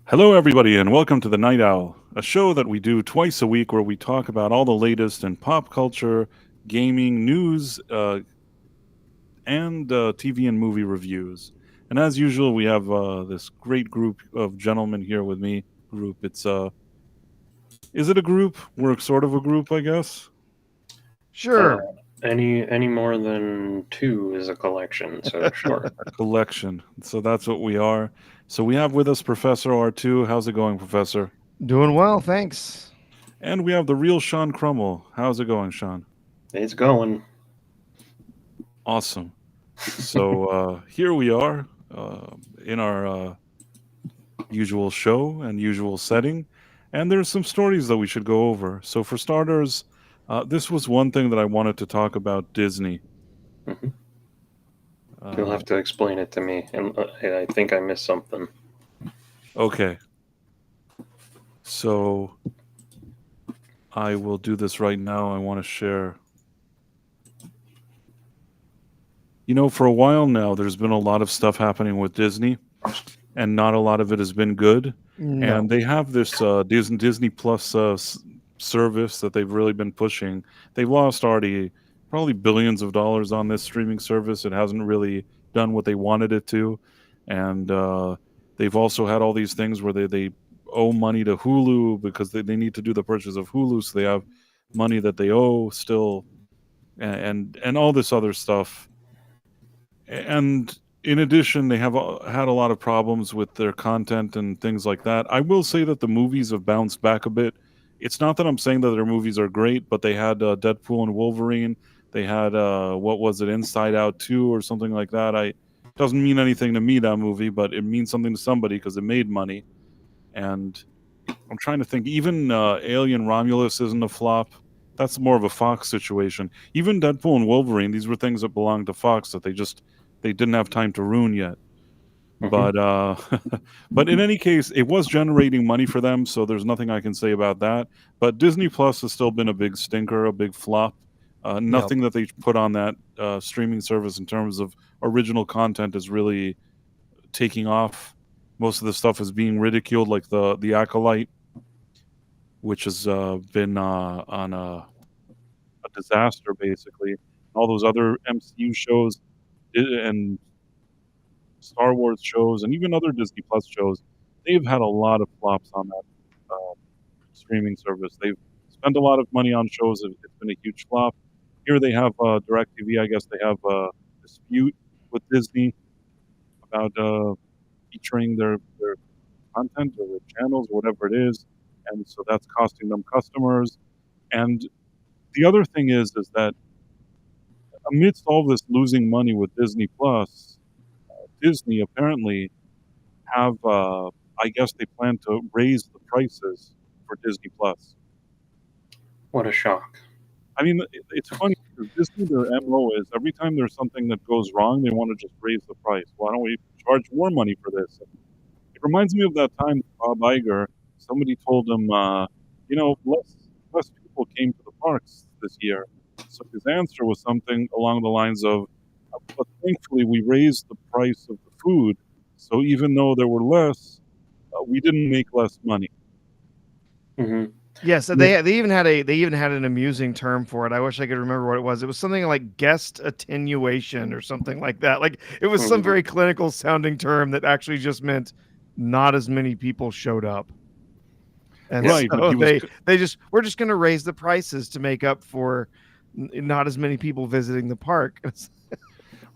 Hello, everybody, and welcome to the Night Owl, a show that we do twice a week where we talk about all the latest in pop culture, gaming, news, and TV and movie reviews. And as usual, we have this great group of gentlemen here with me. Group. Is it a group? We're sort of a group, I guess. Uh, Sure. any more than two is a collection, so sure. A collection. So that's what we are. So we have with us Professor R2. How's it going, Professor? Doing well, thanks. And we have the real Sean Crummell. How's it going, Sean? It's going. Awesome. So here we are in our usual show and usual setting, and there's some stories that we should go over. So for starters, this was one thing that I wanted to talk about Disney. hmm You'll Uh, have to explain it to me, and I think I missed something. okay, so I will do this right now. I want to share. For a while now, there's been a lot of stuff happening with Disney, and not a lot of it has been good. No. And they have this Disney Plus service that they've really been pushing. They've lost already probably billions of dollars on this streaming service. It hasn't really done what they wanted it to, and they've also had all these things where they owe money to Hulu because they need to do the purchase of Hulu, so they have money that they owe still, and all this other stuff. And in addition, they have had a lot of problems with their content and things like that. I will say that the movies have bounced back a bit. It's not that I'm saying that their movies are great, but they had Deadpool and Wolverine. They had what was it, Inside Out 2 or something like that. I doesn't mean anything to me, that movie, but it means something to somebody because it made money. And I'm trying to think. Even Alien Romulus isn't a flop. That's more of a Fox situation. Even Deadpool and Wolverine, these were things that belonged to Fox that they didn't have time to ruin yet. hmm But but in any case, it was generating money for them, so there's nothing I can say about that. But Disney Plus has still been a big stinker, a big flop. Yep. Nothing that they put on that streaming service in terms of original content is really taking off. Most of the stuff is being ridiculed, like the Acolyte, which has been on a disaster basically. All those other MCU shows and Star Wars shows and even other Disney Plus shows, they've had a lot of flops on that streaming service. They've spent a lot of money on shows. It's been a huge flop. Here they have DirecTV. I guess they have a dispute with Disney about featuring their content or their channels or whatever it is, and so that's costing them customers. And the other thing is that amidst all this losing money with Disney Plus, Disney apparently have, I guess they plan to raise the prices for Disney Plus. What a shock. I mean, it's funny because Disney, their MO is every time there's something that goes wrong, they want to just raise the price. Why don't we charge more money for this? And it reminds me of that time with Bob Iger. Somebody told him, less people came to the parks this year. So his answer was something along the lines of, but thankfully we raised the price of the food. So even though there were less, we didn't make less money. hmm Yes, they even had an amusing term for it. I wish I could remember what it was. It was something like guest attenuation or something like that. Like it was some hmm very clinical sounding term that actually just meant not as many people showed up. And Yep. Right, but so he was we're just going to raise the prices to make up for not as many people visiting the park.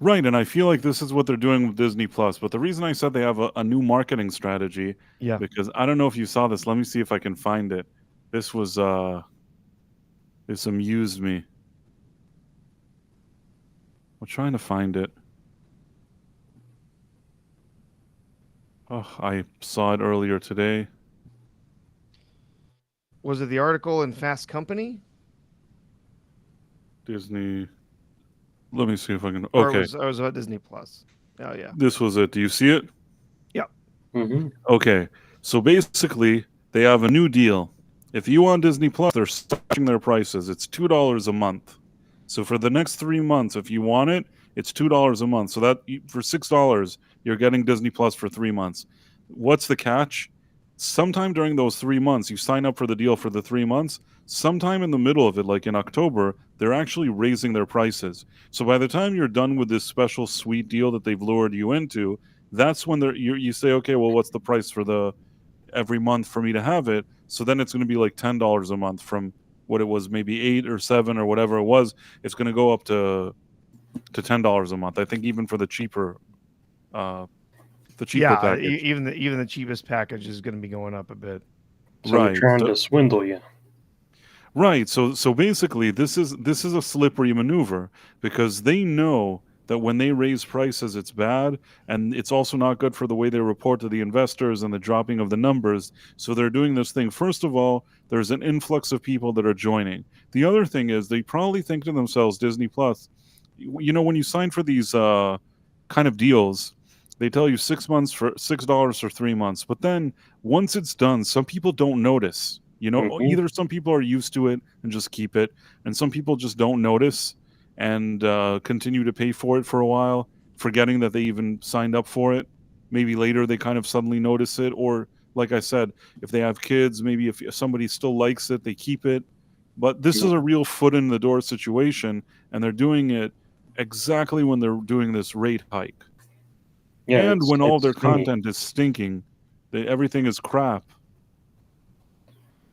right, and I feel like this is what they're doing with Disney Plus. But the reason I said they have a new marketing strategy, Yeah. because I don't know if you saw this. Let me see if I can find it. This was this amused me. I'm trying to find it. Oh, I saw it earlier today. Was it the article in Fast Company Disney. Let me see if I can. or Okay, it was about Disney Plus? Oh yeah. this was it. Do you see it? Yeah. hmm Okay, so basically, they have a new deal. If you want Disney Plus, they're slashing their prices. It's $2 a month. So for the next 3 months, if you want it, it's $2 a month. So that for $6, you're getting Disney Plus for 3 months. What's the catch? sometime during those 3 months, you sign up for the deal for the 3 months, sometime in the middle of it, like in October, they're actually raising their prices. So by the time you're done with this special sweet deal that they've lured you into, that's when you say, okay, well, what's the price for the every month for me to have it? So then it's going to be like $10 a month from what it was, maybe 8 or 7 or whatever it was. It's going to go up to $10 a month. I think even for uh, the cheaper Yeah, package. even the cheapest package is going to be going up a bit. So they're Right. trying to swindle you. Right. So basically this is a slippery maneuver because they know that when they raise prices it's bad, and it's also not good for the way they report to the investors and the dropping of the numbers. So they're doing this thing. First of all, there's an influx of people that are joining. The other thing is they probably think to themselves, Disney Plus, when you sign for these kind of deals, they tell you 6 months for $6 for 3 months. But then once it's done, some people don't notice. Mhm. Either some people are used to it and just keep it, and some people just don't notice and continue to pay for it for a while, forgetting that they even signed up for it. Maybe later they kind of suddenly notice it, or like I said, if they have kids, maybe if somebody still likes it, they keep it. But this is Yeah. a real foot in the door situation, and they're doing it exactly when they're doing this rate hike. Yeah, And when all it's their stinky. content is stinking, everything is crap.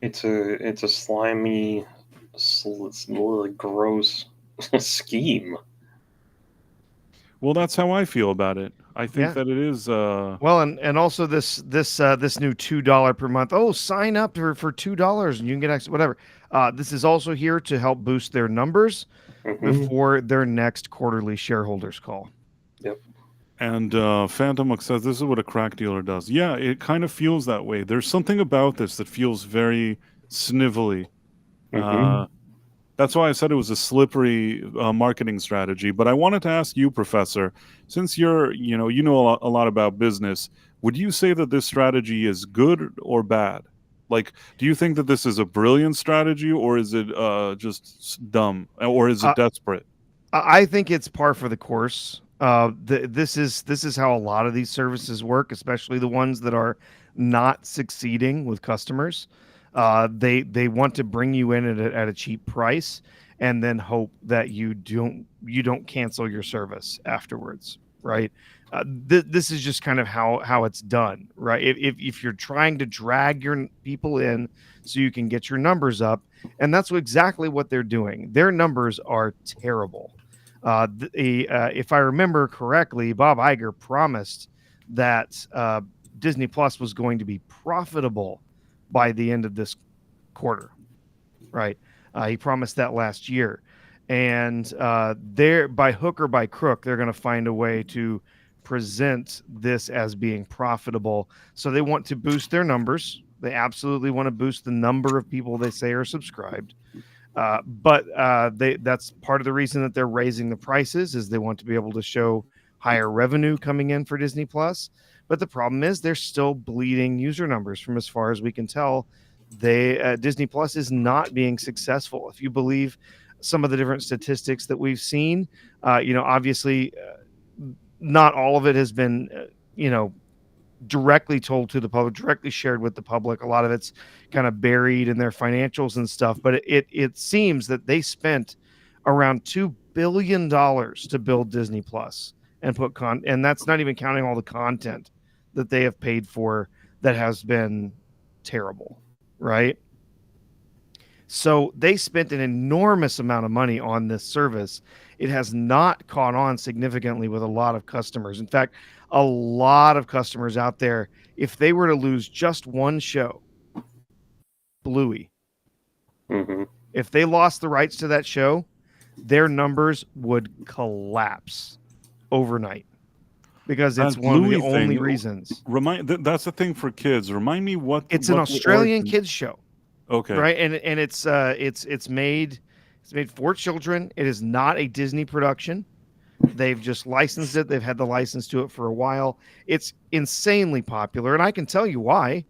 It's a slimy, it's really gross scheme. Well, that's how I feel about it. I think Yeah. that it is. Well, and also this new $2 per month. Oh, sign up for $2 and you can get extra whatever. This is also here to help boost their numbers Hmm. before their next quarterly shareholders call. Yep. And Phantom Look says this is what a crack dealer does. Yeah, it kind of feels that way. There's something about this that feels very snivelly. Hmm. That's why I said it was a slippery marketing strategy. But I wanted to ask you, Professor, since you know a lot about business, would you say that this strategy is good or bad? Like, do you think that this is a brilliant strategy, or is it just dumb, or is it Uh, desperate? I think it's par for the course. This is how a lot of these services work, especially the ones that are not succeeding with customers. They want to bring you in at a cheap price, and then hope that you don't cancel your service afterwards, right? This is just kind of how it's done, right? If you're trying to drag your people in so you can get your numbers up, and that's exactly what they're doing. Their numbers are terrible. If I remember correctly, Bob Iger promised that Disney Plus was going to be profitable by the end of this quarter, right? He promised that last year, and they're by hook or by crook, they're going to find a way to present this as being profitable. So they want to boost their numbers. They absolutely want to boost the number of people they say are subscribed. But that's part of the reason that they're raising the prices is they want to be able to show higher revenue coming in for Disney Plus. But the problem is they're still bleeding user numbers from as far as we can tell. Disney Plus is not being successful. If you believe some of the different statistics that we've seen, obviously not all of it has been, directly told to the public, directly shared with the public. A lot of it's kind of buried in their financials and stuff. But it seems that they spent around $2 billion to build Disney Plus and and that's not even counting all the content that they have paid for that has been terrible, right? So they spent an enormous amount of money on this service. It has not caught on significantly with a lot of customers. In fact, a lot of customers out there, if they were to lose just one show, Bluey, Hmm. if they lost the rights to that show, their numbers would collapse overnight because it's That one of the Bluey only thing, reasons. that's a thing for kids. Remind me It's an what the Australian origin. kids show, Okay, right? And it's made for children. It is not a Disney production. They've just licensed it. They've had the license to it for a while. It's insanely popular, and I can tell you why.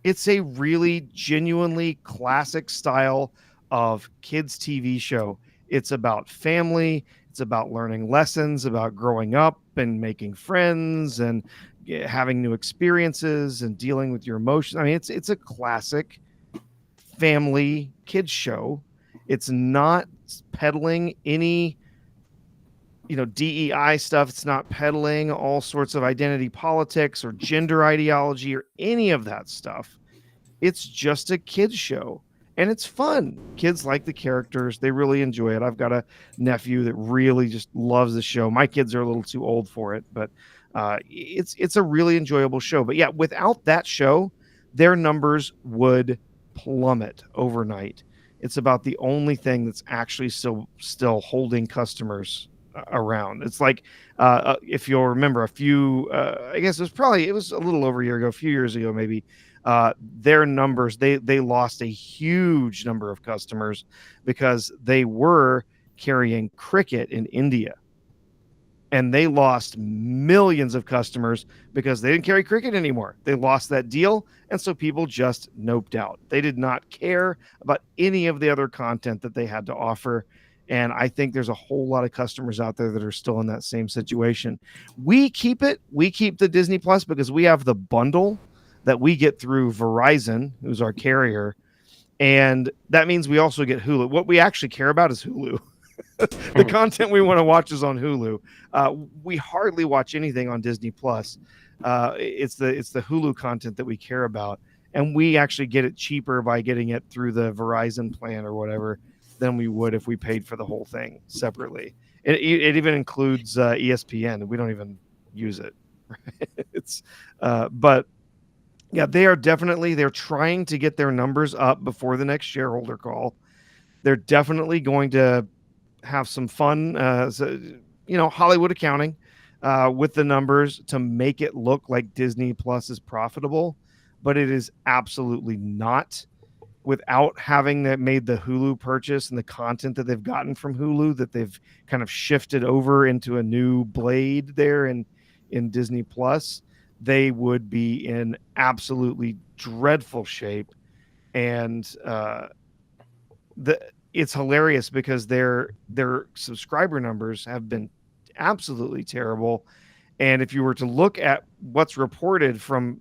It's a really genuinely classic style of kids TV show. It's about family, it's about learning lessons, about growing up and making friends and having new experiences and dealing with your emotions. I mean, it's a classic family kids show. It's not peddling any DEI stuff. It's not peddling all sorts of identity politics or gender ideology or any of that stuff. It's just a kids show, and it's fun. Kids like the characters. They really enjoy it. I've got a nephew that really just loves the show. My kids are a little too old for it, but it's a really enjoyable show. But yeah, without that show, their numbers would plummet overnight. It's about the only thing that's actually still holding customers around. It's like if you'll remember I guess it was a little over a year ago, a few years ago maybe. Their numbers, they lost a huge number of customers because they were carrying cricket in India, and they lost millions of customers because they didn't carry cricket anymore. They lost that deal, and so people just noped out. They did not care about any of the other content that they had to offer. And I think there's a whole lot of customers out there that are still in that same situation. We keep the Disney Plus because we have the bundle that we get through Verizon, who's our carrier. And that means we also get Hulu. What we actually care about is Hulu. The content we want to watch is on Hulu. We hardly watch anything on Disney Plus. It's the Hulu content that we care about. And we actually get it cheaper by getting it through the Verizon plan or whatever than we would if we paid for the whole thing separately. It even includes ESPN. We don't even use it. But yeah, they're trying to get their numbers up before the next shareholder call. They're definitely going to have some fun, Hollywood accounting with the numbers to make it look like Disney Plus is profitable, but it is absolutely not. Without having made the Hulu purchase and the content that they've gotten from Hulu, that they've kind of shifted over into a new blade there in Disney Plus, they would be in absolutely dreadful shape. And it's hilarious because their subscriber numbers have been absolutely terrible. And if you were to look at what's reported from,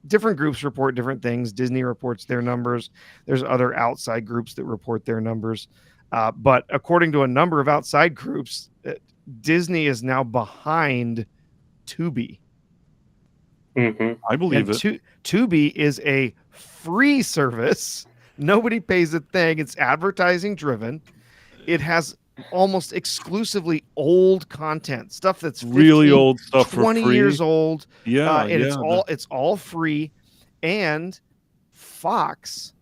different groups report different things. Disney reports their numbers. There's other outside groups that report their numbers. But according to a number of outside groups, Disney is now behind Tubi. Mm-hmm. I believe it. Tubi is a free service. Nobody pays a thing. It's advertising driven. It has almost exclusively old content, stuff that's 15, really old stuff 20 for free. years old. Yeah, and it's all free. And Fox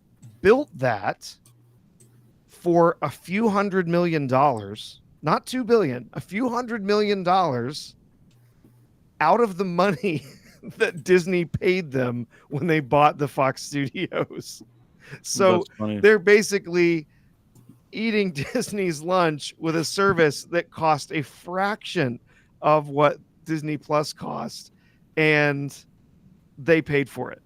built that for a few $100 million, not $2 billion, a few $100 million out of the money that Disney paid them when they bought the Fox Studios. So they're basically eating Disney's lunch with a service that cost a fraction of what Disney Plus cost, and they paid for it.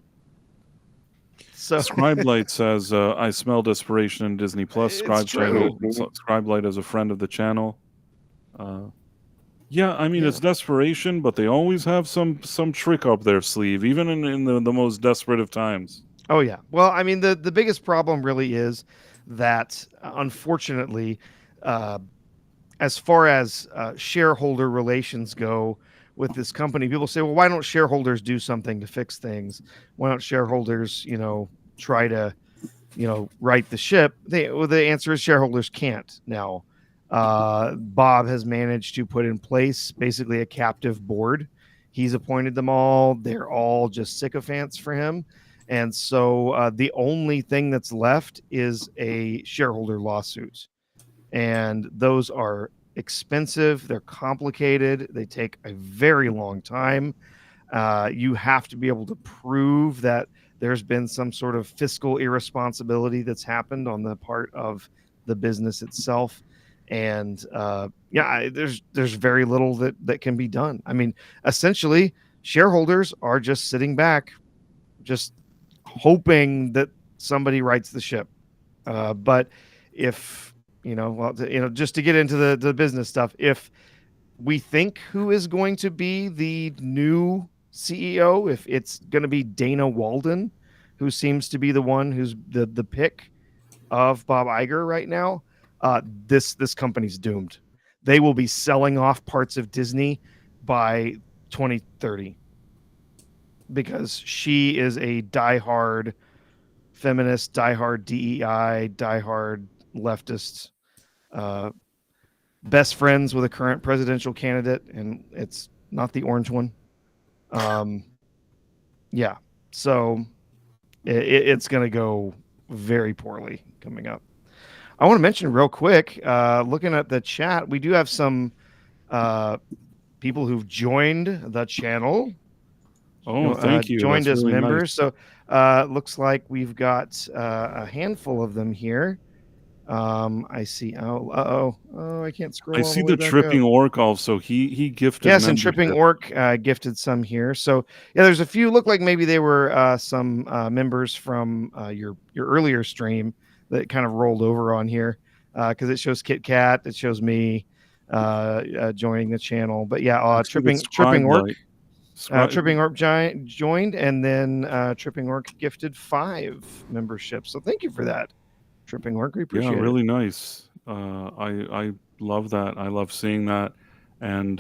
So Scribelight says, I smell desperation in Disney Plus. Scribelight is a friend of the channel. Yeah, I mean, it's desperation, but they always have some trick up their sleeve, even in the most desperate of times. Oh, yeah. Well, I mean, the biggest problem really is that, unfortunately, as far as shareholder relations go with this company, people say, well, why don't shareholders do something to fix things? Why don't shareholders, try to, right the ship? The answer is shareholders can't now. Bob has managed to put in place basically a captive board. He's appointed them all. They're all just sycophants for him. And so the only thing that's left is a shareholder lawsuit. And those are expensive. They're complicated. They take a very long time. You have to be able to prove that there's been some sort of fiscal irresponsibility that's happened on the part of the business itself. And there's very little that can be done. I mean, essentially, shareholders are just sitting back, just hoping that somebody rights the ship. But if just to get into the business stuff, if we think who is going to be the new CEO, if it's going to be Dana Walden, who seems to be the one who's the pick of Bob Iger right now, this company's doomed. They will be selling off parts of Disney by 2030 because she is a diehard feminist, diehard DEI, diehard leftist, best friends with a current presidential candidate, and it's not the orange one. Yeah, so it's going to go very poorly coming up. I want to mention real quick, looking at the chat, we do have some people who've joined the channel. Oh, thank you. Joined That's as really members. nice. So looks like we've got a handful of them here. I see. Oh, I can't scroll I all see the way the back Tripping up. Orc also. He gifted Yes, and Tripping membership. Orc gifted some here. So yeah, there's a few. Look like maybe they were some members from your earlier stream that kind of rolled over on here because it shows Kit Kat, it shows me joining the channel. But yeah, I see the Tripping Scribe Orc. Light. Scribe, Tripping Orc joined, and then Tripping Orc gifted 5 memberships. So thank you for that, Tripping Orc. We yeah, appreciate really it. nice. I love that. I love seeing that, and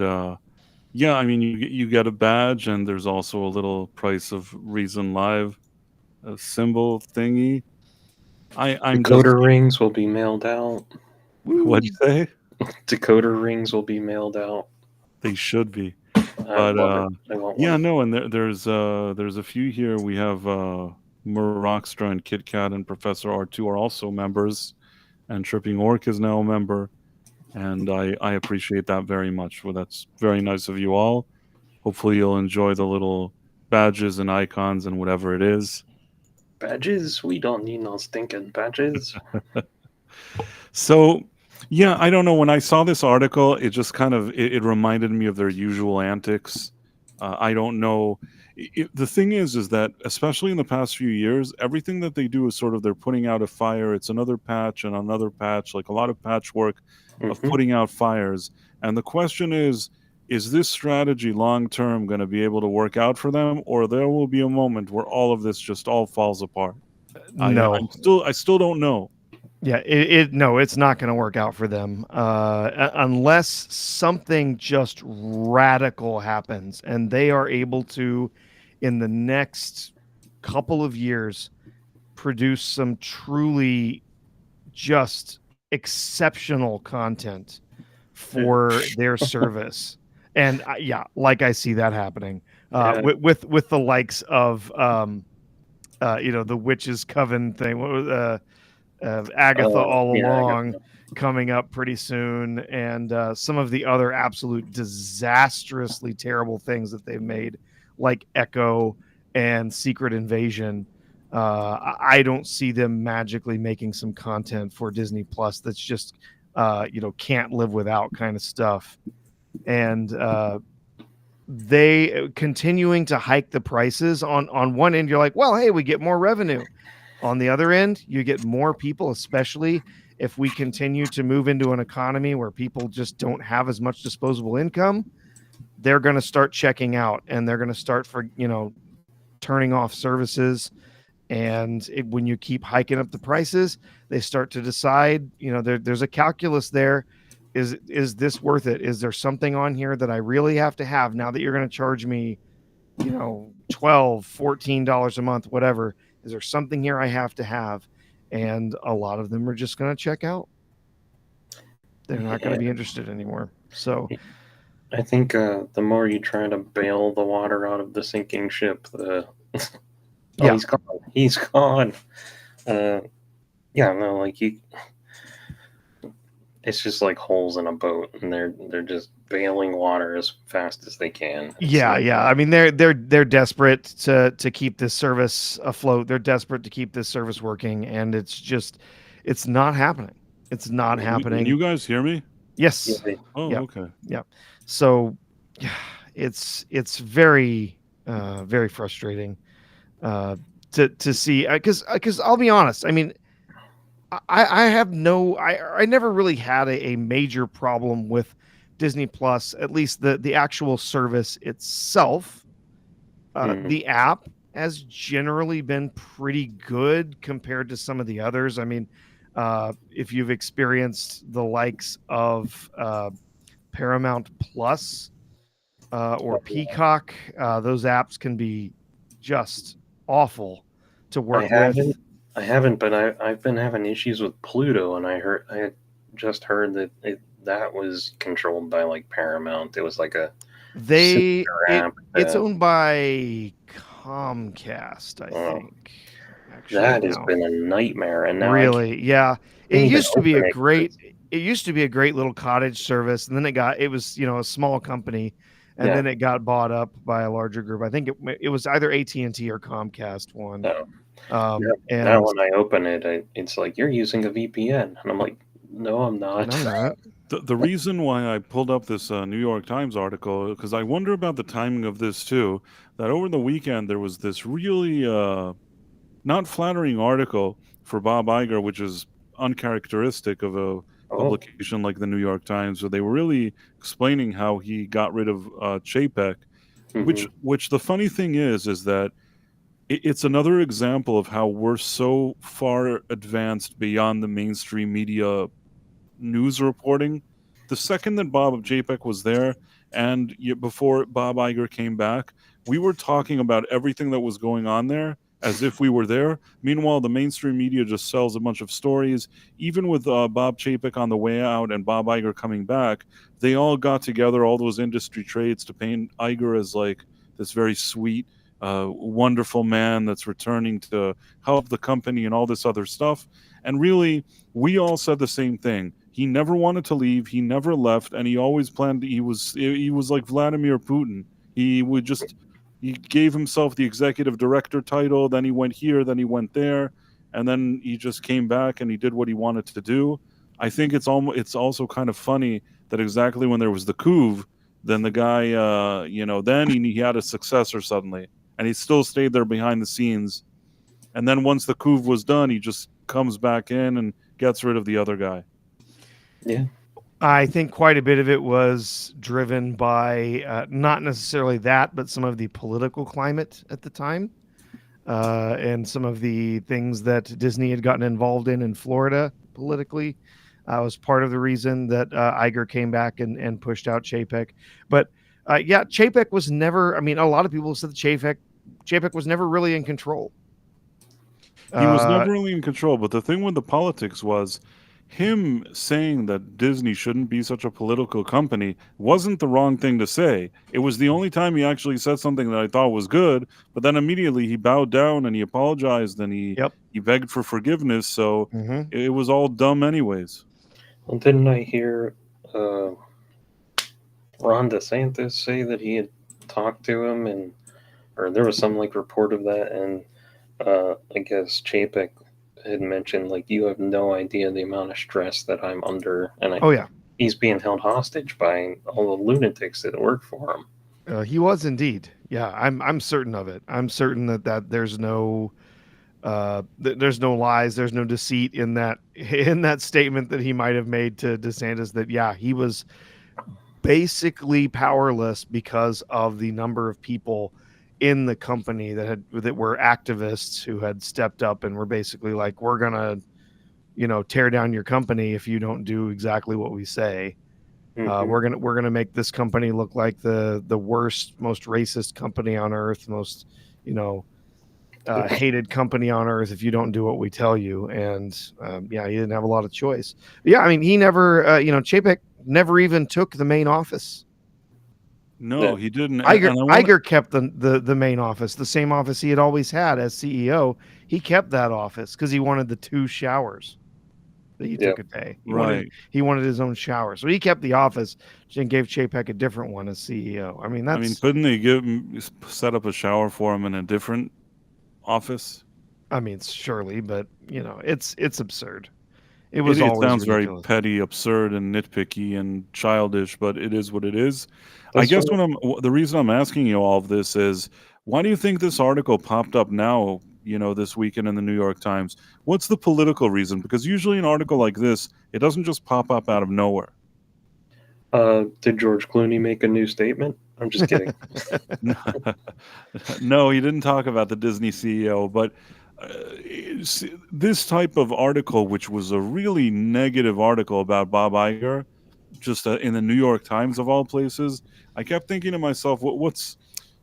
yeah, I mean you get a badge, and there's also a little Price of Reason Live symbol thingy. I'm just Decoder rings will be mailed out. what'd you say? Decoder rings will be mailed out. They should be. I But love it. I want yeah, one. no, and there's a few here. We have Murakstra and Kit Kat and Professor R2 are also members, and Tripping Orc is now a member, and I appreciate that very much. Well, that's very nice of you all. Hopefully, you'll enjoy the little badges and icons and whatever it is. Badges? We don't need no stinking badges. So, yeah, I don't know. When I saw this article, it just kind of it reminded me of their usual antics. I don't know. The thing is that especially in the past few years, everything that they do is sort of they're putting out a fire. It's another patch and another patch, like a lot of patchwork of Mhm. putting out fires. And the question is this strategy long term going to be able to work out for them, or there will be a moment where all of this just all falls apart? No, I still don't know. yeah, no, it's not going to work out for them unless something just radical happens and they are able to, in the next couple of years, produce some truly just exceptional content for their service. And yeah, like I see that happening Yeah. with the likes of the witches coven thing. What was Agatha all Yeah, along coming up pretty soon, and some of the other absolute disastrously terrible things that they've made, like Echo and Secret Invasion. I don't see them magically making some content for Disney Plus that's just can't live without kind of stuff, and they continuing to hike the prices. On one end you're like, well, hey, we get more revenue. On the other end, you get more people, especially if we continue to move into an economy where people just don't have as much disposable income. They're going to start checking out, and they're going to start turning off services. And when you keep hiking up the prices, they start to decide, there's a calculus there. Is this worth it? Is there something on here that I really have to have now that you're going to charge me, $12, $14 a month, whatever? Is there something here I have to have? And a lot of them are just going to check out. They're not going to be interested anymore. So I think the more you try to bail the water out of the sinking ship, yeah, he's gone. He's gone. Yeah, no, like it's just like holes in a boat, and they're just bailing water as fast as they can. Yeah. I mean, they're desperate to keep this service afloat. They're desperate to keep this service working, and it's not happening. It's not happening. Can you guys hear me? Yes. Oh, yeah. okay. Yeah. So, yeah, it's very very frustrating to see because I'll be honest. I mean, I never really had a major problem with Disney Plus, at least the actual service itself. The app has generally been pretty good compared to some of the others. I mean, if you've experienced the likes of Paramount Plus or Peacock, those apps can be just awful to work with. I haven't, but I've been having issues with Pluto, and I had just heard that that was controlled by like Paramount. It was like a app. It's owned by Comcast, I think. Actually, that has been a nightmare, and now really, yeah. It even used to be a open it, great. It used to be a great little cottage service, and then it was a small company, and then it got bought up by a larger group. I think it was either AT&T or Comcast one. And now when I open it, it's like, you're using a VPN, and I'm like, no, I'm not. I'm not. The reason why I pulled up this New York Times article, because I wonder about the timing of this too, that over the weekend there was this really not flattering article for Bob Iger, which is uncharacteristic of a publication like the New York Times, where they were really explaining how he got rid of Chapek, which the funny thing is that it's another example of how we're so far advanced beyond the mainstream media news reporting. The second that Bob Chapek was there, and before Bob Iger came back, we were talking about everything that was going on there as if we were there. Meanwhile, the mainstream media just sells a bunch of stories. Even with Bob Chapek on the way out and Bob Iger coming back, they all got together, all those industry trades, to paint Iger as like this very sweet, wonderful man that's returning to help the company and all this other stuff. And really, we all said the same thing. He never wanted to leave. He never left, and he always planned. He was like Vladimir Putin. He gave himself the executive director title. Then he went here. Then he went there, and then he just came back and he did what he wanted to do. I think it's also kind of funny that exactly when there was the coup, then the guy, then he had a successor suddenly, and he still stayed there behind the scenes. And then once the coup was done, he just comes back in and gets rid of the other guy. Yeah. I think quite a bit of it was driven by not necessarily that, but some of the political climate at the time, and some of the things that Disney had gotten involved in Florida politically was part of the reason that Iger came back and pushed out Chapek. But Chapek was never. I mean, a lot of people said that Chapek was never really in control. He was never really in control. But the thing with the politics was, him saying that Disney shouldn't be such a political company wasn't the wrong thing to say. It was the only time he actually said something that I thought was good, but then immediately he bowed down and he apologized and he begged for forgiveness, so it was all dumb anyways. Well, didn't I hear Ron DeSantis say that he had talked to him, or there was some like report of that, and I guess Chapek had mentioned, like, you have no idea the amount of stress that I'm under, and he's being held hostage by all the lunatics that work for him. He was indeed. Yeah, I'm certain of it. I'm certain that there's no lies, there's no deceit in that statement that he might have made to DeSantis, that he was basically powerless because of the number of people in the company that were activists who had stepped up and were basically like, we're gonna tear down your company if you don't do exactly what we say. We're gonna make this company look like the worst, most racist company on earth, most hated company on earth if you don't do what we tell you. And he didn't have a lot of choice. I mean, he never Chapek never even took the main office. No, he didn't. Iger kept the main office, the same office he had always had as CEO. He kept that office because he wanted the 2 showers that he took a day. He wanted his own shower, so he kept the office and gave Chapek a different one as CEO. I mean, couldn't they set up a shower for him in a different office? I mean, surely, but it's absurd. It sounds very petty, absurd, and nitpicky and childish, but it is what it is. I guess the reason I'm asking you all of this is, why do you think this article popped up now, this weekend in the New York Times? What's the political reason? Because usually an article like this, it doesn't just pop up out of nowhere. Did George Clooney make a new statement? I'm just kidding. No, he didn't talk about the Disney CEO, but this type of article, which was a really negative article about Bob Iger, just in the New York Times of all places, I kept thinking to myself,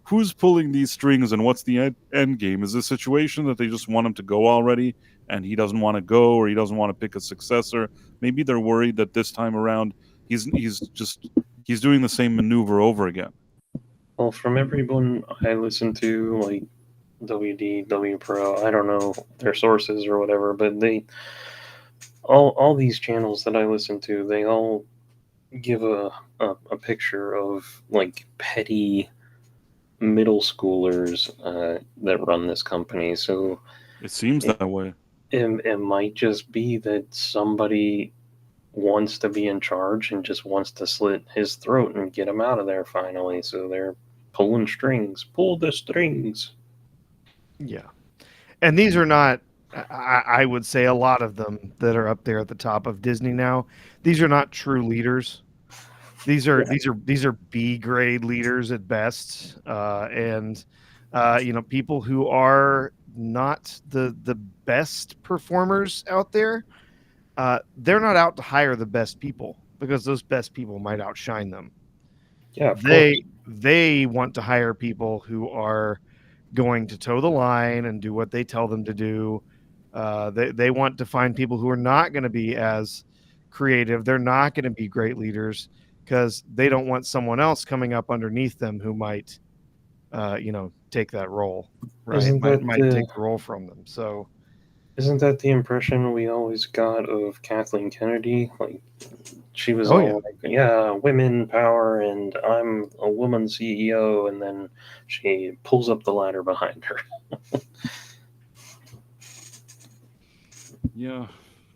who's pulling these strings and what's the end game? Is this a situation that they just want him to go already and he doesn't want to go, or he doesn't want to pick a successor? Maybe they're worried that this time around he's doing the same maneuver over again. Well, from everyone I listen to, like WD, W Pro, I don't know their sources or whatever, but all these channels that I listen to, they all give a picture of like petty middle schoolers that run this company. So It seems that way. it might just be that somebody wants to be in charge and just wants to slit his throat and get him out of there finally. So they're pulling strings. Pull the strings. Yeah. And these are not, I would say a lot of them that are up there at the top of Disney now, these are not true leaders. These are B grade leaders at best, and people who are not the best performers out there. They're not out to hire the best people because those best people might outshine them. Yeah, of course. They want to hire people who are going to toe the line and do what they tell them to do. They want to find people who are not going to be as creative. They're not going to be great leaders because they don't want someone else coming up underneath them who might, take that role, right? Might take the role from them. So, isn't that the impression we always got of Kathleen Kennedy? Like, she was like, yeah, women power, and I'm a woman CEO, and then she pulls up the ladder behind her. Yeah,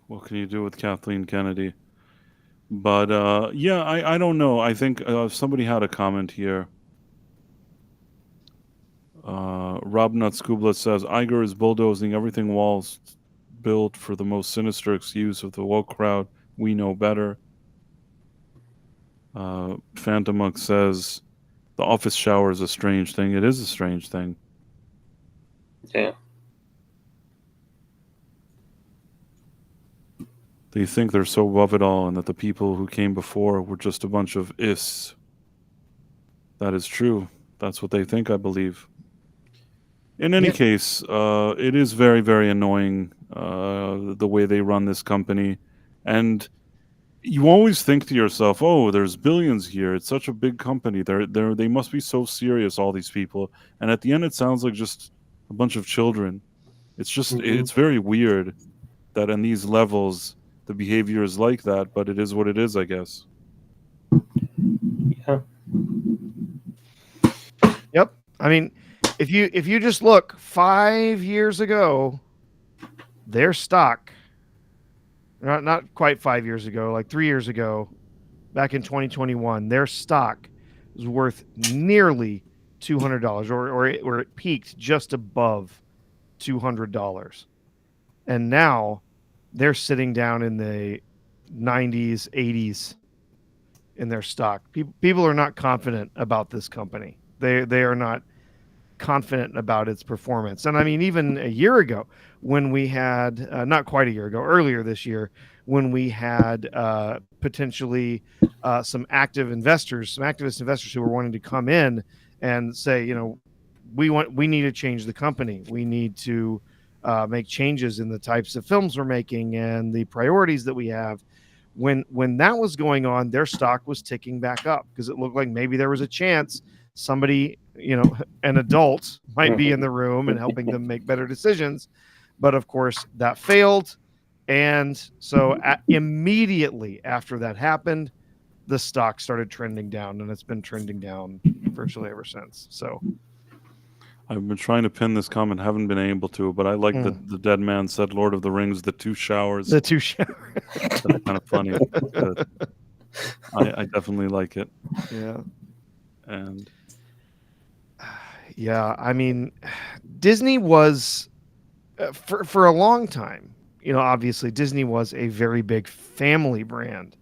what can you do with Kathleen Kennedy? But yeah, I don't know. I think somebody had a comment here. Rob Nutscubla says Iger is bulldozing everything Walls built for the most sinister excuse of the woke crowd. We know better. Phantom Monk says the office shower is a strange thing. It is a strange thing. Yeah. They think they're so above it all and that the people who came before were just a bunch of ists. That is true. That's what they think, I believe. In any case, it is very, very annoying the way they run this company. And you always think to yourself, oh, there's billions here. It's such a big company. They must be so serious, all these people. And at the end, it sounds like just a bunch of children. It's just, it's very weird that in these levels, the behavior is like that, but it is what it is, I guess. Yeah. Yep. I mean, if you just look 5 years ago, their stock, not quite 5 years ago, like 3 years ago, back in 2021, their stock was worth nearly $200, or it peaked just above $200, and now they're sitting down in the 90s, 80s in their stock. People are not confident about this company. They are not confident about its performance. And I mean, even a year ago, when we had, not quite a year ago, earlier this year, when we had potentially some activist investors who were wanting to come in and say, we need to change the company. We need to make changes in the types of films we're making and the priorities that we have. When that was going on, their stock was ticking back up because it looked like maybe there was a chance somebody, an adult might be in the room and helping them make better decisions. But of course that failed. And so immediately after that happened, the stock started trending down, and it's been trending down virtually ever since. So I've been trying to pin this comment, haven't been able to, but I like that the dead man said Lord of the Rings, the two showers. The two showers. That's kind of funny. I definitely like it. Yeah. And yeah, I mean, Disney was for a long time, obviously Disney was a very big family brand,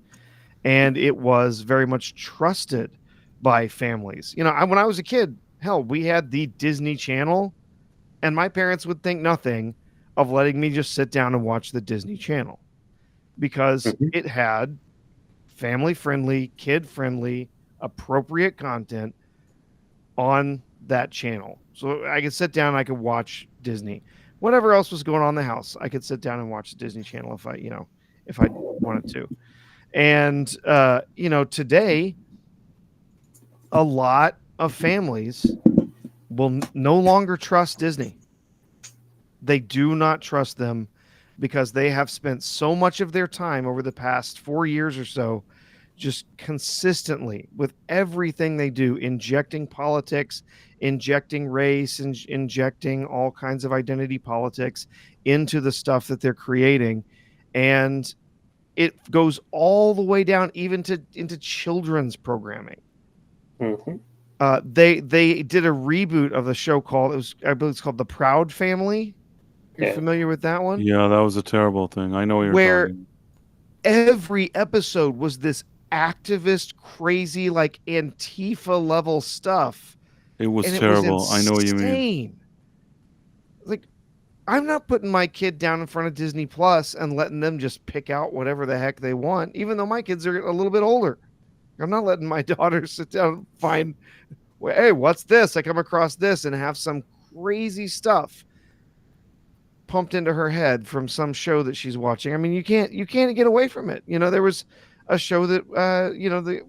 and it was very much trusted by families. When I was a kid, hell, we had the Disney Channel, and my parents would think nothing of letting me just sit down and watch the Disney Channel because Mhm. it had family friendly, kid friendly, appropriate content on that channel. So I could sit down, I could watch Disney. Whatever else was going on in the house, I could sit down and watch the Disney Channel if I wanted to. And today a lot of families will no longer trust Disney. They do not trust them because they have spent so much of their time over the past 4 years or so just consistently with everything they do, injecting politics, injecting race, and injecting all kinds of identity politics into the stuff that they're creating. And it goes all the way down even to into children's programming. Mhm. They did a reboot of the show called I believe it's called The Proud Family. You're Yeah. familiar with that one? Yeah, that was a terrible thing. I know what you're Where talking. every episode was this activist, crazy, like Antifa level stuff, It was and it was terrible. I know what you mean. insane. Like, I'm not putting my kid down in front of Disney Plus and letting them just pick out whatever the heck they want, even though my kids are a little bit older. I'm not letting my daughter sit down and find, well, hey, what's this? I come across this and have some crazy stuff pumped into her head from some show that she's watching. I mean, you can't get away from it. There was a show that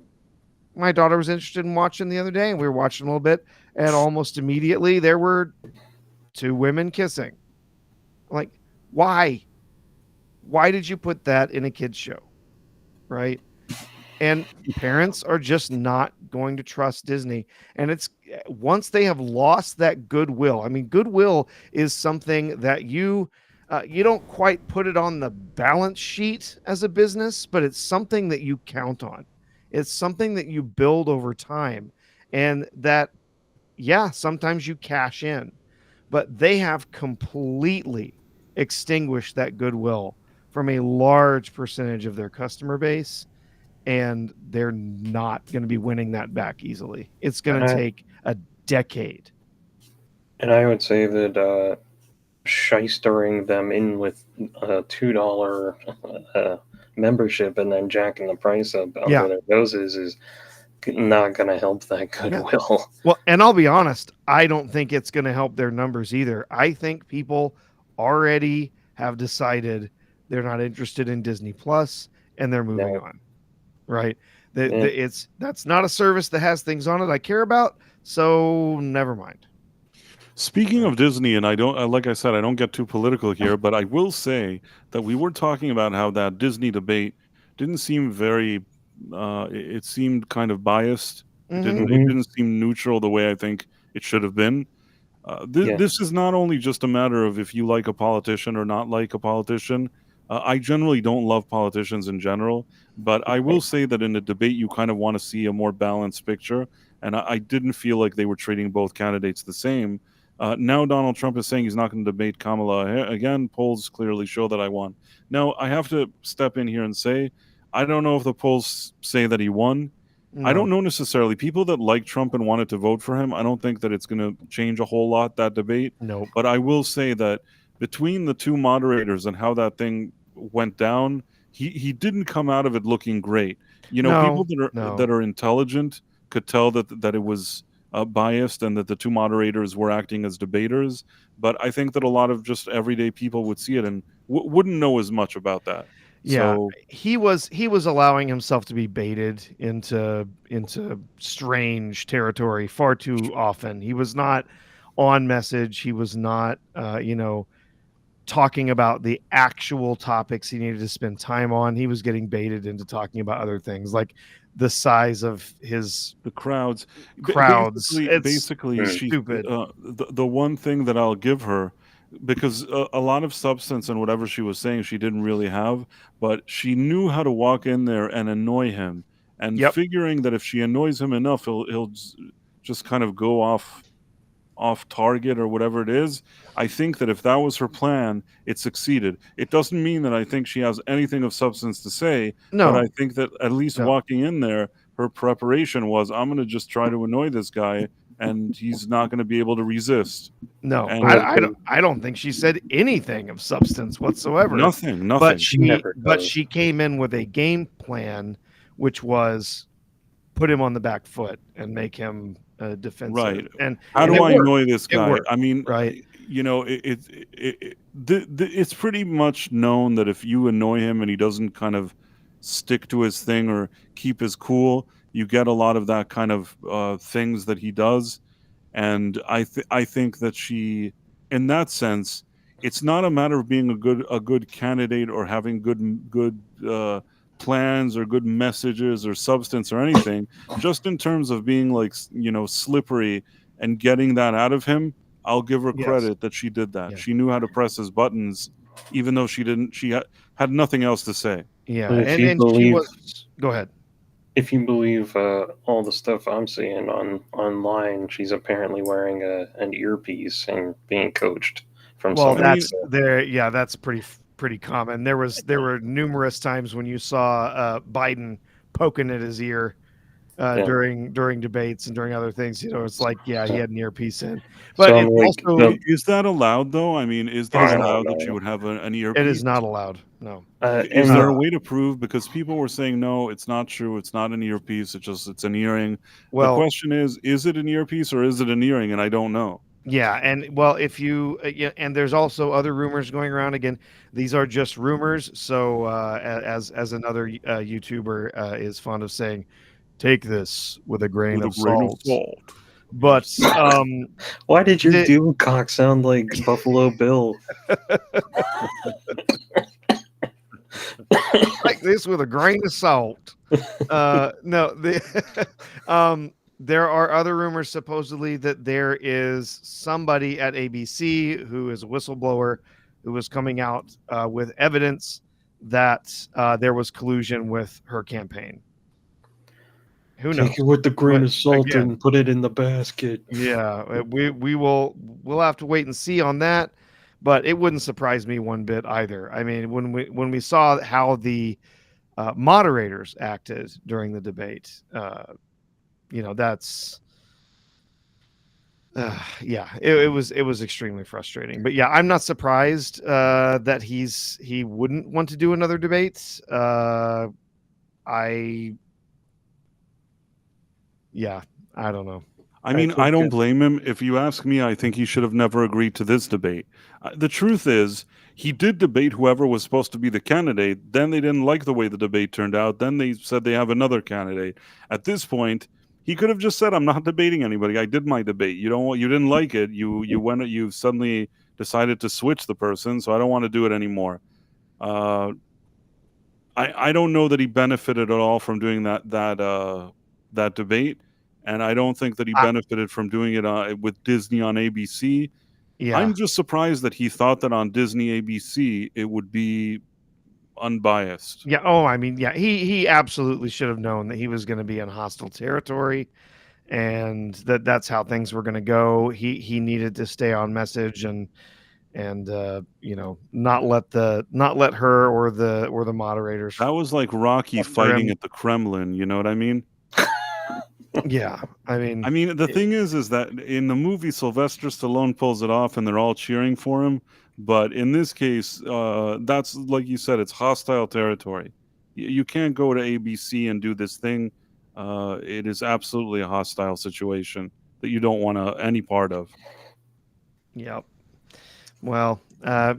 my daughter was interested in watching the other day, and we were watching a little bit, and almost immediately there were two women kissing. Like, why? Why did you put that in a kids show? Right? And parents are just not going to trust Disney. And it's once they have lost that goodwill. I mean, goodwill is something that you don't quite put it on the balance sheet as a business, but it's something that you count on. It's something that you build over time, and that, yeah, sometimes you cash in, but they have completely extinguished that goodwill from a large percentage of their customer base, and they're not going to be winning that back easily. It's going And to I take a decade. and I would say that shystering them in with a $2 uh, membership and then jacking the price up Yeah. under their noses is not going to help that Yeah. goodwill. Well, and I'll be honest, I don't think it's going to help their numbers either. I think people already have decided they're not interested in Disney Plus and they're moving No. on. Right? Yeah. That's not a service that has things on it I care about, so never mind. Speaking of Disney, and I don't, like I said, I don't get too political here, but I will say that we were talking about how that Disney debate didn't seem very, it seemed kind of biased. Mm-hmm. It Mhm. didn't seem neutral the way I think it should have been. Th Yeah. This is not only just a matter of if you like a politician or not like a politician. I generally don't love politicians in general, but I will Right. say that in a debate, you kind of want to see a more balanced picture, and I didn't feel like they were treating both candidates the same. Now Donald Trump is saying he's not going to debate again. Polls clearly show that I won. Now I have to step in here and say I don't know if the polls say that he won. I No. don't know necessarily. People that like Trump and wanted to vote for him, I don't think that it's going to change a whole lot, that debate. Nope. But I will say that between the two moderators and how that thing went down, he didn't come out of it looking great. People that are intelligent could tell that it was biased and that the two moderators were acting as debaters. But I think that a lot of just everyday people would see it and wouldn't know as much about that. Yeah, So he was allowing himself to be baited into strange territory far too often. He was not on message. He was not talking about the actual topics he needed to spend time on. He was getting baited into talking about other things like the size of his the crowds, crowds. It's basically, Mm. she's stupid. the one thing that I'll give her, because a lot of substance and whatever she was saying, she didn't really have, but she knew how to walk in there and annoy him, and Yep. figuring that if she annoys him enough, he'll just kind of go off target or whatever it is. I think that if that was her plan, it succeeded. It doesn't mean that I think she has anything of substance to say, but No, I think that at least no. walking in there, her preparation was, I'm going to just try to annoy this guy, and he's not going to be able to resist. No, And I don't think she said anything of substance whatsoever. nothing, But nothing. She never does. she came in with a game plan, which was put him on the back foot and make him defensive. Right. And How and do it I worked. annoy this It guy? worked, I mean, right? you know, it's pretty much known that if you annoy him and he doesn't kind of stick to his thing or keep his cool, you get a lot of that kind of things that he does. And I think that she, in that sense, it's not a matter of being a good candidate or having good plans or good messages or substance or anything. Just in terms of being like slippery and getting that out of him, I'll give her Yes. credit that she did that. Yeah. She knew how to press his buttons, even though she didn't. She had nothing else to say. Yeah, But if and you she believe- was. Go ahead. If you believe all the stuff I'm seeing online, she's apparently wearing an earpiece and being coached from Well, someone. that's there. Yeah, that's pretty common. There were numerous times when you saw Biden poking at his ear Yeah. during debates and during other things. It's like, yeah, he had an earpiece in, So but I'm it's like, also no, Is that allowed though? I mean, is I that don't allowed that know. you would have an earpiece? it is not allowed. No. Is and there a way to prove? Because people were saying no, it's not true. It's not an earpiece. It's an earring. Well, The question is it an earpiece or is it an earring? And I don't know. yeah, and well, if you yeah, and there's also other rumors going around. Again, these are just rumors. So as another YouTuber is fond of saying, take this with a grain of salt. But why did your the- Doomcock sound like Buffalo Bill? like this with a grain of salt. No, there are other rumors supposedly that there is somebody at ABC who is a whistleblower who was coming out with evidence that there was collusion with her campaign. Who knows? Take it with the grain But of salt again- and put it in the basket. Yeah, we'll have to wait and see on that, but it wouldn't surprise me one bit either. I mean, when we saw how the moderators acted during the debate, that's yeah, it was extremely frustrating. But yeah, I'm not surprised that he wouldn't want to do another debate. I don't know. I mean, think I don't that- blame him. If you ask me, I think he should have never agreed to this debate. The truth is, he did debate whoever was supposed to be the candidate. Then they didn't like the way the debate turned out. Then they said they have another candidate. At this point, he could have just said, "I'm not debating anybody. I did my debate. You didn't like it. You suddenly decided to switch the person, so I don't want to do it anymore." I don't know that he benefited at all from doing that debate, and I don't think that he benefited from doing it with Disney on ABC. Yeah, I'm just surprised that he thought that on Disney ABC it would be unbiased. yeah. Oh, I mean, yeah. He absolutely should have known that he was going to be in hostile territory, and that's how things were going to go. He needed to stay on message and not let her or the moderators. That was like Rocky After fighting him. at the Kremlin. You know what I mean? Yeah, I mean, The thing is that in the movie, Sylvester Stallone pulls it off, and they're all cheering for him. But in this case, that's like you said, it's hostile territory. You can't go to ABC and do this thing. It is absolutely a hostile situation that you don't want any part of. Yep. Well, I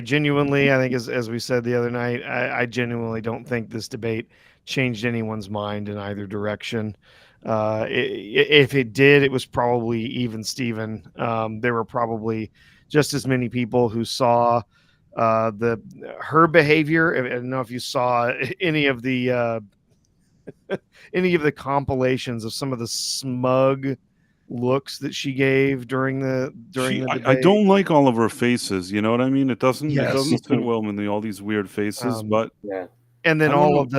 genuinely, I think as we said the other night, I genuinely don't think this debate changed anyone's mind in either direction. If it did, it was probably even Steven. There were probably just as many people who saw her behavior. I don't know if you saw any of the compilations of some of the smug looks that she gave during the debate. I don't like all of her faces. You know what I mean? It doesn't Yes. fit well with all these weird faces. But Yeah. And then I don't all know. of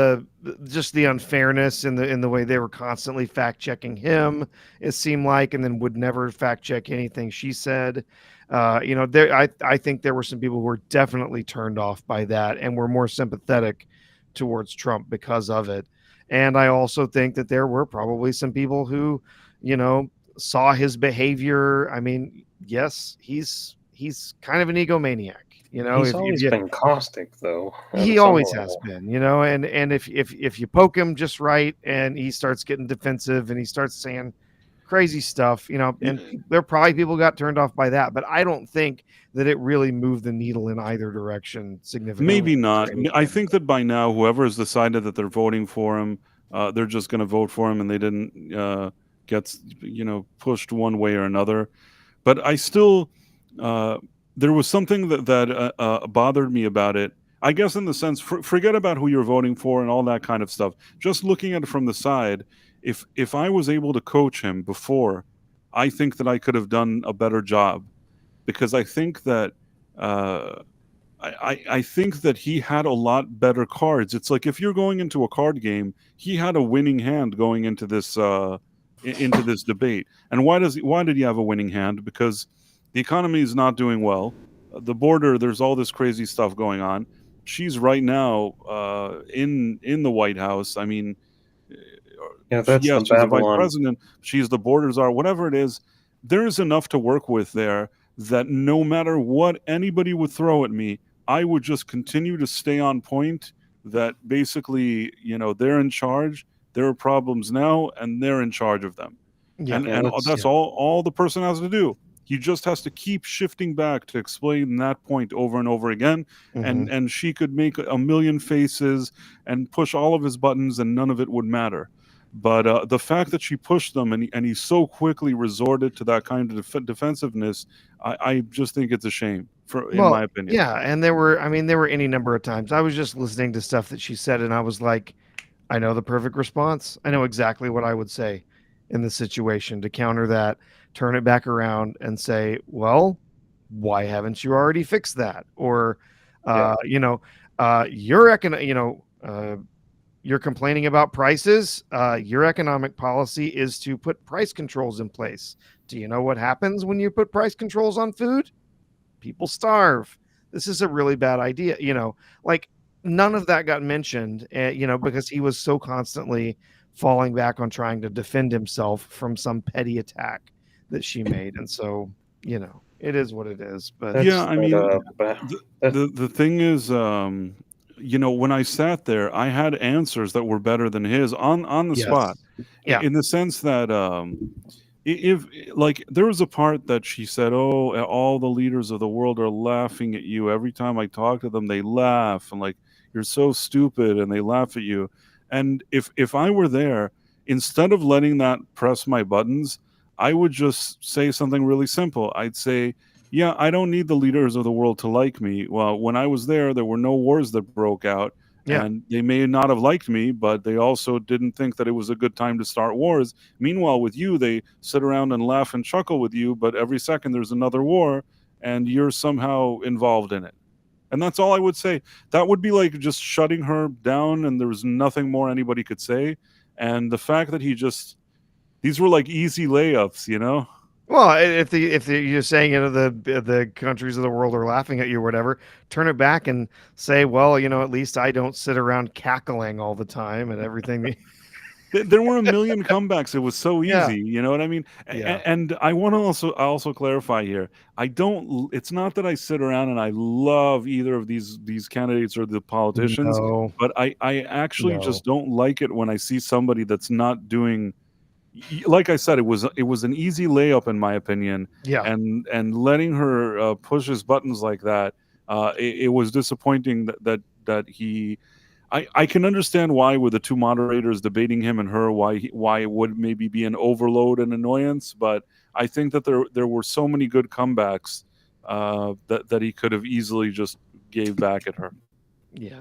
the unfairness in the way they were constantly fact checking him, it seemed like, and then would never fact check anything she said. I think there were some people who were definitely turned off by that and were more sympathetic towards Trump because of it. And I also think that there were probably some people who, you know, saw his behavior. I mean, yes, he's kind of an egomaniac. You know, He's if always you been caustic, though, he at some always has level. been, you know, and if you poke him just right and he starts getting defensive and he starts saying crazy stuff, you know, and Yeah, there are probably people got turned off by that, but I don't think that it really moved the needle in either direction significantly maybe for not. any I think candidate. that by now, whoever has decided that they're voting for him, they're just going to vote for him, and they didn't get pushed one way or another. But I still, uh, there was something that bothered me about it. I guess in the sense, forget about who you're voting for and all that kind of stuff. Just looking at it from the side, if I was able to coach him before, I think that I could have done a better job because I think that. Uh, I think that he had a lot better cards. It's like if you're going into a card game, he had a winning hand going into this debate. And why did he have a winning hand? Because the economy is not doing well. The border, there's all this crazy stuff going on. She's right now in the White House. I mean, Yeah, that's the yes, she's the vice Babylon. president. She's the borders are whatever it is. There's enough to work with there that no matter what anybody would throw at me, I would just continue to stay on point. That basically, they're in charge. There are problems now, and they're in charge of them. Yeah, And Yeah, and that's that's all the person has to do. He just has to keep shifting back to explain that point over and over again. hmm And she could make a million faces and push all of his buttons, and none of it would matter. But the fact that she pushed them and he so quickly resorted to that kind of defensiveness, I just think it's a shame, in well, my opinion. yeah, and there were any number of times I was just listening to stuff that she said, and I was like, I know the perfect response. I know exactly what I would say in the situation to counter that, turn it back around and say, well, why haven't you already fixed that? Or, yeah. you're complaining about prices. Your economic policy is to put price controls in place. Do you know what happens when you put price controls on food? People starve. This is a really bad idea. Like none of that got mentioned, because he was so constantly falling back on trying to defend himself from some petty attack that she made. And so, it is what it is. But Yeah, That's I that. mean, Ba- the that. the thing is, when I sat there, I had answers that were better than his on the spot, yes. Yeah. in the sense that if like there was a part that she said, "Oh, all the leaders of the world are laughing at you. Every time I talk to them, they laugh and like you're so stupid and they laugh at you." And if I were there, instead of letting that press my buttons, I would just say something really simple. I'd say, "Yeah, I don't need the leaders of the world to like me. Well, when I was there were no wars that broke out, Yeah. and they may not have liked me, but they also didn't think that it was a good time to start wars. Meanwhile, with you, they sit around and laugh and chuckle with you, but every second there's another war, and you're somehow involved in it." And that's all I would say. That would be like just shutting her down, and there was nothing more anybody could say. And the fact that these were like easy layups. Well, you're saying the countries of the world are laughing at you or whatever, turn it back and say, well, at least I don't sit around cackling all the time and everything. There were a million comebacks. It was so Yeah. easy, you know what I mean? Yeah. And I want to also clarify here. I don't. It's not that I sit around and I love either of these candidates or the politicians, No. but I actually No. just don't like it when I see somebody that's not doing. Like I said, it was an easy layup in my opinion, Yeah. and letting her push his buttons like that. It was disappointing that he I can understand why with the two moderators debating him and her why it would maybe be an overload and annoyance, but I think that there were so many good comebacks that he could have easily just gave back at her. Yeah.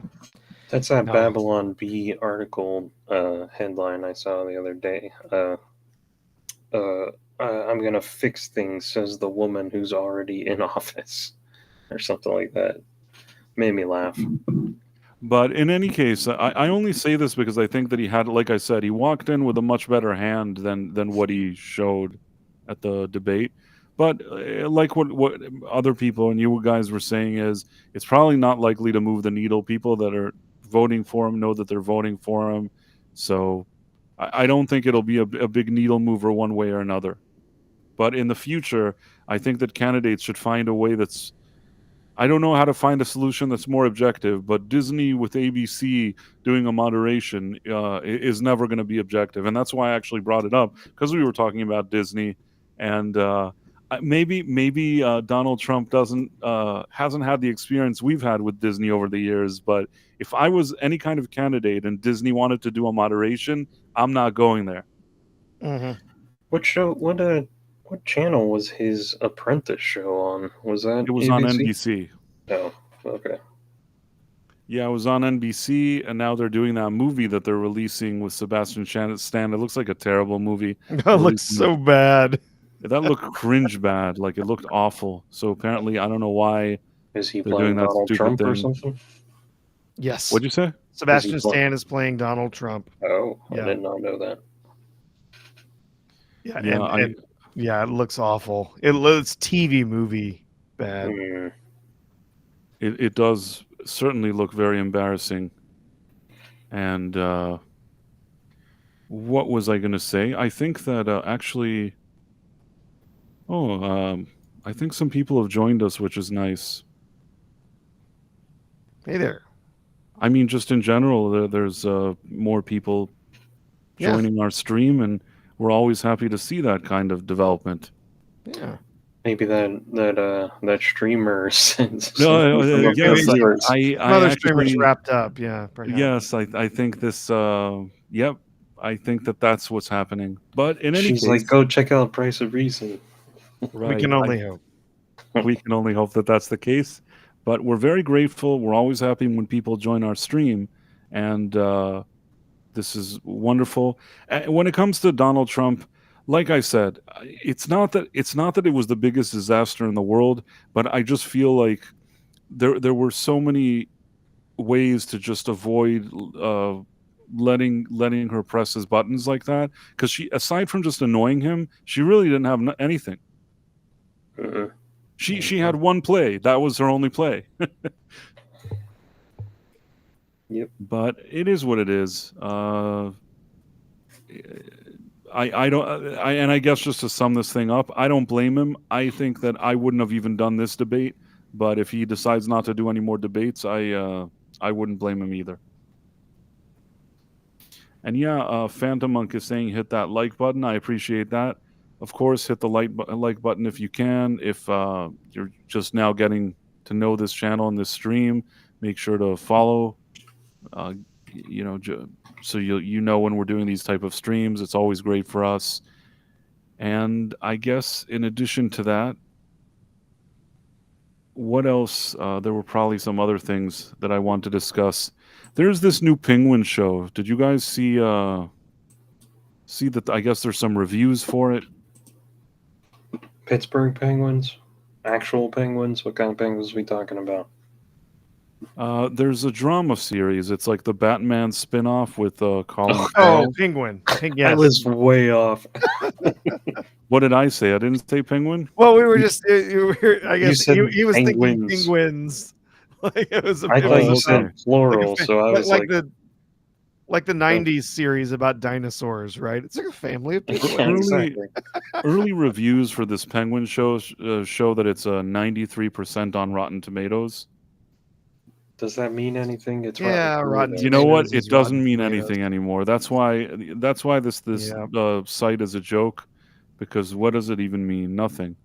That's that No. Babylon B article headline I saw the other day. I'm gonna fix things, says the woman who's already in office, or something like that. Made me laugh. But in any case, I only say this because I think that he had, like I said, he walked in with a much better hand than what he showed at the debate. But like what other people and you guys were saying is, it's probably not likely to move the needle. People that are voting for him know that they're voting for him. So I don't think it'll be a big needle mover one way or another. But in the future, I think that candidates should find a way that's. I don't know how to find a solution that's more objective, but Disney with ABC doing a moderation is never going to be objective, and that's why I actually brought it up because we were talking about Disney, and maybe Donald Trump doesn't hasn't had the experience we've had with Disney over the years. But if I was any kind of candidate and Disney wanted to do a moderation, I'm not going there. Mm-hmm. What show? What channel was his Apprentice show on? Was that It was on ABC? NBC. Oh, okay. Yeah, it was on NBC, and now they're doing that movie that they're releasing with Sebastian Stan. It looks like a terrible movie. That looks so bad. That looked cringe bad. Like it looked awful. So apparently, I don't know why Is he they're playing doing that Donald stupid Trump or thing. something? Yes. What'd you say? Sebastian Is he Stan is playing Donald Trump. Oh, Yeah. I did not know that. Yeah, Yeah, yeah, it looks awful. It's TV movie bad. Hmm. it does certainly look very embarrassing. And what was I going to say? I think that actually, I think some people have joined us, which is nice. Hey there. I mean, just in general, there's more people Yeah. joining our stream, and we're always happy to see that kind of development. Yeah. Maybe that streamer sends No, some of yes, the viewers. I Other streamers actually, wrapped up. Yeah. Perhaps. yes, I think this, yep, I think that's what's happening. But in any She's case, like, go check out Price of Reason. right, We can only hope. we can only hope that that's the case. But we're very grateful. We're always happy when people join our stream, and this is wonderful. When it comes to Donald Trump, like I said, it's not that it was the biggest disaster in the world, but I just feel like there were so many ways to just avoid letting her press his buttons like that, because she, aside from just annoying him, she really didn't have anything. Uh-uh. She had one play. That was her only play. Yep. But it is what it is. I don't. And I guess just to sum this thing up, I don't blame him. I think that I wouldn't have even done this debate. But if he decides not to do any more debates, I wouldn't blame him either. And yeah, Phantom Monk is saying hit that like button. I appreciate that. Of course, hit the like button if you can. If you're just now getting to know this channel and this stream, make sure to follow. So you know when we're doing these type of streams. It's always great for us. And I guess in addition to that, what else? There were probably some other things that I want to discuss. There's this new Penguin show. Did you guys see that? I guess there's some reviews for it. Pittsburgh Penguins? Actual penguins? What kind of penguins are we talking about? There's a drama series. It's like the Batman spin-off with Colin Oh, Farrell. Penguin. I Yes. was way off. What did I say? I didn't say penguin? Well, we were just. I guess said he was thinking penguins. penguins. Like it was. I It thought you was said okay. plural, so I was like, like the '90s series about dinosaurs, right? It's like a family of penguins. yeah, exactly. Early reviews for this Penguin show show that it's 93% on Rotten Tomatoes. Does that mean anything? It's Yeah, Rotten You know what? Tomatoes It is doesn't Rotten mean Tomatoes. anything anymore. That's why this Yeah. site is a joke, because what does it even mean? Nothing.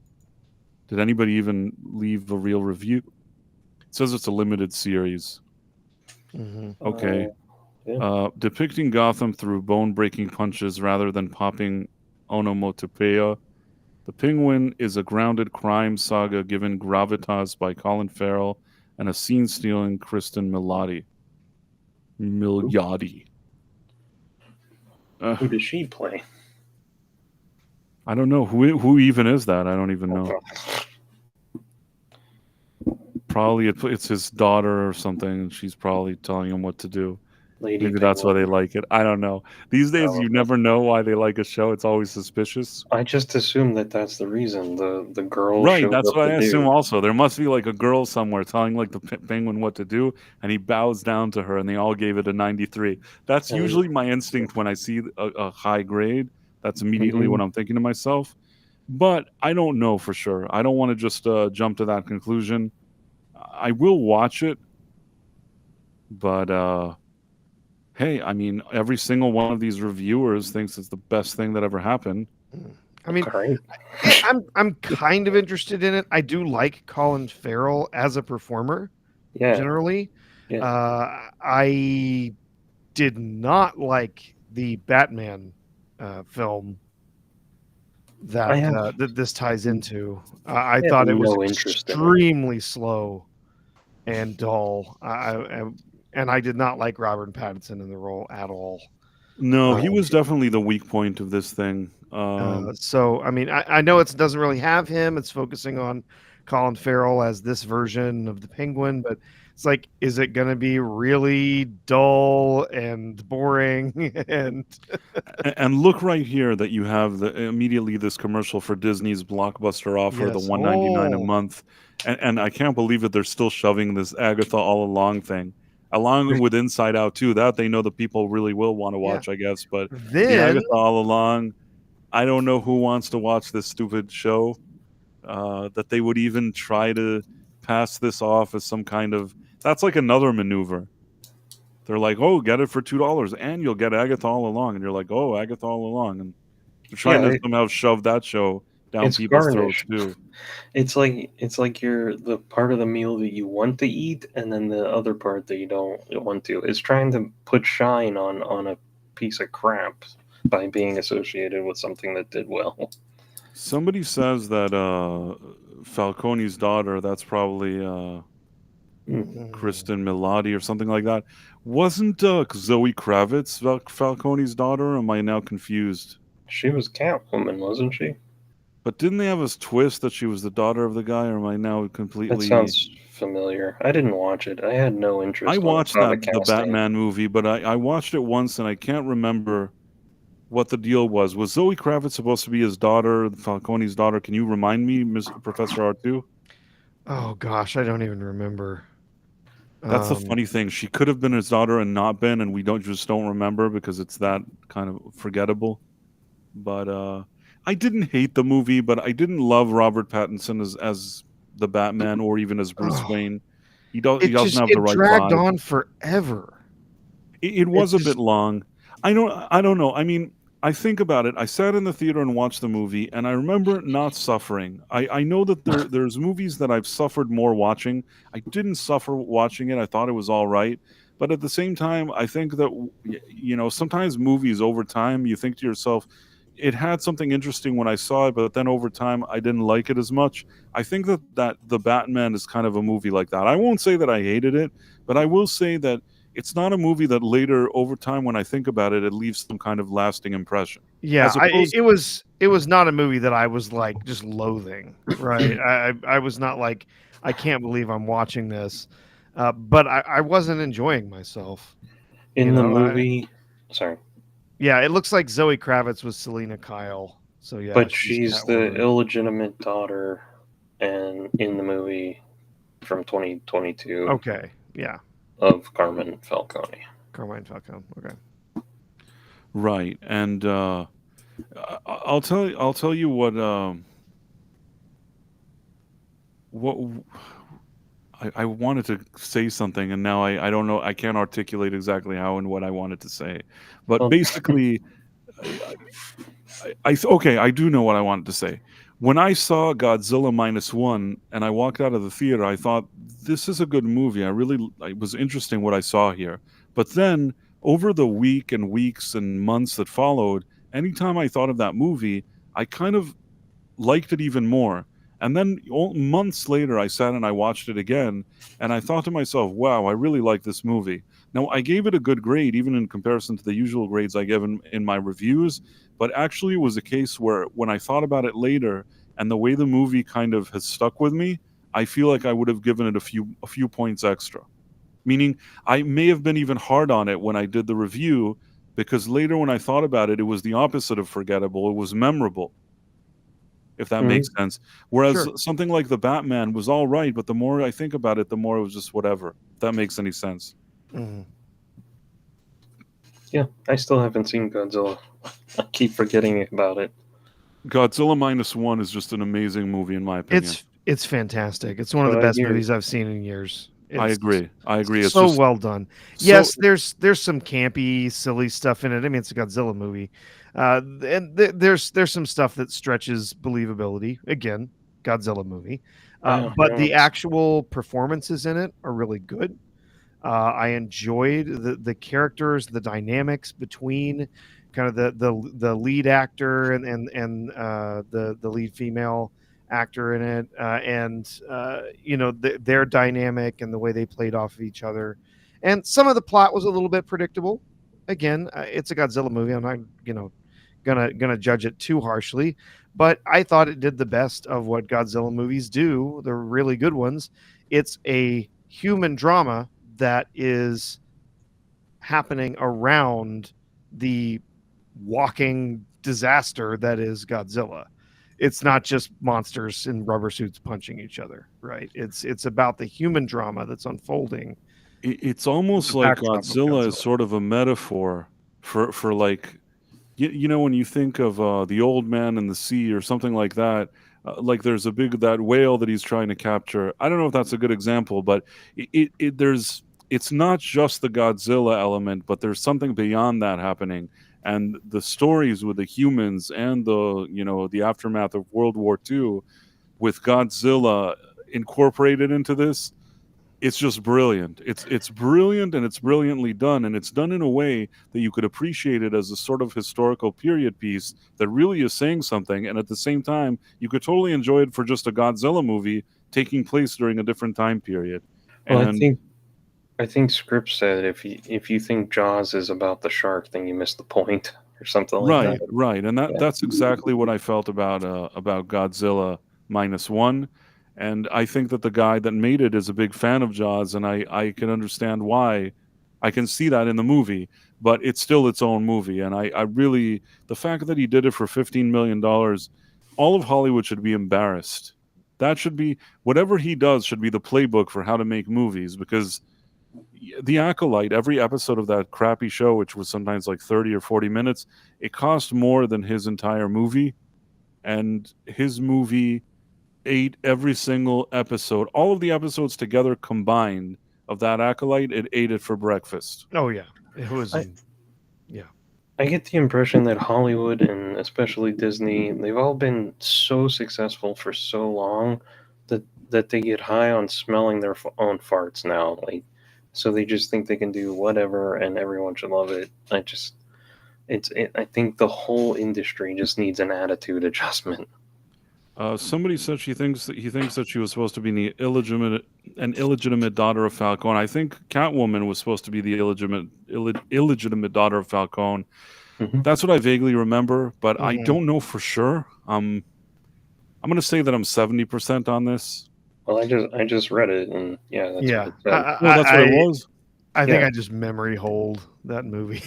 Did anybody even leave a real review? It says it's a limited series. Mhm. Okay. Yeah. Depicting Gotham through bone-breaking punches rather than popping onomatopoeia, The Penguin is a grounded crime saga given gravitas by Colin Farrell and a scene-stealing Kristen Milioti. Who does she play? I don't know. Who even is that? I don't even know. Probably it's his daughter or something, and she's probably telling him what to do. Lady Maybe that's why they Penguin, like it. I don't know. These days, you probably. never know why they like a show. It's always suspicious. I just assume that that's the reason. The girl Right, showed that's up what the I assume dude, also. There must be like a girl somewhere telling like the penguin what to do, and he bows down to her, and they all gave it a 93. That's and usually my instinct when I see a high grade. That's immediately mhm. what I'm thinking to myself. But I don't know for sure. I don't want to just jump to that conclusion. I will watch it, but hey, I mean, every single one of these reviewers thinks it's the best thing that ever happened. I mean, Great. I'm kind of interested in it. I do like Colin Farrell as a performer Yeah, generally. yeah. I did not like the Batman film I that have that this ties into. I I have thought it was no interest in it. extremely slow and dull. And I did not like Robert Pattinson in the role at all. No, he Um, was definitely the weak point of this thing. so I mean, I know it doesn't really have him. It's focusing on Colin Farrell as this version of the Penguin, but it's like, is it going to be really dull and boring? And And look right here that you have immediately this commercial for Disney's blockbuster offer, the yes, 199 a month, and I can't believe that they're still shoving this Agatha All Along thing, along with Inside Out too. That they know the people really will want to yeah. watch, I guess. But the Then Agatha All Along, I don't know who wants to watch this stupid show. That they would even try to pass this off as some kind of that's like another maneuver. They're like, "Oh, get it for $2, and you'll get Agatha All Along," and you're like, "Oh, Agatha All Along," and they're trying Yeah, to somehow shove that show down it's people's throats garnish. too. It's like you're the part of the meal that you want to eat, and then the other part that you don't want to. It's trying to put shine on a piece of crap by being associated with something that did well. Somebody says that Falcone's daughter, that's probably mm, Kristen Milotti or something like that, wasn't Zoe Kravitz Falcone's daughter? Or am I now confused? She was Catwoman, wasn't she? But didn't they have a twist that she was the daughter of the guy? Or am I now That completely? sounds familiar. I didn't watch it. I had no I interest when I watched saw the that the casting. Batman movie, but I watched it once and I can't remember what the deal was. Was Zoe Kravitz supposed to be his daughter, Falcone's daughter? Can you remind me, Mr. Professor R2? oh gosh, I don't even remember. That's the Um, funny thing. She could have been his daughter and not been, and we don't remember because it's that kind of forgettable. But I didn't hate the movie, but I didn't love Robert Pattinson as the Batman or even as Bruce oh, Wayne. He doesn't have the it right dragged vibe. on forever. It It was a bit just long. I don't know. I mean, I think about it. I sat in the theater and watched the movie, and I remember not suffering. I know that there's movies that I've suffered more watching. I didn't suffer watching it. I thought it was all right. But at the same time, I think that you know, sometimes movies over time you think to yourself, it had something interesting when I saw it, but then over time I didn't like it as much. I think that the Batman is kind of a movie like that. I won't say that I hated it, but I will say that it's not a movie that later over time when I think about it, it leaves some kind of lasting impression. yeah, As opposed, it was not a movie that I was like just loathing, right? I was not like, I can't believe I'm watching this, but I wasn't enjoying myself. You In the know, movie, sorry, yeah, it looks like Zoe Kravitz was Selena Kyle. So yeah, but she's she's the Catwoman. illegitimate daughter, and in the movie from 2022 Okay, yeah, of Carmen Falcone. Carmine Falcone. Okay. right? And I'll tell you what I wanted to say something, and now I don't know. I can't articulate exactly how and what I wanted to say, but Well, basically, okay, I do know what I wanted to say. When I saw Godzilla minus one and I walked out of the theater, I thought this is a good movie. It was interesting what I saw here. But then over the week and weeks and months that followed, anytime I thought of that movie, I kind of liked it even more. And then months later, I sat and I watched it again, and I thought to myself, "Wow, I really like this movie." Now, I gave it a good grade, even in comparison to the usual grades I give in my reviews. But actually, it was a case where, when I thought about it later, and the way the movie kind of has stuck with me, I feel like I would have given it a few points extra. Meaning, I may have been even hard on it when I did the review, because later when I thought about it, it was the opposite of forgettable. It was memorable, if that makes Mhm. sense. Whereas Sure. something like the Batman was all right, but the more I think about it, the more it was just whatever. If that makes any sense. Mhm. Yeah, I still haven't seen Godzilla. I keep forgetting about it. Godzilla minus one is just an amazing movie, in my opinion. It's fantastic. It's one of But the I best hear, movies I've seen in years. I It's agree. I agree. It's so just well done. so. Yes, there's some campy, silly stuff in it. I mean, it's a Godzilla movie, and there's some stuff that stretches believability. Again, Godzilla movie, wow, but no, the actual performances in it are really good. I enjoyed the characters, the dynamics between kind of the lead actor and the lead female actor in it, and you know their dynamic and the way they played off of each other. And some of the plot was a little bit predictable. Again, it's a Godzilla movie. I'm not gonna judge it too harshly, but I thought it did the best of what Godzilla movies do. The really good ones. It's a human drama that is happening around the walking disaster that is Godzilla. It's not just monsters in rubber suits punching each other, right? It's about the human drama that's unfolding. It's almost The like backdrop of Godzilla is Godzilla. sort of a metaphor for like, you know, when you think of the old man in the sea or something like that. Like there's a big that whale that he's trying to capture. I don't know if that's a good example, but there's it's not just the Godzilla element, but there's something beyond that happening. And the stories with the humans and the, you know, the aftermath of World War II, with Godzilla incorporated into this, it's just brilliant. It's brilliant, and it's brilliantly done, and it's done in a way that you could appreciate it as a sort of historical period piece that really is saying something, and at the same time you could totally enjoy it for just a Godzilla movie taking place during a different time period. well, And I think Script said if you think Jaws is about the shark, then you missed the point or something like that. right, right, and Yeah. that's exactly what I felt about Godzilla minus one. And I think that the guy that made it is a big fan of Jaws, and I can understand why. I can see that in the movie, but it's still its own movie. And I really, the fact that he did it for $15 million, all of Hollywood should be embarrassed. That should be, whatever he does should be the playbook for how to make movies, because the Acolyte, every episode of that crappy show, which was sometimes like 30 or 40 minutes, it cost more than his entire movie. And his movie ate every single episode, all of the episodes together combined of that Acolyte, it ate it for breakfast. Oh yeah, it was. I, Yeah, I get the impression that Hollywood and especially Disney, they've all been so successful for so long that they get high on smelling their own farts now. Like, so they just think they can do whatever and everyone should love it. I think the whole industry just needs an attitude adjustment. Somebody said he thinks that she was supposed to be an illegitimate daughter of Falcone. I think Catwoman was supposed to be the illegitimate daughter of Falcone. Hmm. That's what I vaguely remember, but I Mhm. don't know for sure. I'm going to say that I'm 70% on this. Well, I just read it, and yeah, that's what Yeah. it said. Oh, that's what it was. I think Yeah, I just memory hold that movie.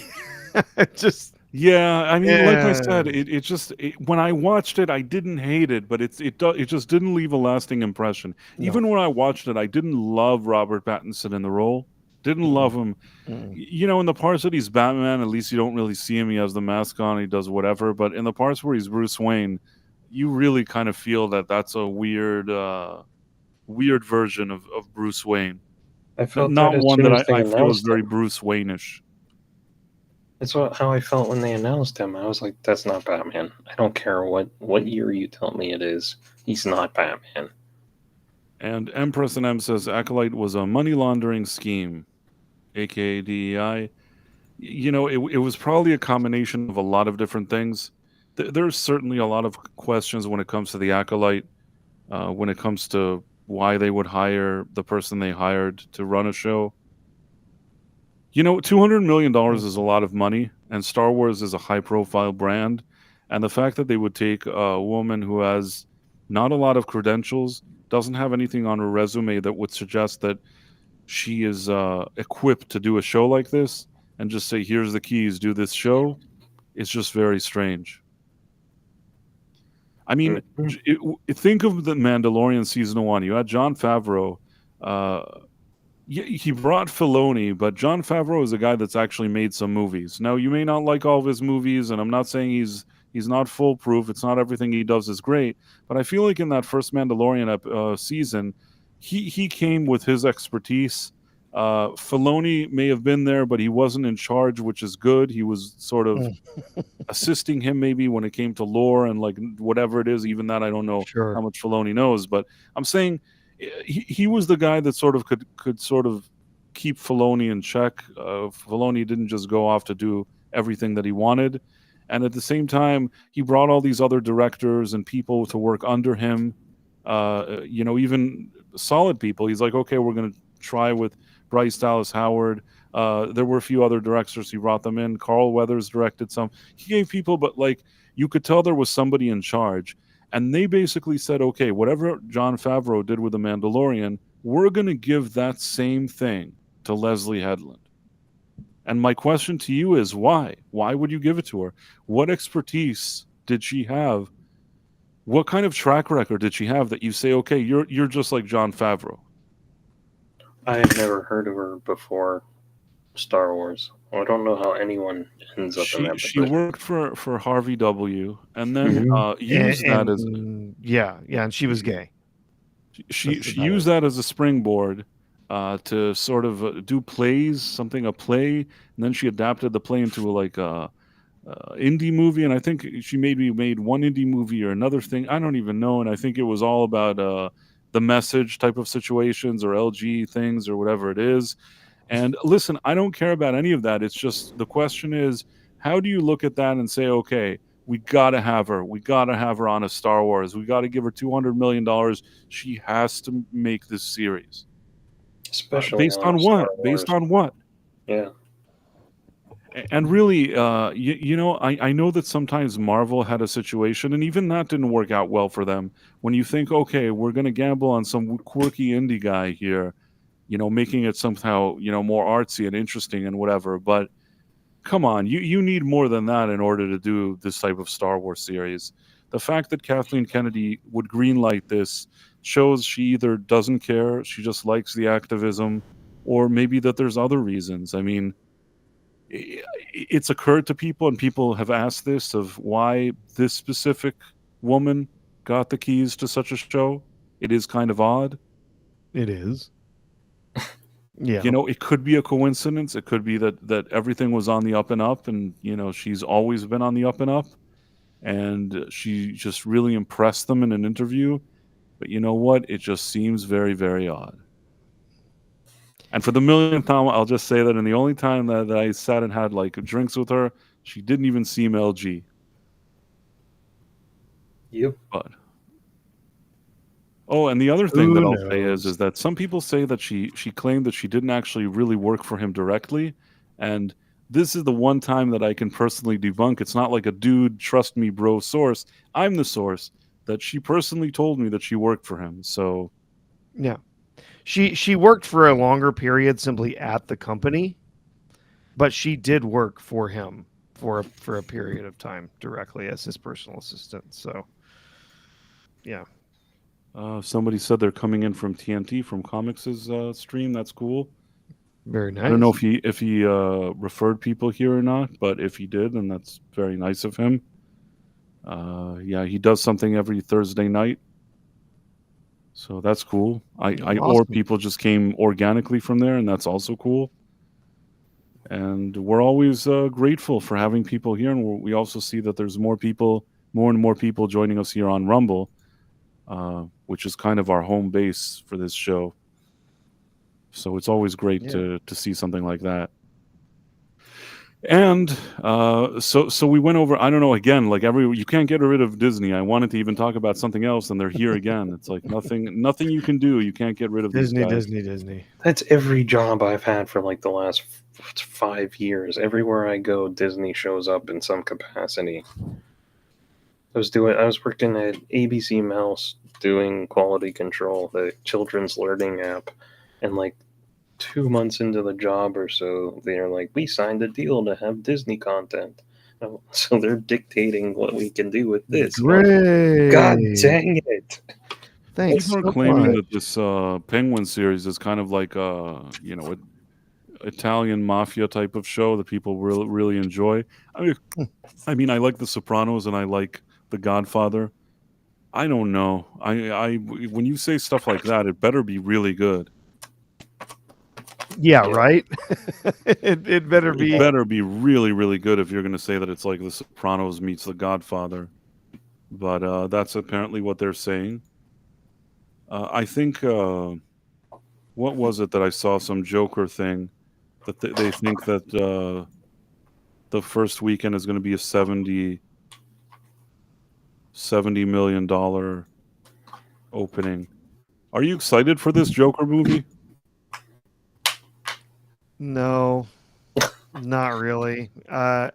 Just Yeah, I mean, like I yeah. said, when I watched it, I didn't hate it, but it just didn't leave a lasting impression. No. Even when I watched it, I didn't love Robert Pattinson in the role. Didn't love Mm-mm. him. Mm-mm. You know, in the parts that he's Batman, at least you don't really see him. He has the mask on, he does whatever. But in the parts where he's Bruce Wayne, you really kind of feel that that's a weird version of Bruce Wayne. I felt that Not as one soon that as they I feel is announced very him. Bruce Wayne-ish. That's how I felt when they announced him. I was like, "That's not Batman. I don't care what year you tell me it is. He's not Batman." And Empress and M says Acolyte was a money laundering scheme, aka DEI. You know, it was probably a combination of a lot of different things. There's certainly a lot of questions when it comes to the Acolyte, when it comes to why they would hire the person they hired to run a show. You know, $200 million is a lot of money, and Star Wars is a high profile brand. And the fact that they would take a woman who has not a lot of credentials, doesn't have anything on her resume that would suggest that she is equipped to do a show like this and just say, "Here's the keys, do this show." It's just very strange. I mean, Mhm. think of the Mandalorian season 1. You had Jon Favreau. Uh, he brought Filoni, but Jon Favreau is a guy that's actually made some movies. Now, you may not like all of his movies, and I'm not saying he's not foolproof. It's not everything he does is great, but I feel like in that first Mandalorian season, he came with his expertise. Filoni may have been there, but he wasn't in charge, which is good. He was sort of assisting him maybe when it came to lore and like whatever it is. Even that I don't know how Sure. much Filoni knows, but I'm saying he was the guy that sort of could sort of keep Filoni in check. Filoni didn't just go off to do everything that he wanted, and at the same time, he brought all these other directors and people to work under him. Even solid people. He's like, okay, we're going to try with Bryce Dallas Howard. There were a few other directors. He brought them in. Carl Weathers directed some. He gave people, but like you could tell there was somebody in charge. And they basically said, okay, whatever Jon Favreau did with The Mandalorian, we're going to give that same thing to Leslie Headland. And my question to you is why? Why would you give it to her? What expertise did she have? What kind of track record did she have that you say, okay, you're just like Jon Favreau? I had never heard of her before Star Wars. I don't know how anyone ends up in that She position. worked for Harvey W. and then Mhm. used that as Yeah, and she was gay. she used that as a springboard to sort of do plays, a play, and then she adapted the play into like a indie movie, and I think she maybe made one indie movie or another thing. I don't even know, and I think it was all about the message type of situations or LG things or whatever it is. And listen, I don't care about any of that. It's just the question is, how do you look at that and say, okay, we got to have her. We got to have her on a Star Wars. We got to give her $200 million. She has to make this series. Especially Based on on a Star what? Based Wars. on what? Yeah. And really, I know that sometimes Marvel had a situation, and even that didn't work out well for them. When you think, okay, we're going to gamble on some quirky indie guy here, making it somehow, more artsy and interesting and whatever. But come on, you need more than that in order to do this type of Star Wars series. The fact that Kathleen Kennedy would greenlight this shows she either doesn't care, she just likes the activism, or maybe that there's other reasons. I mean, it's occurred to people, and people have asked this of why this specific woman got the keys to such a show. It is kind of odd. It is. Yeah. It could be a coincidence. It could be that everything was on the up and up, and she's always been on the up and up, and she just really impressed them in an interview. But you know what? It just seems very, very odd. And for the millionth time, I'll just say that, and the only time that I sat and had like drinks with her, she didn't even seem LG. Yep. But and the other thing that Who I'll say is knows? that some people say that she claimed that she didn't actually really work for him directly, and this is the one time that I can personally debunk. It's not like a dude, trust me, bro source. I'm the source that she personally told me that she worked for him. So Yeah. She worked for a longer period simply at the company, but she did work for him for a period of time directly as his personal assistant. So, yeah. somebody said they're coming in from TNT from Comics' stream. That's cool. Very nice. I don't know if he referred people here or not, but if he did, then that's very nice of him. Yeah, he does something every Thursday night, so that's cool. Or Awesome. people just came organically from there, and that's also cool. And we're always grateful for having people here, and we also see that there's more and more people joining us here on Rumble, which is kind of our home base for this show. So it's always great to see something like that. And so we went over. I don't know. Again, like you can't get rid of Disney. I wanted to even talk about something else, and they're here again. It's like nothing you can do. You can't get rid of Disney, these guys. Disney. That's every job I've had for like the last 5 years. Everywhere I go, Disney shows up in some capacity. I was working at ABC Mouse doing quality control, the children's learning app, and like 2 months into the job or so, they're like, we signed a deal to have Disney content. So they're dictating what we can do with this. God Great. dang it. Thanks People are so claiming much. that this Penguin series is kind of like Italian mafia type of show that people really enjoy. I mean, I like The Sopranos and I like The Godfather. I don't know. When you say stuff like that, it better be really good. Yeah, Yeah. right. It better It be. better be really, really good if you're going to say that it's like The Sopranos meets The Godfather. But that's apparently what they're saying. I think what was it that I saw some Joker thing that they think that the first weekend is going to be a $70 million opening. Are you excited for this Joker movie? No, not really. I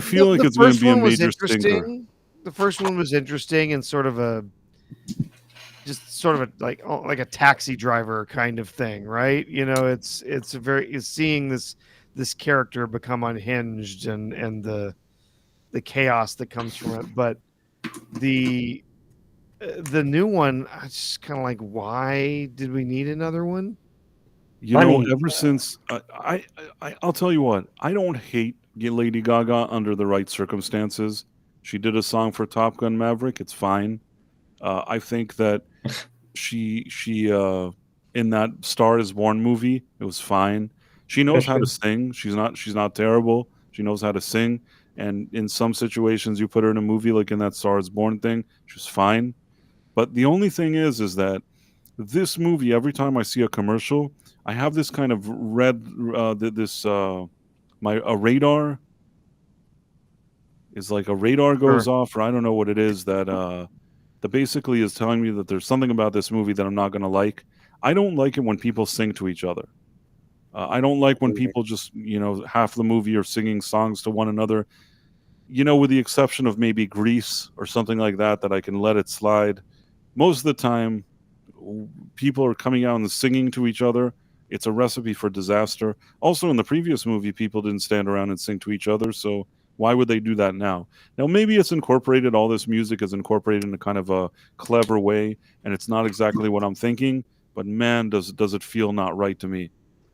feel like The it's going to first be a one was major stinker. interesting. The first one was interesting and sort of a like a taxi driver kind of thing, right? You know, it's seeing this character become unhinged and the chaos that comes from it. But the the new one, I just kind of like, why did we need another one? You know, Money. ever since I'll tell you what, I don't hate Lady Gaga under the right circumstances. She did a song for Top Gun Maverick. It's fine. I think that she in that Star is Born movie, it was fine. She knows how to sing. She's not terrible. She knows how to sing. And in some situations you put her in a movie like in that Star is Born thing, she's fine. But the only thing is that this movie, every time I see a commercial, I have this kind of red this my a radar is like a radar goes Sure. off, or I don't know what it is that basically is telling me that there's something about this movie that I'm not going to like. I don't like it when people sing to each other. I don't like when people just, half the movie are singing songs to one another. With the exception of maybe Grease or something like that I can let it slide. Most of the time, people are coming out and singing to each other. It's a recipe for disaster. Also, in the previous movie, people didn't stand around and sing to each other. So why would they do that now? Now, maybe it's incorporated. All this music is incorporated in a kind of a clever way, and it's not exactly what I'm thinking. But man, does it feel not right to me?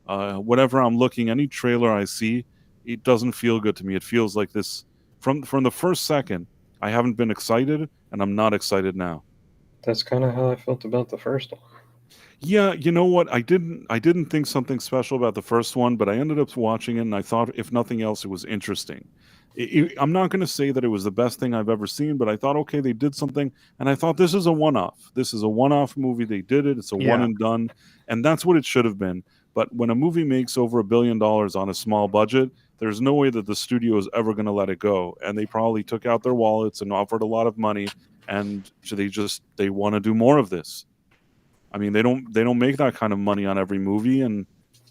Whatever I'm looking, any trailer I see, it doesn't feel good to me. It feels like this from the first second. I haven't been excited, and I'm not excited now. That's kind of how I felt about the first one. Yeah, you know what? I didn't think something special about the first one, but I ended up watching it and I thought if nothing else it was interesting. I'm not going to say that it was the best thing I've ever seen, but I thought okay, they did something and I thought this is a one-off. This is a one-off movie. They did it. It's a one Yeah. and done, and that's what it should have been. But when a movie makes over $1 billion on a small budget, there's no way that the studio is ever going to let it go. And they probably took out their wallets and offered a lot of money and so they want to do more of this. I mean, they don't make that kind of money on every movie, and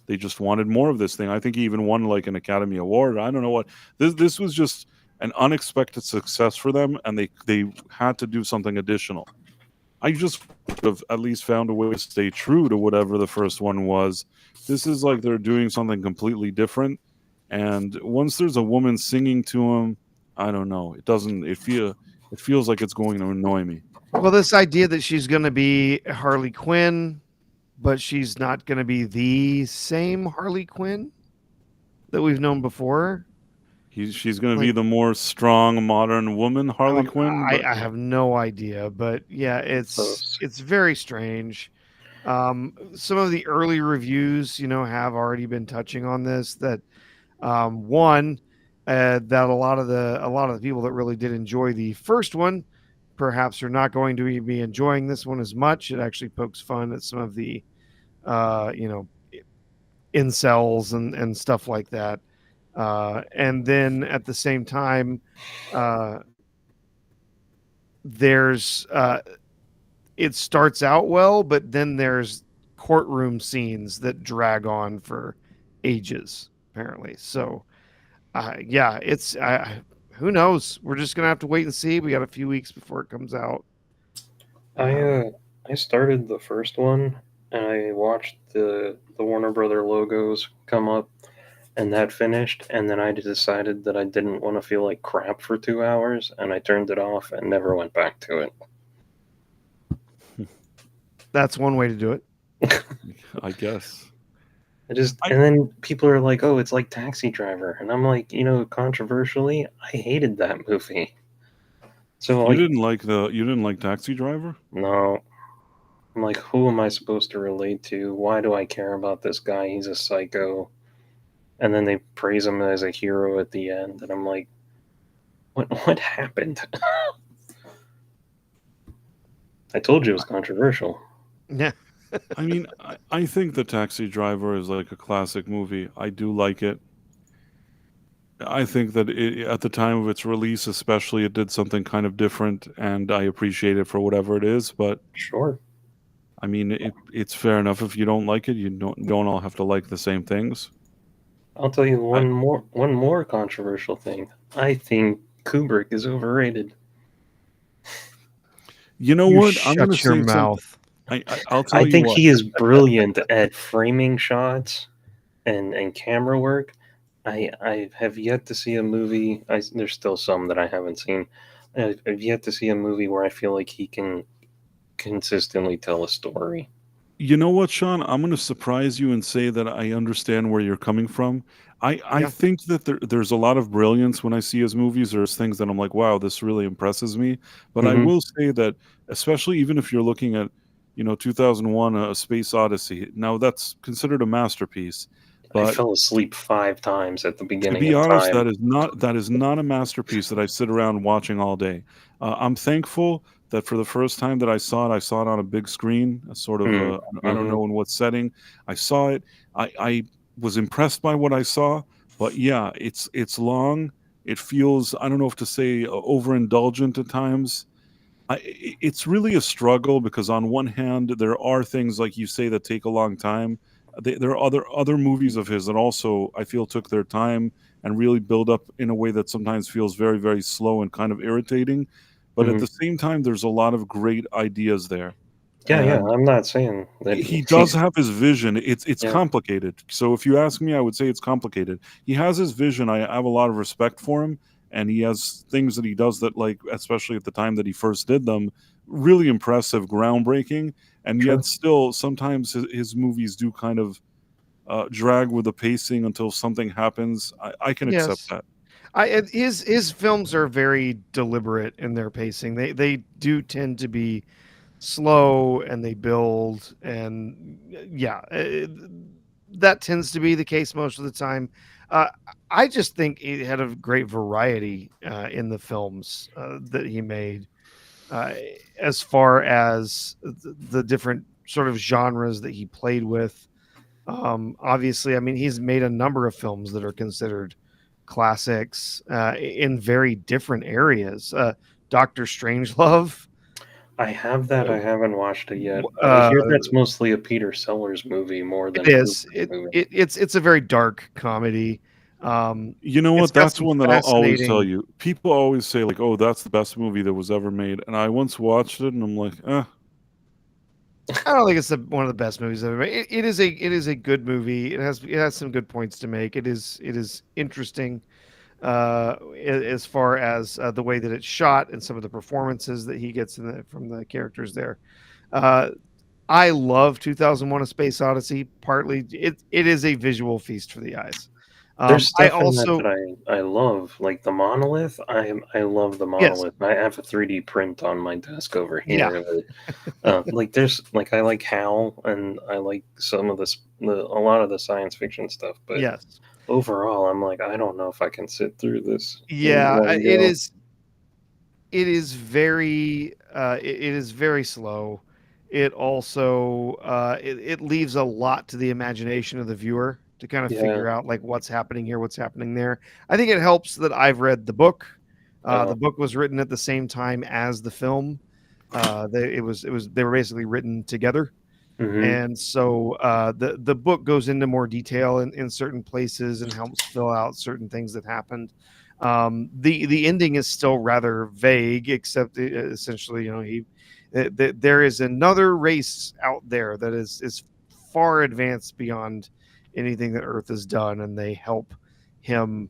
they just wanted more of this thing. I think he even won like an Academy Award. I don't know what this was just an unexpected success for them, and they had to do something additional. I just would have at least found a way to stay true to whatever the first one was. This is like they're doing something completely different, and once there's a woman singing to him, I don't know. It doesn't. It feels like it's going to annoy me. Well, this idea that she's going to be Harley Quinn, but she's not going to be the same Harley Quinn that we've known before. She's going to be Like, the more strong, modern woman, Harley um, Quinn. I, But I have no idea, but yeah, Those. it's very strange. Some of the early reviews, have already been touching on this. That one, that a lot of the people that really did enjoy the first one, perhaps are not going to be enjoying this one as much. It actually pokes fun at some of the, uh, you know, incels and stuff like that. And then at the same time, uh, there's it starts out well, but then there's courtroom scenes that drag on for ages, apparently. So, yeah, it's who knows? We're just gonna have to wait and see. We got a few weeks before it comes out. I started the first one and I watched the Warner Brother logos come up, and that finished, and then I decided that I didn't want to feel like crap for 2 hours, and I turned it off and never went back to it. That's one way to do it. I guess. I And then people are like, "Oh, it's like Taxi Driver," and I'm like, controversially, I hated that movie. So like, you didn't like Taxi Driver? no, I'm like, who am I supposed to relate to? Why do I care about this guy? He's a psycho. And then they praise him as a hero at the end, and I'm like, what happened? I told you it was controversial. Yeah. I mean, I think the Taxi Driver is like a classic movie. I do like it. I think that at the time of its release, especially, it did something kind of different, and I appreciate it for whatever it is. But Sure. I mean, it's fair enough if you don't like it. You don't all have to like the same things. I'll tell you I, one more controversial thing. I think Kubrick is overrated. you know You what? I'm gonna shut your say something. mouth. I'll I tell you think what. he is brilliant at framing shots and camera work. I have yet to see a movie. There's still some that I haven't seen. I've yet to see a movie where I feel like he can consistently tell a story. You know what, Sean? I'm going to surprise you and say that I understand where you're coming from. I Yeah. think that there's a lot of brilliance when I see his movies. There's things that I'm like, wow, this really impresses me. But I Hmm. will say that, especially even if you're looking at, 2001, A Space Odyssey. Now that's considered a masterpiece, I but fell asleep 5 times at the to beginning be of honest, time. that is not a masterpiece that I sit around watching all day. I'm thankful that for the first time that I saw it on a big screen, a sort of I don't Mm-hmm. know in what setting. I saw it. I was impressed by what I saw, but yeah, it's long. It feels, I don't know if to say overindulgent at times. It's really a struggle because on one hand there are things like you say that take a long time. There are other movies of his that also I feel took their time and really build up in a way that sometimes feels very very slow and kind of irritating. But at Hmm. the same time, there's a lot of great ideas there, Yeah, yeah. and I'm not saying that he does he's. have his vision. It's Yeah, complicated. So if you ask me, I would say it's complicated. He has his vision. I have a lot of respect for him, and he has things that he does that, like, especially at the time that he first did them, really impressive, groundbreaking. And yet, sure, still, sometimes his movies do kind of drag with the pacing until something happens. I can accept Yes. that. His films are very deliberate in their pacing. They do tend to be slow and they build and yeah, that tends to be the case most of the time. Uh, I just think he had a great variety in the films that he made, uh, as far as the different sort of genres that he played with. Obviously, I mean, he's made a number of films that are considered classics in very different areas. Doctor Strangelove. I have that. I haven't watched it yet. I Uh, hear that's mostly a Peter Sellers movie more it than a is. Kubrick It, movie. it it's a very dark comedy. You know It's what? got That's some one that I'll always tell fascinating. you. People always say like, "Oh, that's the best movie that was ever made," and I once watched it, and I'm like, "Eh." I don't think it's one of the best movies ever made. It is a good movie. It has some good points to make. It is interesting as far as the way that it's shot and some of the performances that he gets from the characters there. Uh, I love 2001: A Space Odyssey. Partly, it is a visual feast for the eyes. There's I stuff in that also that I love, like the monolith. I love the yes, monolith. I have a 3D print on my desk over yeah, here. Like there's like I like Hal and I like some of a lot of the science fiction stuff, but yes, overall, I'm like I don't know if I can sit through this in yeah. one It go. is. It is very. It is very slow. It also it leaves a lot to the imagination of the viewer to kind of Yeah. figure out like what's happening here, what's happening there. I think it helps that I've read the book. The Oh. book was written at the same time as the film. They were basically written together, Mm-hmm. and so the book goes into more detail in certain places and helps fill out certain things that happened. The ending is still rather vague, except essentially, There is another race out there that is far advanced beyond anything that Earth has done, and they help him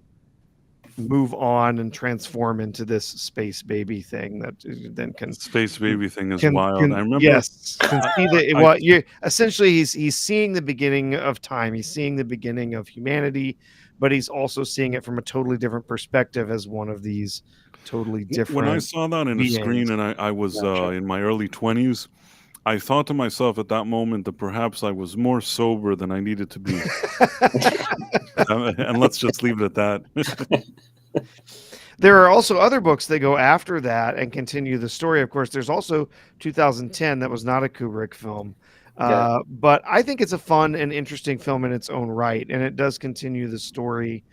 move on and transform into this space baby thing that then Space baby thing is wild. I can remember yes can see that I what you essentially he's seeing the beginning of time, he's seeing the beginning of humanity, but he's also seeing it from a totally different perspective as one of these totally when I different saw that in a beings. screen and I was Gotcha. in my early 20s, I thought to myself at that moment that perhaps I was more sober than I needed to be. And let's just leave it at that. There are also other books that go after that and continue the story. Of course, there's also 2010 that was not a Kubrick film. Yeah. But I think it's a fun and interesting film in its own right, and it does continue the story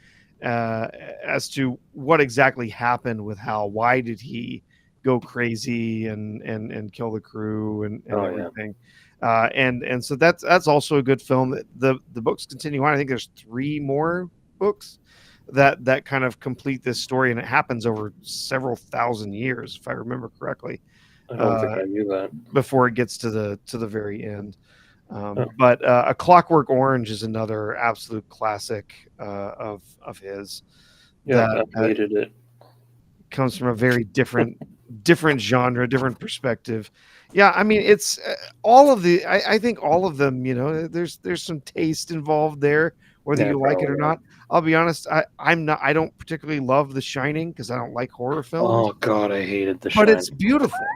uh, as to what exactly happened with Hal. Why did he go crazy and kill the crew and Oh yeah. everything? And so that's also a good film. The books continue on. I think there's 3 more books that kind of complete this story, and it happens over several thousand years, if I remember correctly, I don't think I knew that. before it gets to the very end. Oh, But A Clockwork Orange is another absolute classic of his yeah, that, I hated it. comes from a very different genre, different perspective. Yeah, I mean, it's all of the. I think all of them. You know, there's some taste involved there, whether Yeah, you like it or probably. not. I'll be honest. I'm not. I don't particularly love The Shining because I don't like horror films, Oh God, I hated The but it's Shining. beautiful.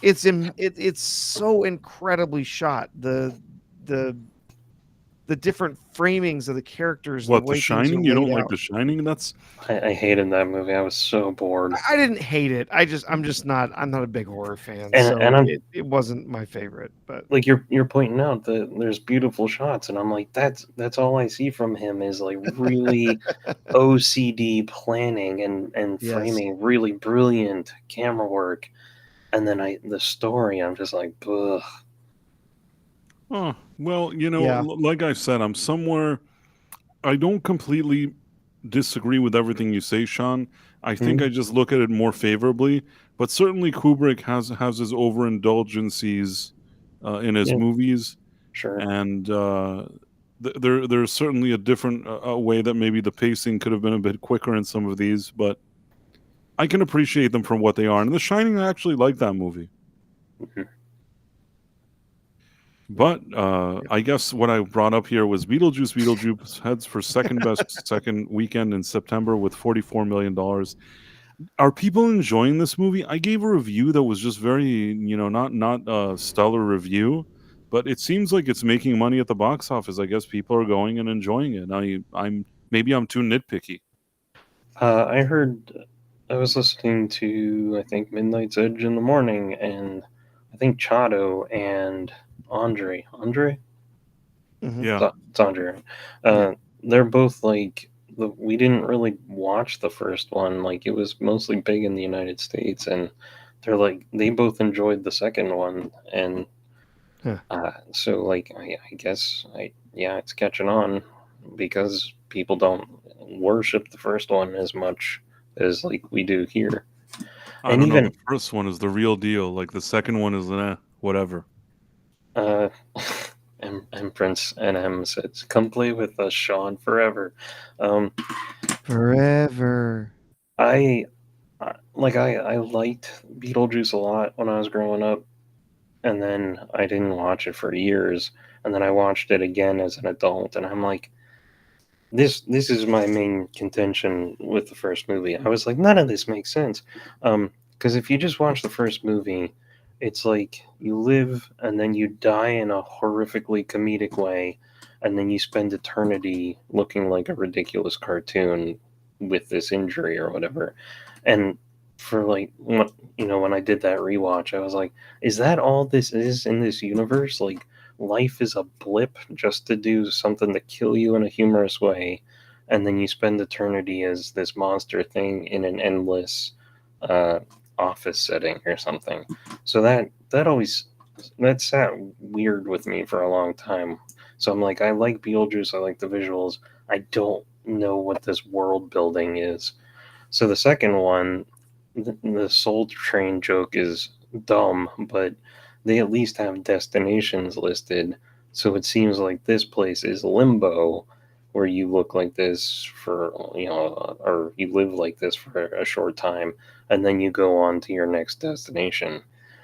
It's so incredibly shot. The the different framings of the characters and the What, The way things are Shining? You laid don't like out. The Shining? That's I hated that movie. I was so bored. I didn't hate it. I'm just not. I'm not a big horror fan, And so I'm it wasn't my favorite. But like you're pointing out that there's beautiful shots, and I'm like that's all I see from him is like really OCD planning and yes, framing, really brilliant camera work, and then the story, I'm just like, ugh. oh, well, yeah, like I said, I'm somewhere I don't completely disagree with everything you say, Sean. I think Hmm? I just look at it more favorably, but certainly Kubrick has his overindulgencies in his Yeah, movies, sure. and there's certainly a different way that maybe the pacing could have been a bit quicker in some of these, but I can appreciate them for what they are. And The Shining, I actually like that movie. Mhm. But I guess what I brought up here was Beetlejuice. Beetlejuice heads for second best second weekend in September with $44 million. Are people enjoying this movie? I gave a review that was just very, not a stellar review, but it seems like it's making money at the box office. I guess people are going and enjoying it. I'm maybe I'm too nitpicky. I heard I was listening to I think Midnight's Edge in the morning, and I think Chado and Andre, hmm Yeah, it's Andre, right? yeah. They're both like we didn't really watch the first one. Like it was mostly big in the United States, and they're like they both enjoyed the second one, and Huh. so like I guess yeah, it's catching on because people don't worship the first one as much as like we do here. I And don't know. The even first one is the real deal. Like the second one is whatever. uh and Prince NM says, "Come play with us, Sean, forever." Um, Forever. I I liked Beetlejuice a lot when I was growing up, and then I didn't watch it for years, and then I watched it again as an adult, and I'm like, this is my main contention with the first movie. I was like, none of this makes sense, because if you just watch the first movie, it's like you live and then you die in a horrifically comedic way, and then you spend eternity looking like a ridiculous cartoon with this injury or whatever. And for like when I did that rewatch, I was like, is that all this is in this universe? Like life is a blip just to do something to kill you in a humorous way, and then you spend eternity as this monster thing in an endless uh, office setting or something. So that always that sat weird with me for a long time. So I'm like, I like Beetlejuice, I like the visuals. I don't know what this world building is. So the second one, the Soul Train joke is dumb, but they at least have destinations listed. So it seems like this place is limbo, where you look like this for, or you live like this for a short time, and then you go on to your next destination.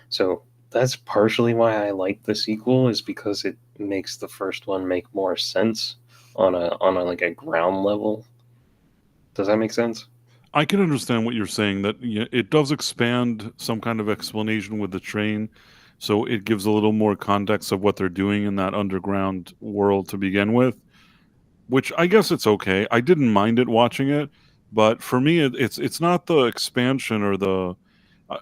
So that's partially why I like the sequel, is because it makes the first one make more sense on a like a ground level. Does that make sense? I can understand what you're saying, that it does expand some kind of explanation with the train, so it gives a little more context of what they're doing in that underground world to begin with, which I guess it's okay. I didn't mind it watching it, but for me, it's not the expansion or the.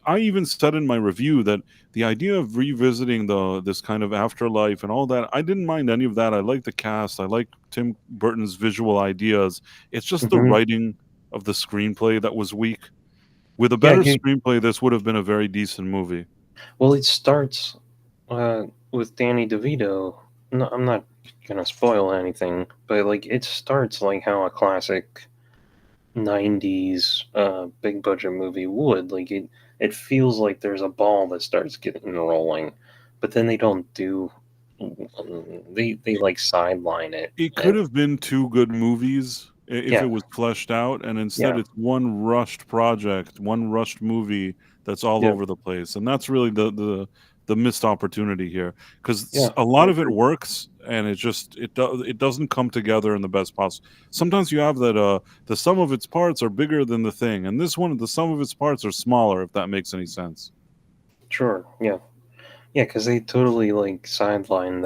I even said in my review that the idea of revisiting this kind of afterlife and all that, I didn't mind any of that. I like the cast. I like Tim Burton's visual ideas. It's just the Hmm. writing of the screenplay that was weak. With a Yeah, better screenplay, this would have been a very decent movie. well, it starts with Danny DeVito. No, I'm not gonna spoil anything, but like it starts like how a classic '90s big budget movie would. Like it feels like there's a ball that starts getting rolling, but then they don't do. They like sideline it, It could and have been 2 good movies if yeah, it was fleshed out, and instead yeah, it's one rushed project, one rushed movie that's all yeah, over the place, and that's really the missed opportunity here, 'cause yeah. a I lot of it agree. works, and it doesn't come together in the best possible. Sometimes you have that, the sum of its parts are bigger than the thing, and this one, the sum of its parts are smaller, if that makes any sense. Sure, yeah. Yeah, because they totally like sidelined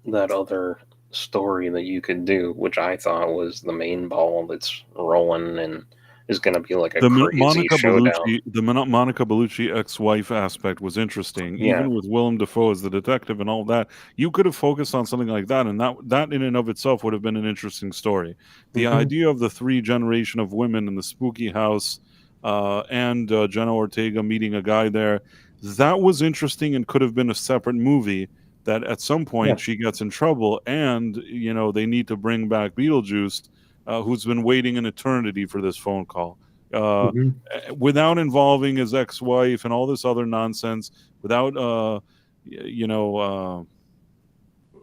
that other story that you could do, which I thought was the main ball that's rolling and is going to be like a crazy showdown. Monica Bellucci ex-wife aspect was interesting, Yeah. even with Willem Dafoe as the detective and all that. You could have focused on something like that, and that in and of itself would have been an interesting story. The Hmm. idea of the 3 generation of women in the spooky house, and Jenna Ortega meeting a guy there, that was interesting and could have been a separate movie. That at some Yeah. point she gets in trouble, and they need to bring back Beetlejuice, who's been waiting an eternity for this phone call, uh, Hmm. without involving his ex-wife and all this other nonsense, without you know,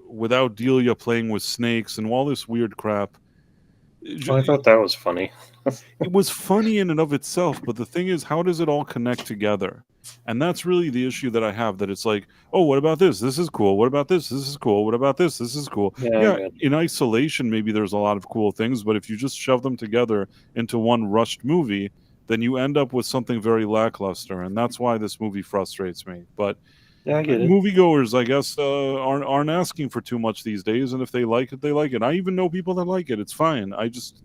without Delia playing with snakes and all this weird crap. Well, I thought that was funny. It was funny in and of itself, but the thing is, how does it all connect together? And that's really the issue that I have. That it's like, oh, what about this? This is cool. What about this? This is cool. What about this? This is cool. Yeah, I Yeah, got in isolation, maybe there's a lot of cool things, but if you just shove them together into one rushed movie, then you end up with something very lackluster, and that's why this movie frustrates me. But yeah, I get it. moviegoers, I guess, aren't asking for too much these days, and if they like it, they like it. I even know people that like it. It's fine. I just,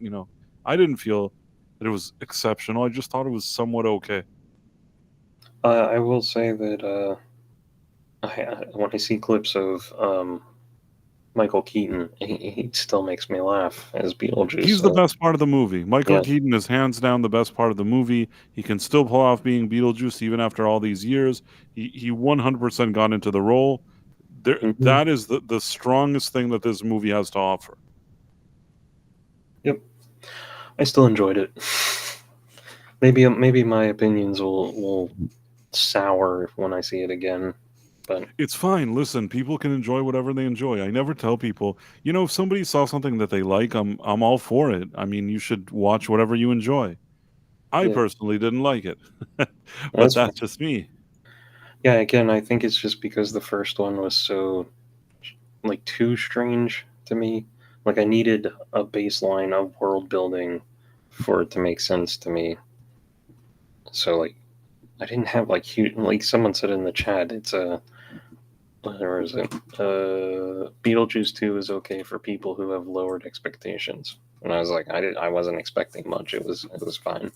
I didn't feel that it was exceptional. I just thought it was somewhat okay. I will say that when I see clips of Michael Keaton, he still makes me laugh as Beetlejuice. He's the So best part of the movie. Michael yeah. Keaton is hands down the best part of the movie. He can still pull off being Beetlejuice even after all these years. He 100% got into the role. Hmm. That is the strongest thing that this movie has to offer. Yep. I still enjoyed it. Maybe my opinions will sour when I see it again. But It's fine. Listen, people can enjoy whatever they enjoy. I never tell people, if somebody saw something that they like, I'm all for it. I mean, you should watch whatever you enjoy. I yeah, personally didn't like it, but that's fine. that's just me. Yeah, again, I think it's just because the first one was so like too strange to me. Like I needed a baseline of world building for it to make sense to me. So like I didn't have like huge, like someone said in the chat, it's a where is it? Beetlejuice 2 is okay for people who have lowered expectations. And I was like, I wasn't expecting much. It was fine.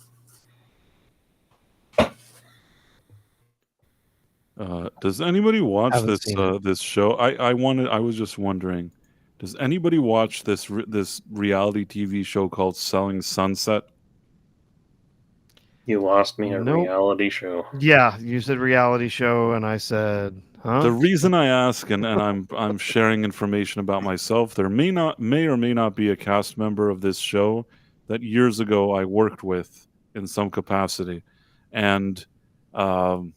Does anybody watch Haven't seen it. this show? I was just wondering, does anybody watch this reality TV show called Selling Sunset? You lost me a Nope. reality show. Yeah, you said reality show, and I said, huh? The reason I ask, and I'm sharing information about myself, there may or may not be a cast member of this show that years ago I worked with in some capacity, and um,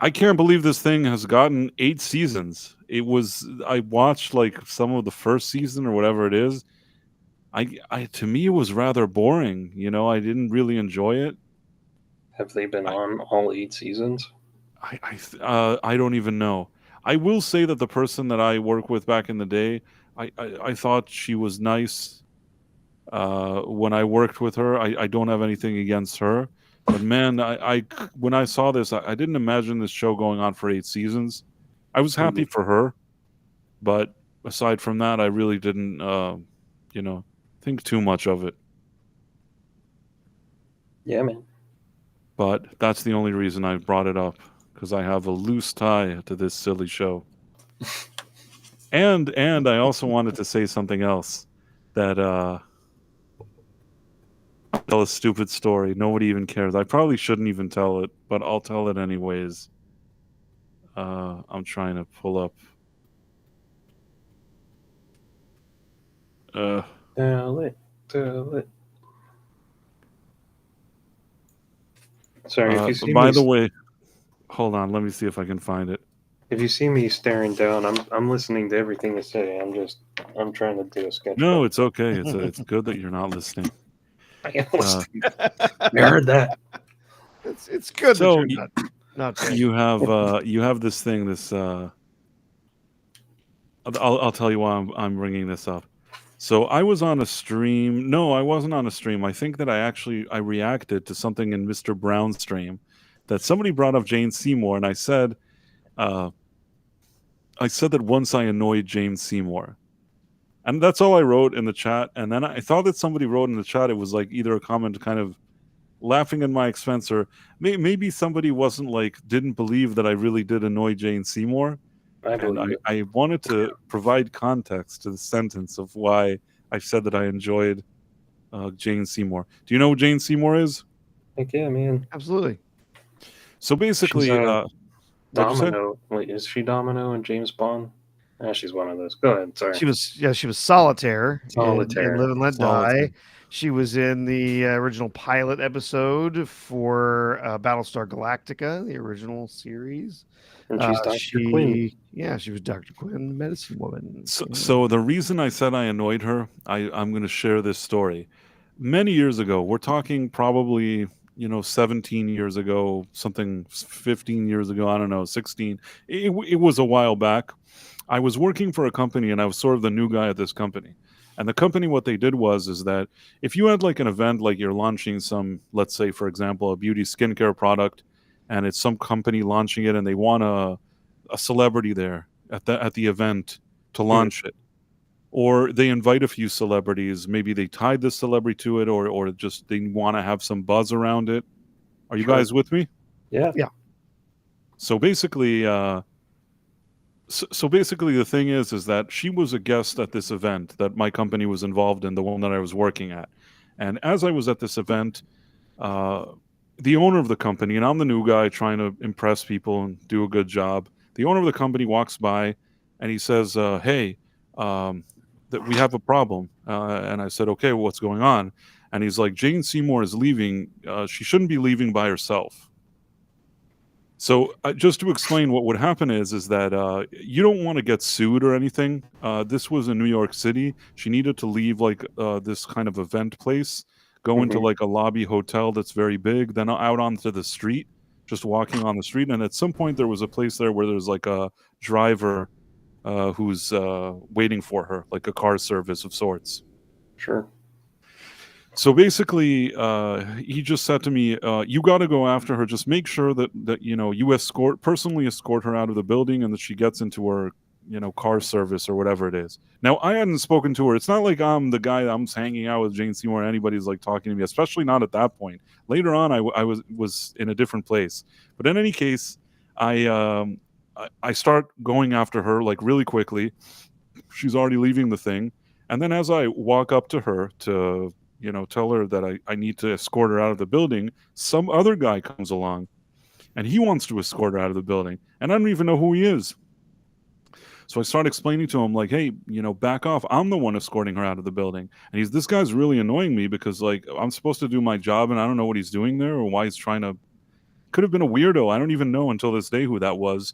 I can't believe this thing has gotten 8 seasons. I watched like some of the first season or whatever it is. I to me it was rather boring. I didn't really enjoy it. Have they been I on all 8 seasons? I don't even know. I will say that the person that I work with back in the day, I thought she was nice when I worked with her. I don't have anything against her, but man, when I saw this, I didn't imagine this show going on for 8 seasons. I was happy Mhm. for her, but aside from that, I really didn't, you know, think too much of it. Yeah, man. But that's the only reason I brought it up because I have a loose tie to this silly show. And I also wanted to say something else that I'll tell a stupid story. Nobody even cares. I probably shouldn't even tell it, but I'll tell it anyways. I'm trying to pull up. Uh, Tell it. Tell it. Sorry, if you see by me the way, hold on. Let me see if I can find it. staring down, I'm listening to everything you say. I'm trying to do a No, sketchbook. it's okay. It's good that you're not listening. I am Uh, listening. You heard that? It's good that so you're not paying. you have this thing. I'll tell you why I'm bringing this up. So I was on a stream. No, I wasn't on a stream. I think that I reacted to something in Mr. Brown's stream that somebody brought up Jane Seymour, and uh, I said that once I annoyed Jane Seymour, and that's all I wrote in the chat. And then I thought that somebody wrote in the chat. It was like either a comment kind of laughing at my expense, or maybe somebody wasn't like didn't believe that I really did annoy Jane Seymour. I And believe it. I wanted to provide context to the sentence of why I said that I enjoyed Jane Seymour. Do you know who Jane Seymour is? Like, yeah, man. Absolutely. So She's basically, a what'd you say? Domino. Wait, is she Domino in James Bond? Ah, she's one of those. Go ahead. Sorry. She was Solitaire in Solitaire. Live and Let Die. Solitaire. She was in the original pilot episode for Battlestar Galactica, the original series. And she's Dr. Quinn. She was Dr. Quinn, medicine woman. So the reason I said I annoyed her, I'm going to share this story. Many years ago, we're talking probably 17 years ago, something 15 years ago, I don't know, 16. It was a while back. I was working for a company and I was sort of the new guy at this company. And the company, what they did is that if you had like an event, like you're launching some, let's say, for example, a beauty skincare product, and it's some company launching it and they want a celebrity there at the event to Mhm. launch it, or they invite a few celebrities, maybe they tied the celebrity to it, or just they want to have some buzz around it. Are you Sure. guys with me? Yeah. So basically, so basically, the thing is that she was a guest at this event that my company was involved in, the one that I was working at. And as I was at this event, uh, the owner of the company, and I'm the new guy trying to impress people and do a good job. The owner of the company walks by, and he says, "Hey, um, that we have a problem." And I said, "Okay, well, what's going on?" And he's like, "Jane Seymour is leaving. She shouldn't be leaving by herself." So just to explain, what would happen is that you don't want to get sued or anything. This was in New York City. She needed to leave like this kind of event place, go into Hmm. like a lobby hotel that's very big, then out onto the street, just walking on the street. And at some point, there was a place there where there's like a driver who's waiting for her, like a car service of sorts. Sure. So basically, he just said to me, "You got to go after her. Just make sure that you personally escort her out of the building, and that she gets into her car service or whatever it is." Now, I hadn't spoken to her. It's not like I'm the guy I'm hanging out with Jane Seymour. Anybody's like talking to me, especially not at that point. Later on, I was in a different place. But in any case, I start going after her like really quickly. She's already leaving the thing, and then as I walk up to her to tell her that I need to escort her out of the building, some other guy comes along and he wants to escort her out of the building. And I don't even know who he is. So I start explaining to him, like, hey, back off. I'm the one escorting her out of the building. And this guy's really annoying me because, like, I'm supposed to do my job and I don't know what he's doing there or why he's trying to, Could have been a weirdo. I don't even know until this day who that was.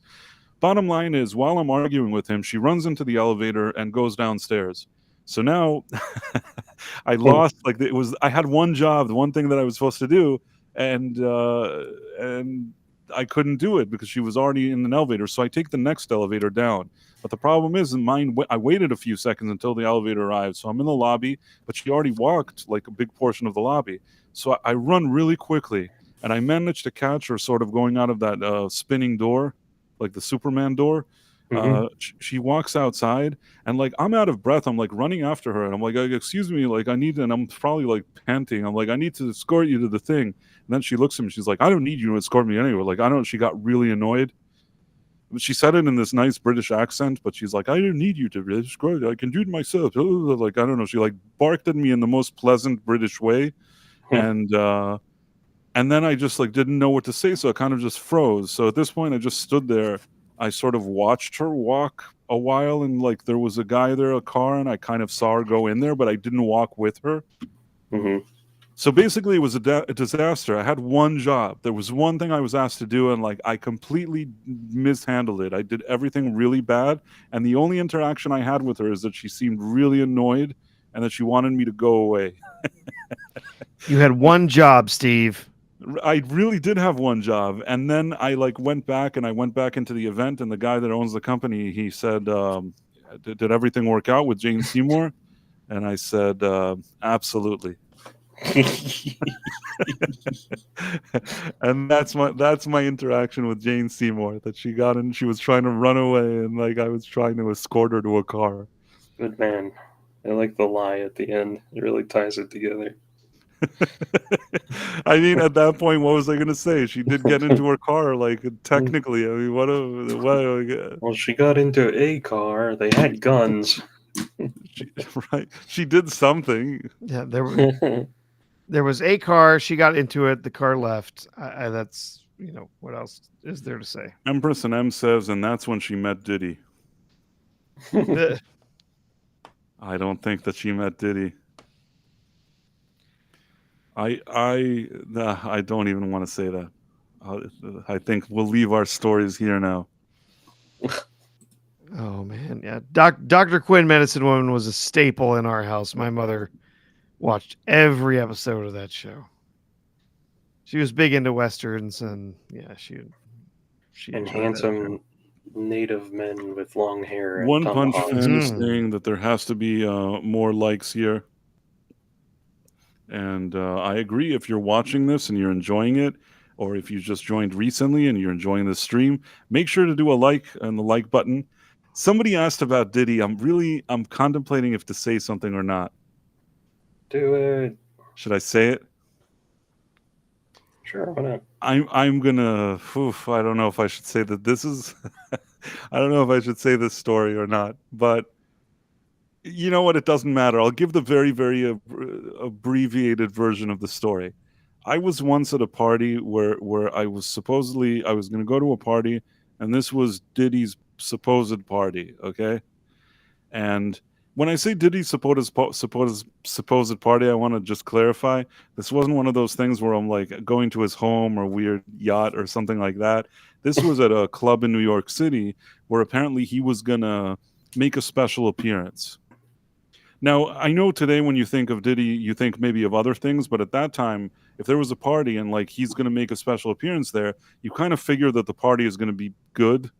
Bottom line is, while I'm arguing with him, she runs into the elevator and goes downstairs. So now I lost, like, it was, I had one job, the one thing that I was supposed to do, and I couldn't do it because she was already in an elevator. So I take the next elevator down. But the problem is, in mine, I waited a few seconds until the elevator arrived. So I'm in the lobby, but she already walked like a big portion of the lobby. So I run really quickly, and I managed to catch her sort of going out of that spinning door, like the Superman door. Mhm. She walks outside, and like I'm out of breath. I'm like running after her, and I'm like, excuse me, like I need, and I'm probably like panting. I'm like, I need to escort you to the thing. And then she looks at me. She's like, I don't need you to escort me anywhere. Like, I don't. She got really annoyed. She said it in this nice British accent, but she's like, I don't need you to escort. I can do it myself. Like, I don't know. She like barked at me in the most pleasant British way, and then I just like didn't know what to say, so I kind of just froze. So at this point, I just stood there. I sort of watched her walk a while, and like there was a guy there, a car, and I kind of saw her go in there, but I didn't walk with her. Mhm. So basically, it was a disaster. I had one job. There was one thing I was asked to do, and like I completely mishandled it. I did everything really bad, and the only interaction I had with her is that she seemed really annoyed and that she wanted me to go away. You had one job, Steve. I really did have one job, and then I like went back and I went back into the event, and the guy that owns the company, he said, did everything work out with Jane Seymour? And I said, absolutely. And that's my interaction with Jane Seymour, that she got in, she was trying to run away, and like I was trying to escort her to a car. Good man. I like the lie at the end. It really ties it together. I mean, at that point, what was I going to say? She did get into her car, like technically. I mean, Well, she got into a car. They had guns. right? She did something. Yeah, there was a car. She got into it. The car left. That's, what else is there to say? Empress and M says, and that's when she met Diddy. I don't think that she met Diddy. I don't even want to say that. I think we'll leave our stories here now. Oh man, yeah. Dr. Quinn, Medicine Woman, was a staple in our house. My mother watched every episode of that show. She was big into westerns, and yeah, she And enjoyed handsome native men with long hair and One Punch tomahawks. fan is saying that there has to be more likes here. And I agree. If you're watching this and you're enjoying it, or if you just joined recently and you're enjoying the stream, make sure to do a like on the like button. Somebody asked about Diddy. I'm contemplating if to say something or not. Do it. Should I say it? Sure, why not? I'm gonna. I don't know if I should say that this is. I don't know if I should say this story or not, but you know what? It doesn't matter. I'll give the very, very abbreviated version of the story. I was once at a party where I was going to go to a party, and this was Diddy's supposed party. Okay, and when I say Diddy's supposed party, I want to just clarify. This wasn't one of those things where I'm like going to his home or weird yacht or something like that. This was at a club in New York City where apparently he was gonna make a special appearance. Now, I know today when you think of Diddy, you think maybe of other things, but at that time, if there was a party and like he's going to make a special appearance there, you kind of figure that the party is going to be good.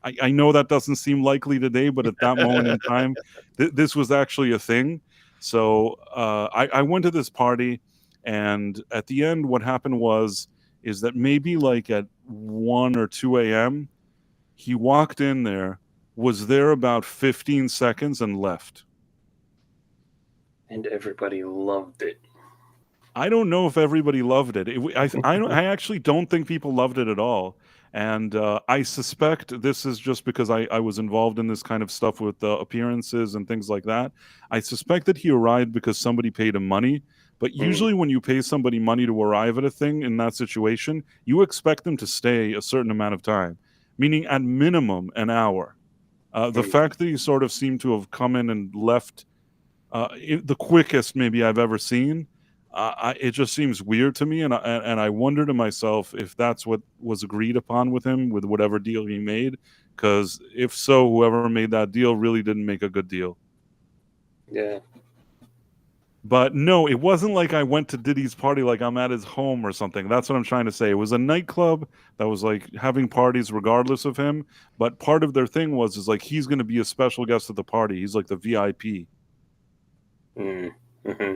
I know that doesn't seem likely today, but at that moment in time, this was actually a thing. So I went to this party, and at the end, what happened is that maybe like at 1 or 2 a.m., he walked in there, was there about 15 seconds, and left. And everybody loved it. I don't know if everybody loved it. I actually don't think people loved it at all. And I suspect this is just because I was involved in this kind of stuff with appearances and things like that. I suspect that he arrived because somebody paid him money. But usually when you pay somebody money to arrive at a thing in that situation, you expect them to stay a certain amount of time, meaning at minimum an hour. The fact that he sort of seemed to have come in and left the quickest maybe I've ever seen, it just seems weird to me, and I wonder to myself if that's what was agreed upon with him with whatever deal he made. Because if so, whoever made that deal really didn't make a good deal. Yeah. But no, it wasn't like I went to Diddy's party like I'm at his home or something. That's what I'm trying to say. It was a nightclub that was like having parties regardless of him. But part of their thing is like he's going to be a special guest at the party. He's like the VIP. Mm-hmm.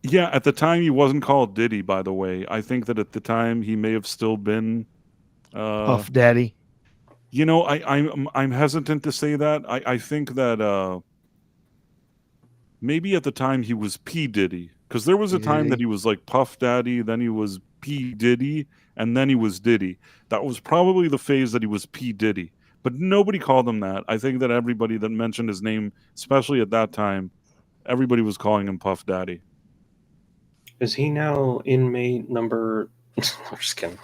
Yeah, at the time he wasn't called Diddy, by the way. I think that at the time he may have still been Puff Daddy. You know, I'm hesitant to say that. I think that maybe at the time he was P Diddy, because there was a time that he was like Puff Daddy, then he was P Diddy, and then he was Diddy. That was probably the phase that he was P Diddy, but nobody called him that. I think that everybody that mentioned his name, especially at that time, everybody was calling him Puff Daddy. Is he now inmate number? I'm just kidding.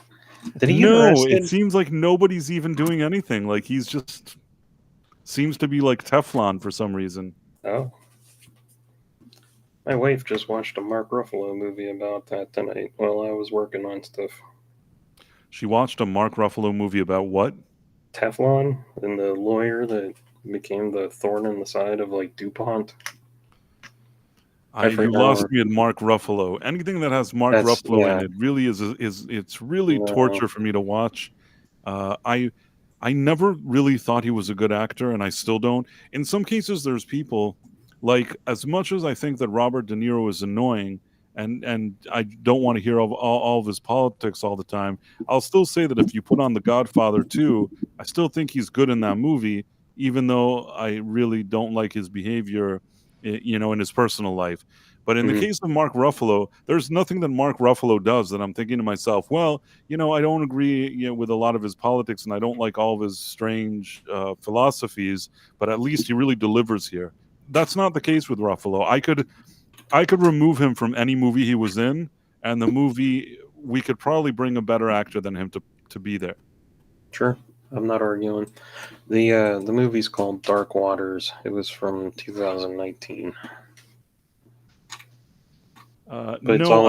Did he get No, arrested? it seems like nobody's even doing anything. Like he's just seems to be like Teflon for some reason. Oh. My wife just watched a Mark Ruffalo movie about that tonight while I was working on stuff. She watched a Mark Ruffalo movie about what? Teflon and the lawyer that became the thorn in the side of like DuPont. You lost me at Mark Ruffalo. Anything that has Mark Ruffalo in it really is it's really torture for me to watch. I never really thought he was a good actor, and I still don't. In some cases, there's people like, as much as I think that Robert De Niro is annoying, and I don't want to hear all of his politics all the time, I'll still say that if you put on The Godfather 2, I still think he's good in that movie, even though I really don't like his behavior, in his personal life. But in the case of Mark Ruffalo, there's nothing that Mark Ruffalo does that I'm thinking to myself, well, I don't agree with a lot of his politics, and I don't like all of his strange philosophies, but at least he really delivers here. That's not the case with Ruffalo. I could remove him from any movie he was in, and the movie, we could probably bring a better actor than him to be there. Sure. I'm not arguing. The movie's called Dark Waters. It was from 2019. No,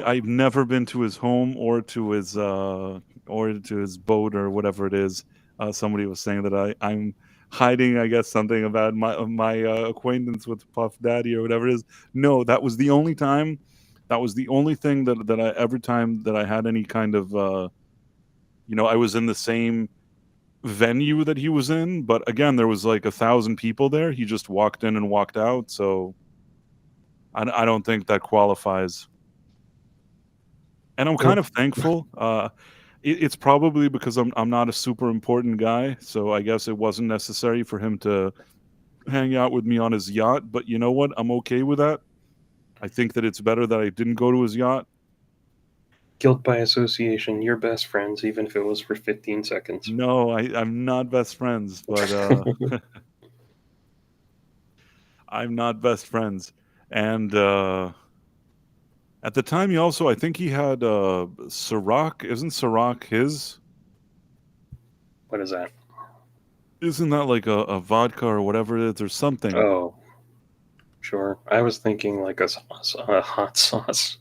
I've never been to his home or to his boat or whatever it is. Somebody was saying that I'm hiding, I guess, something about my acquaintance with Puff Daddy or whatever it is. No, that was the only time. That was the only thing that I every time that I had any kind of I was in the same venue that he was in, but again, there was like 1,000 people there. He just walked in and walked out, so I don't think that qualifies. And I'm kind of thankful. It's probably because I'm not a super important guy, so I guess it wasn't necessary for him to hang out with me on his yacht. But you know what? I'm okay with that. I think that it's better that I didn't go to his yacht. Guilt by association. You're best friends, even if it was for 15 seconds. No, I'm not best friends, but I'm not best friends. And at the time, I think he had Ciroc. Isn't Ciroc his? What is that? Isn't that like a vodka or whatever it is, or something? Oh, sure. I was thinking like a hot sauce.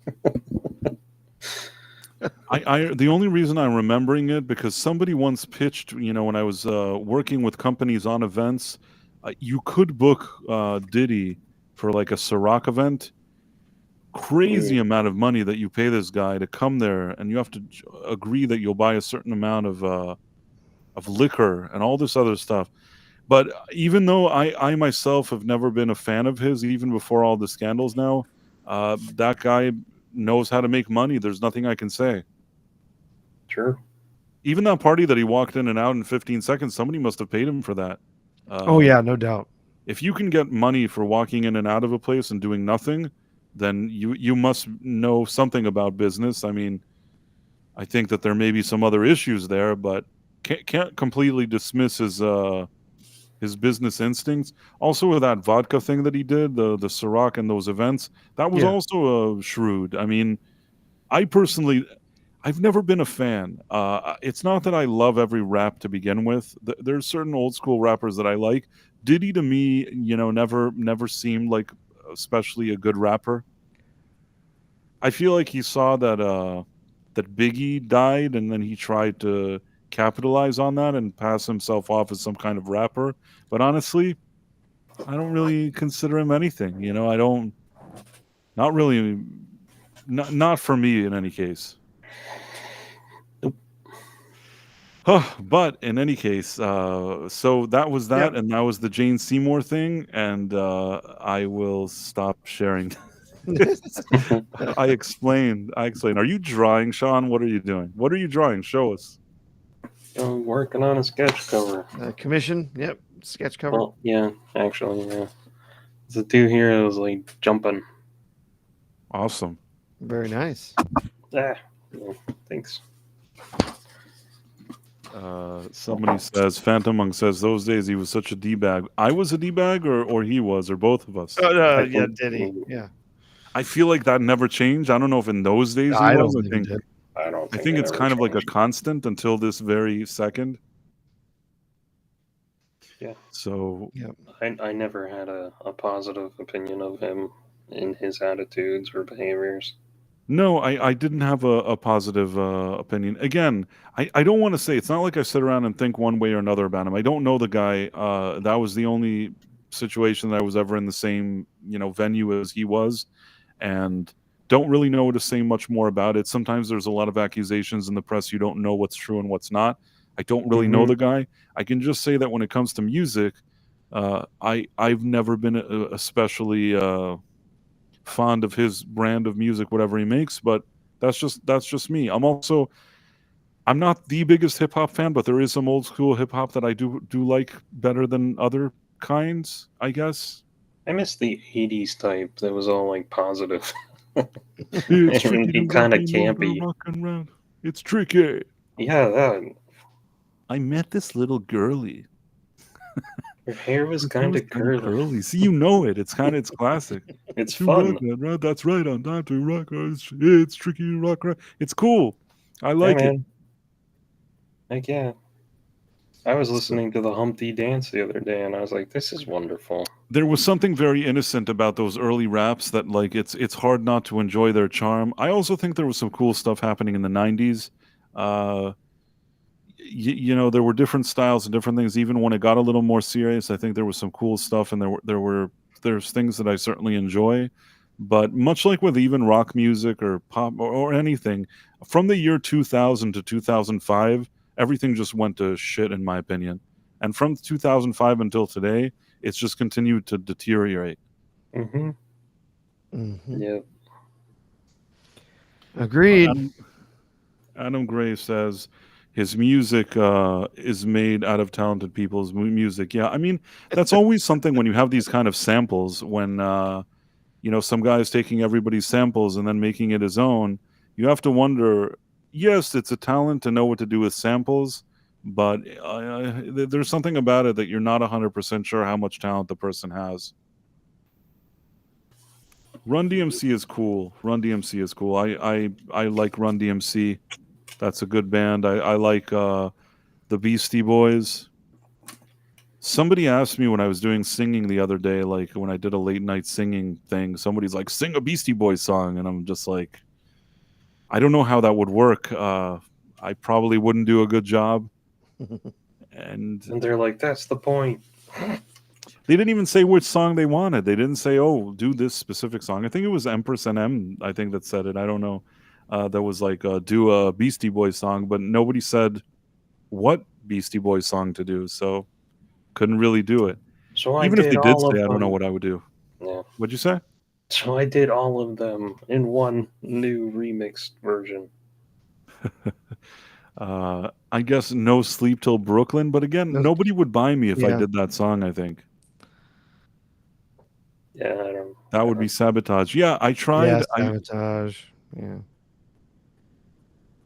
The only reason I'm remembering it because somebody once pitched, when I was working with companies on events, you could book Diddy for like a Ciroc event. Crazy amount of money that you pay this guy to come there, and you have to agree that you'll buy a certain amount of liquor and all this other stuff. But even though I myself have never been a fan of his, even before all the scandals now, that guy knows how to make money. There's nothing I can say. Sure. Even that party that he walked in and out in 15 seconds, somebody must have paid him for that. Oh, yeah, no doubt. If you can get money for walking in and out of a place and doing nothing, then you must know something about business. I mean, I think that there may be some other issues there, but can't completely dismiss his business instincts. Also, with that vodka thing that he did, the Ciroc and those events, that was also shrewd. I mean, I've never been a fan. It's not that I love every rap to begin with. There's certain old school rappers that I like. Diddy to me, never seemed like especially a good rapper. I feel like he saw that Biggie died, and then he tried to capitalize on that and pass himself off as some kind of rapper. But honestly, I don't really consider him anything. I don't. Not really. Not for me in any case. But in any case, so that was Yeah. that, and that was the Jane Seymour thing, and I will stop sharing. I explained. Are you drawing, Sean? What are you doing? What are you drawing? Show us. I'm working on a sketch cover. Commission. Yep. Sketch cover. Well, yeah, actually, yeah. There's a dude here that was like jumping. Awesome. Very nice. Yeah, thanks. Somebody says, Phantom Monk says, those days he was such a D-bag. I was a D-bag, or he was, or both of us. Yeah, think- Diddy. Yeah. I feel like that never changed. I don't know if in those days he I was. don't I think think it I don't. I think it it's ever kind of like a changed. constant until this very second. Yeah. So I never had a positive opinion of him in his attitudes or behaviors. no, I didn't have a positive opinion. Again, I don't want to say, it's not like I sit around and think one way or another about him. I don't know the guy. That was the only situation that I was ever in the same venue as he was, and don't really know to say much more about it. Sometimes there's a lot of accusations in the press. You don't know what's true and what's not. I don't really know Mhm. the guy. I can just say that when it comes to music, I've never been especially fond of his brand of music, whatever he makes. But that's just me. I'm not the biggest hip hop fan, but there is some old school hip hop that I do like better than other kinds, I guess. I miss the '80s type that was all like positive. It's tricky And to he kind of rock and roll, campy. rock and roll. It's tricky. Yeah, that. I met this little girly. Her hair was Her hair kind was of kinda curly. See, it's classic. It's To fun. rock that, right? That's right. On time to rock. It's tricky to rock. Right. It's cool. I Yeah, like it. man. Like, yeah. I was So- listening to the Humpty Dance the other day, and I was like, "This is wonderful." There was something very innocent about those early raps that, like, it's hard not to enjoy their charm. I also think there was some cool stuff happening in the '90s. Uh, there were different styles and different things. Even when it got a little more serious, I think there was some cool stuff, and there's things that I certainly enjoy. But much like with even rock music or pop or anything, from the year 2000 to 2005, everything just went to shit, in my opinion. And from 2005 until today, it's just continued to deteriorate. Mm-hmm. Mhm. Yeah. Agreed. Adam Gray says his music is made out of talented people's music. Yeah, I mean, that's always something when you have these kind of samples, when some guy is taking everybody's samples and then making it his own. You have to wonder, yes, it's a talent to know what to do with samples, but there's something about it that you're not 100% sure how much talent the person has. Run DMC is cool. Run DMC is cool. I like Run DMC. That's a good band. I like the Beastie Boys. Somebody asked me when I was doing singing the other day, like when I did a late night singing thing, somebody's like, sing a Beastie Boys song. And I'm just like, I don't know how that would work. I probably wouldn't do a good job. And And they're like, "That's the point." they didn't even say which song they wanted. They didn't say, oh, do this specific song. I think it was Empress NM, I think, that said it. I don't know. That was like, do a Beastie Boys song, but nobody said what Beastie Boys song to do. So couldn't really do it. So I Even if did they did all say, of I don't know them. what I would do. Yeah. What'd you say? So I did all of them in one new remixed version. I guess No Sleep Till Brooklyn, but again, No- nobody would buy me if I Yeah. did that song, I think. Yeah, I don't. That would be sabotage. Yeah, I tried. Yeah, sabotage. Yeah.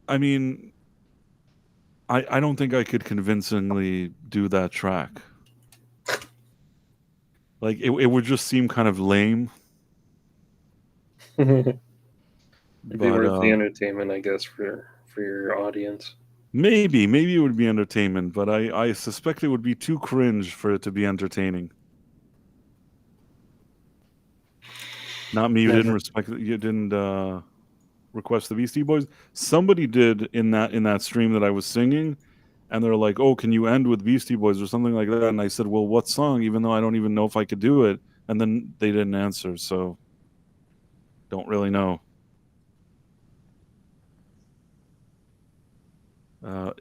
I mean, I don't think I could convincingly do that track. Like, it would just seem kind of lame. It'd be But worth the entertainment, I guess, for your audience. maybe it would be entertainment, but I suspect it would be too cringe for it to be entertaining. Not me. You Never. didn't respect it. You didn't. request the Beastie Boys. Somebody did in that stream that I was singing, and they're like, "Oh, can you end with Beastie Boys or something like that?" And I said, "Well, what song?" Even though I don't even know if I could do it. And then they didn't answer, so don't really know.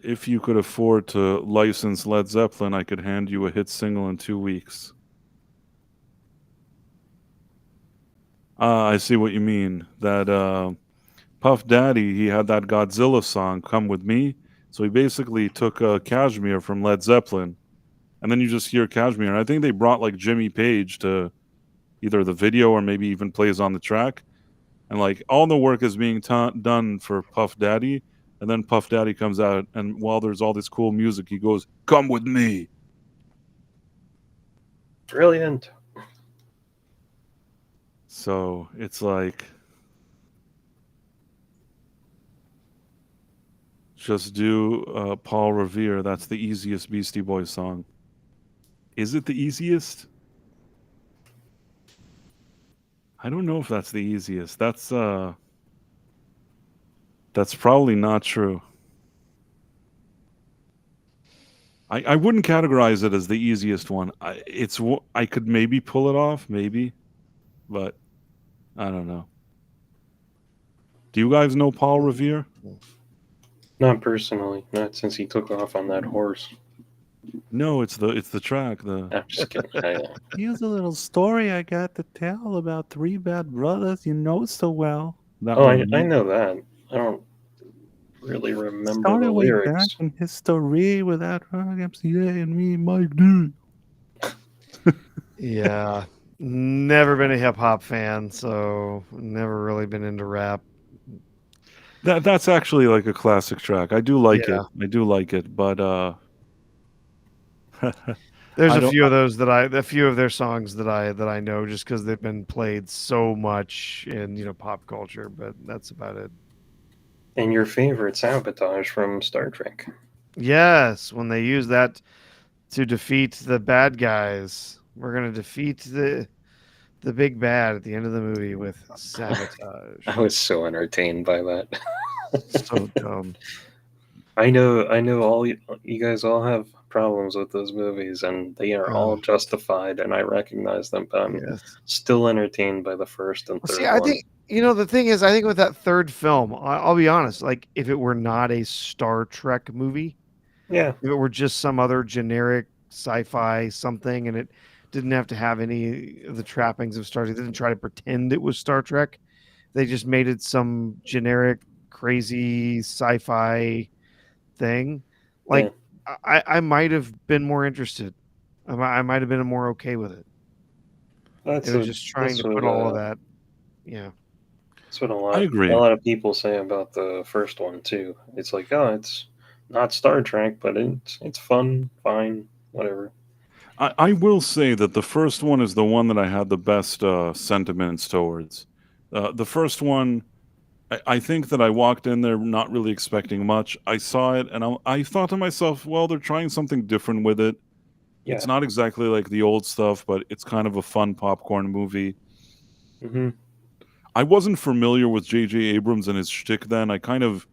If you could afford to license Led Zeppelin, I could hand you a hit single in 2 weeks. I see what you mean. That Puff Daddy, he had that Godzilla song, "Come With Me." So he basically took Kashmir from Led Zeppelin, and then you just hear Kashmir. And I think they brought like Jimmy Page to either the video or maybe even plays on the track. And like all the work is being done for Puff Daddy, and then Puff Daddy comes out, and while there's all this cool music, he goes, "Come with me." Brilliant. So it's like, just do Paul Revere. That's the easiest Beastie Boys song. Is it the easiest? I don't know if that's the easiest. That's probably not true. I wouldn't categorize it as the easiest one. I could maybe pull it off, maybe, but I don't know. Do you guys know Paul Revere? Not personally, not since he took off on that horse. No, it's the track. I'm just kidding. Here's a little story I got to tell about three bad brothers you know so well. That Oh, one. I know that. I don't really remember the Way back lyrics. in history with that MCA and me, Mike D. Yeah. Never been a hip hop fan, so never really been into rap. That's actually like a classic track. I do like Yeah. it. I do like it, but There's I a don't. few of those a few of their songs that I know just because they've been played so much in pop culture, but that's about it. And your favorite sabotage from Star Trek. Yes, when they use that to defeat the bad guys, we're gonna defeat the big bad at the end of the movie with sabotage. I was so entertained by that. So dumb. I know all you guys all have problems with those movies, and they are all justified, and I recognize them, but I'm Yes. still entertained by the first and third See, I one. think the thing is, I think with that third film, I'll be honest. Like, if it were not a Star Trek movie, Yeah, if it were just some other generic sci-fi something, and it didn't have to have any of the trappings of Star Trek, they didn't try to pretend it was Star Trek. They just made it some generic, crazy sci-fi thing. Like, I might have been more interested. I might have been more okay with it. that's It was just trying to put all of that. Yeah. That's what I agree. a lot of people say about the first one too. It's like, oh, it's not Star Trek, but it's fun, fine, whatever. I will say that the first one is the one that I had the best sentiments towards. The first one, I think that I walked in there not really expecting much. I saw it and I thought to myself, well, they're trying something different with it. Yeah. It's not exactly like the old stuff, but it's kind of a fun popcorn movie. Mm-hmm. I wasn't familiar with J.J. Abrams and his shtick then. I kind of,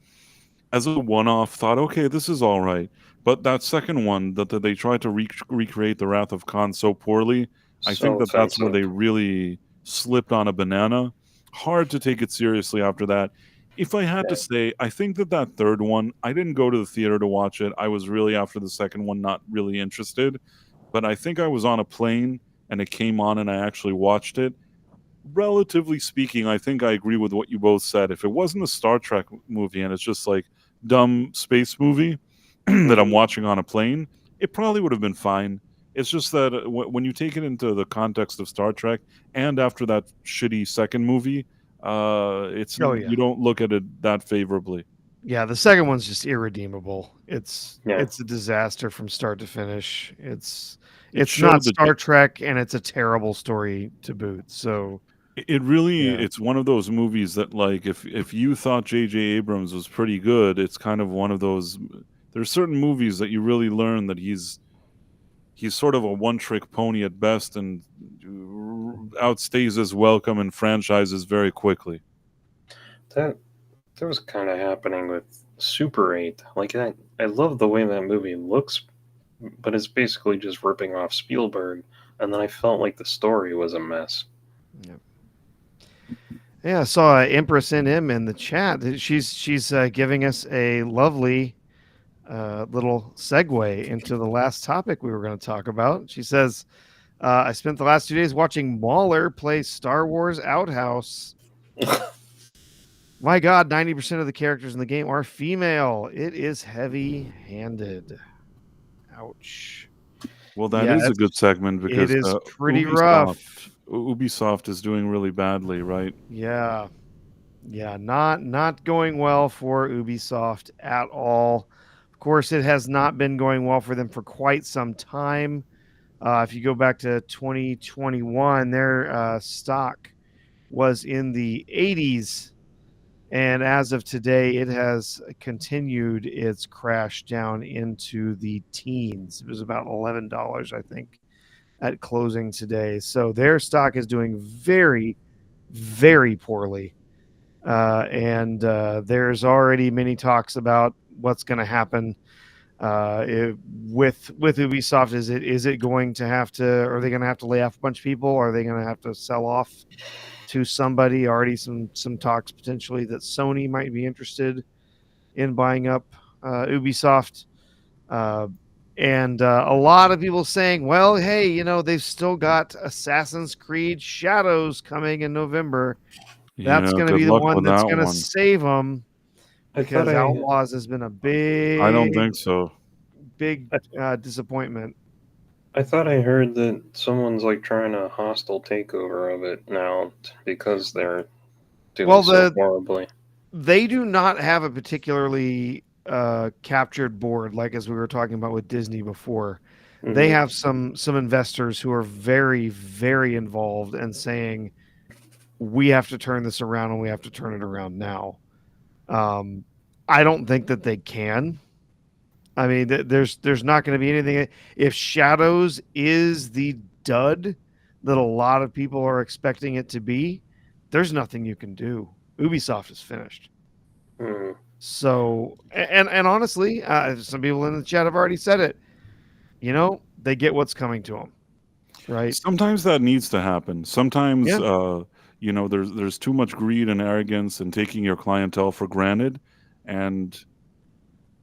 as a one-off, thought, okay, this is all right. But that second one, that they tried to recreate the Wrath of Khan so poorly, I think that that's where they really slipped on a banana. Hard to take it seriously after that. If I had to say, I think that third one, I didn't go to the theater to watch it. I was really, after the second one, not really interested. But I think I was on a plane and it came on and I actually watched it. Relatively speaking, I think I agree with what you both said. If it wasn't a Star Trek movie and it's just like dumb space movie that I'm watching on a plane, it probably would have been fine. It's just that when you take it into the context of Star Trek, and after that shitty second movie, you don't look at it that favorably. Yeah, the second one's just irredeemable. It's a disaster from start to finish. It's not Star Trek, and it's a terrible story to boot. So it really it's one of those movies that, like, if you thought J.J. Abrams was pretty good, it's kind of one of those. There's certain movies that you really learn that he's sort of a one-trick pony at best and outstays his welcome in franchises very quickly. That was kind of happening with Super 8. Like I love the way that movie looks, but it's basically just ripping off Spielberg. And then I felt like the story was a mess. Yep. Yeah, I saw Empress NM in the chat. She's giving us a lovely little segue into the last topic we were going to talk about. She says, "I spent the last 2 days watching Mauler play Star Wars Outhouse. My God, 90% of the characters in the game are female. It is heavy-handed. Ouch. Well, that Yeah, is a good segment it because is pretty rough. Ubisoft is doing really badly, right? Yeah, yeah, not going well for Ubisoft at all. Of course, it has not been going well for them for quite some time. If you go back to 2021, their stock was in the 80s, and as of today, it has continued its crash down into the teens. It was about $11, I think, at closing today. So their stock is doing very, very poorly. And there's already many talks about what's going to happen with Ubisoft. Is it going to have to? Are they going to have to lay off a bunch of people? Are they going to have to sell off to somebody? Already some talks potentially that Sony might be interested in buying up Ubisoft. And a lot of people saying, well, hey, they've still got Assassin's Creed Shadows coming in November. That's Yeah, going to good be the luck one with that's that going to one. save them I thought because Outlaws has been a I don't big, think so. big disappointment. I thought I heard that someone's like trying a hostile takeover of it now because they're doing so horribly. They do not have a particularly captured board, like as we were talking about with Disney before. They have some investors who are very, very involved and saying, we have to turn this around and we have to turn it around now. I don't think that they can. I mean, there's not going to be anything. If Shadows is the dud that a lot of people are expecting it to be, there's nothing you can do. Ubisoft is finished. So, and honestly, some people in the chat have already said it. They get what's coming to them, right? Sometimes that needs to happen. Sometimes, there's too much greed and arrogance and taking your clientele for granted. And,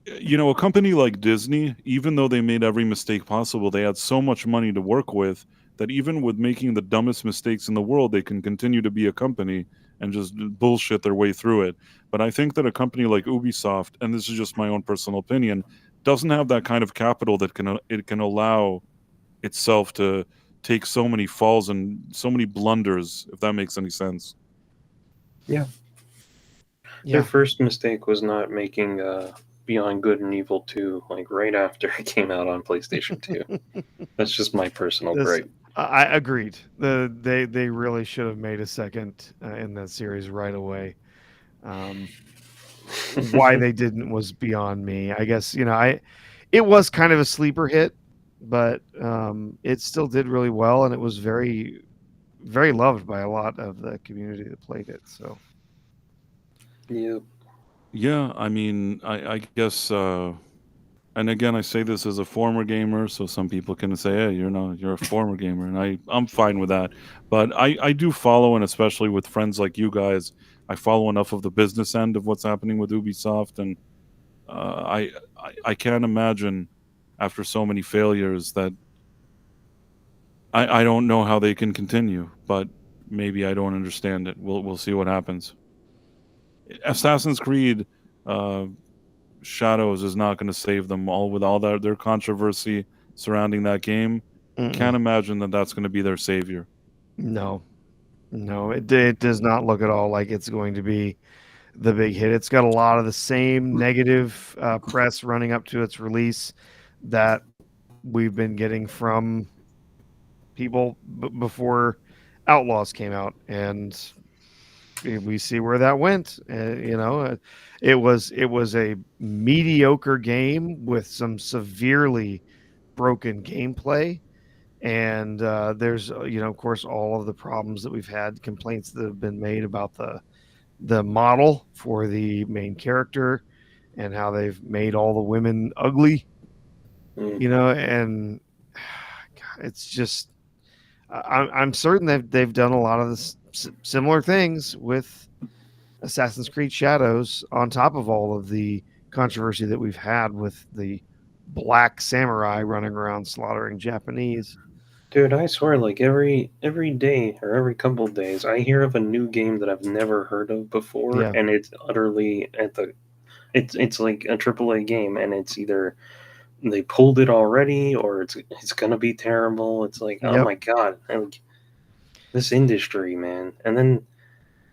a company like Disney, even though they made every mistake possible, they had so much money to work with that even with making the dumbest mistakes in the world, they can continue to be a company and just bullshit their way through it. But I think that a company like Ubisoft, and this is just my own personal opinion, doesn't have that kind of capital that it can allow itself to take so many falls and so many blunders, if that makes any sense. Yeah. Their first mistake was not making Beyond Good and Evil 2 like right after it came out on PlayStation 2. That's just my personal gripe. I agreed. They really should have made a second in that series right away. Why they didn't was beyond me. I guess it was kind of a sleeper hit, but it still did really well, and it was very, very loved by a lot of the community that played it. So, yeah. I mean, I guess, and again, I say this as a former gamer, so some people can say, "Hey, you're a former gamer," and I'm fine with that. But I do follow, and especially with friends like you guys, I follow enough of the business end of what's happening with Ubisoft, and I can't imagine after so many failures that I don't know how they can continue, but maybe I don't understand it. We'll see what happens. Assassin's Creed Shadows is not going to save them all with all their controversy surrounding that game. Can't imagine that that's going to be their savior. No, it does not look at all like it's going to be the big hit. It's got a lot of the same negative press running up to its release that we've been getting from people before Outlaws came out, and we see where that went. It was a mediocre game with some severely broken gameplay, and there's of course all of the problems that we've had, complaints that have been made about the the model for the main character and how they've made all the women ugly, Mm. and God, it's just I'm certain that they've done a lot of this similar things with Assassin's Creed Shadows on top of all of the controversy that we've had with the black samurai running around slaughtering Japanese. Dude, I swear, like every day or every couple of days, I hear of a new game that I've never heard of before, Yeah. and it's utterly at the it's like a AAA game, and it's either they pulled it already or it's gonna be terrible. It's like, oh Yep. my god, like, this industry, man. And then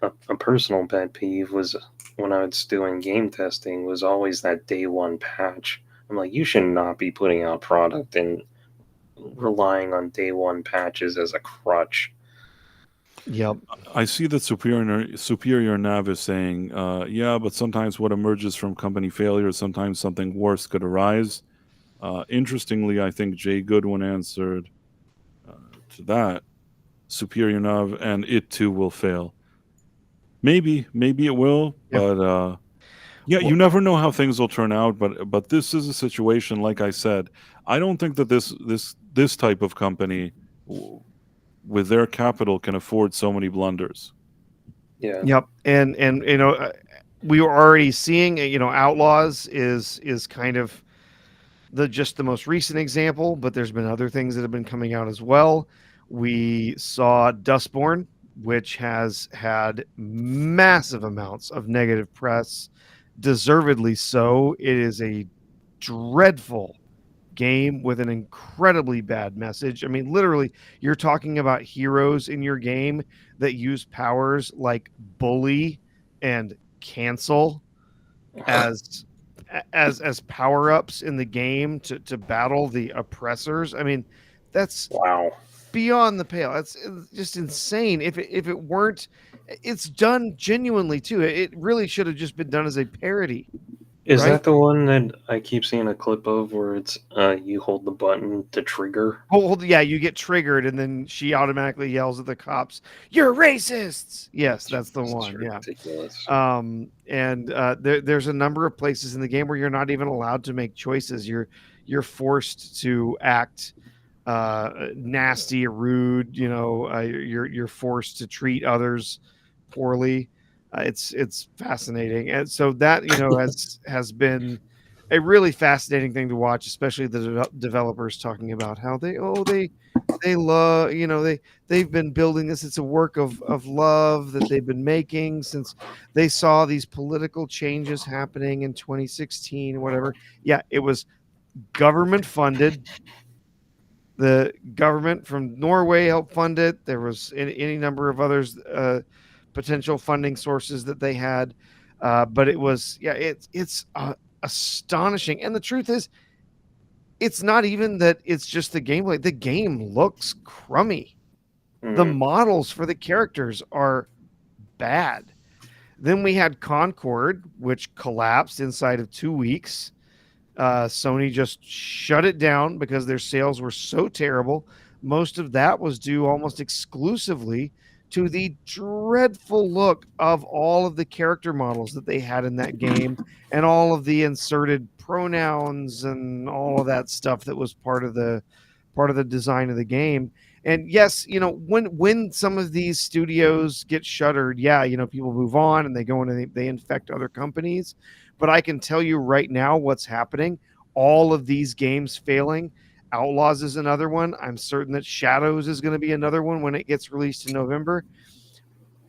a personal pet peeve was when I was doing game testing was always that day one patch. I'm like, you should not be putting out product and relying on day one patches as a crutch. Yep. I see that Superior Nav is saying, yeah, but sometimes what emerges from company failure, sometimes something worse could arise. Interestingly, I think Jay Goodwin answered uh, to that. Superior Nav and it too will fail. Maybe it will, Yeah. but yeah, Well, you never know how things will turn out. But this is a situation, like I said, I don't think that this type of company with their capital can afford so many blunders. Yeah. yep. And we were already seeing Outlaws is kind of the most recent example, but there's been other things that have been coming out as well. We saw Dustborn, which has had massive amounts of negative press, deservedly so. It is a dreadful game with an incredibly bad message. I mean, literally, you're talking about heroes in your game that use powers like bully and cancel as as power ups in the game to battle the oppressors. I mean, that's Wow. beyond the pale. It's just insane. If it weren't, it's done genuinely too. It really should have just been done as a parody, Is right? that the one that I keep seeing a clip of where it's you hold the button to trigger? Oh, yeah, you get triggered, and then she automatically yells at the cops, "You're racists!" Yes, that's the This is one. Yeah. ridiculous. And there's a number of places in the game where you're not even allowed to make choices. You're forced to act nasty or rude. You're forced to treat others poorly. It's fascinating, and so that has been a really fascinating thing to watch, especially the developers talking about how they love they've been building this. It's a work of love that they've been making since they saw these political changes happening in 2016 or whatever. Yeah, it was government funded. The government from Norway helped fund it. There was any number of others potential funding sources that they had, but it was it's astonishing. And the truth is, it's not even that it's just the gameplay. The game looks crummy. The Mm. models for the characters are bad. Then we had Concord, which collapsed inside of 2 weeks. Sony just shut it down because their sales were so terrible. Most of that was due almost exclusively to the dreadful look of all of the character models that they had in that game and all of the inserted pronouns and all of that stuff that was part of the design of the game. And yes, when some of these studios get shuttered, yeah, people move on and they go in and they infect other companies. But I can tell you right now what's happening. All of these games failing. Outlaws is another one. I'm certain that Shadows is going to be another one when it gets released in November.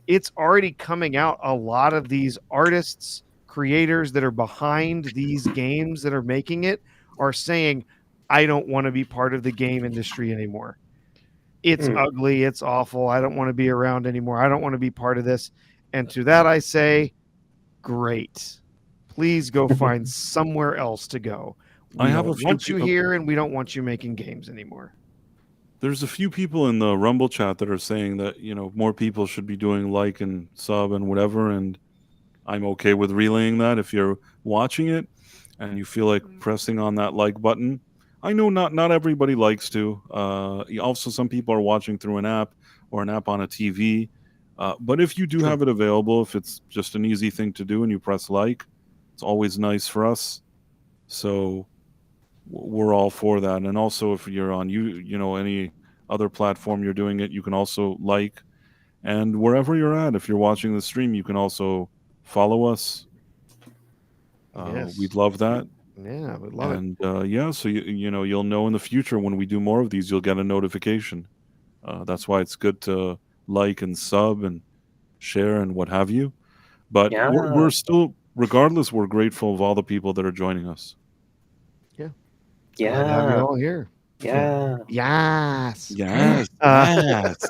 It's already coming out. A lot of these artists, creators that are behind these games that are making it are saying, I don't want to be part of the game industry anymore. It's Mm. ugly. It's awful. I don't want to be around anymore. I don't want to be part of this. And to that, I say, great. Please go find somewhere else to go. I We have don't a few. want you here, and we don't want you making games anymore. There's a few people in the Rumble chat that are saying that more people should be doing like and sub and whatever, and I'm okay with relaying that. If you're watching it and you feel like pressing on that like button, I know not everybody likes to. Also, some people are watching through an app or an app on a TV. But if you do have it available, if it's just an easy thing to do and you press like, it's always nice for us. So we're all for that. And also, if you're on any other platform you're doing it, you can also like. And wherever you're at, if you're watching the stream, you can also follow us. Yes. We'd love that. Yeah, we'd love it. And yeah, so you'll know in the future when we do more of these, you'll get a notification. That's why it's good to like and sub and share and what have you. But Yeah. we're still, regardless, we're grateful of all the people that are joining us. Glad to have you Yeah. all here. Yeah. Yes. Yes, Uh, yes.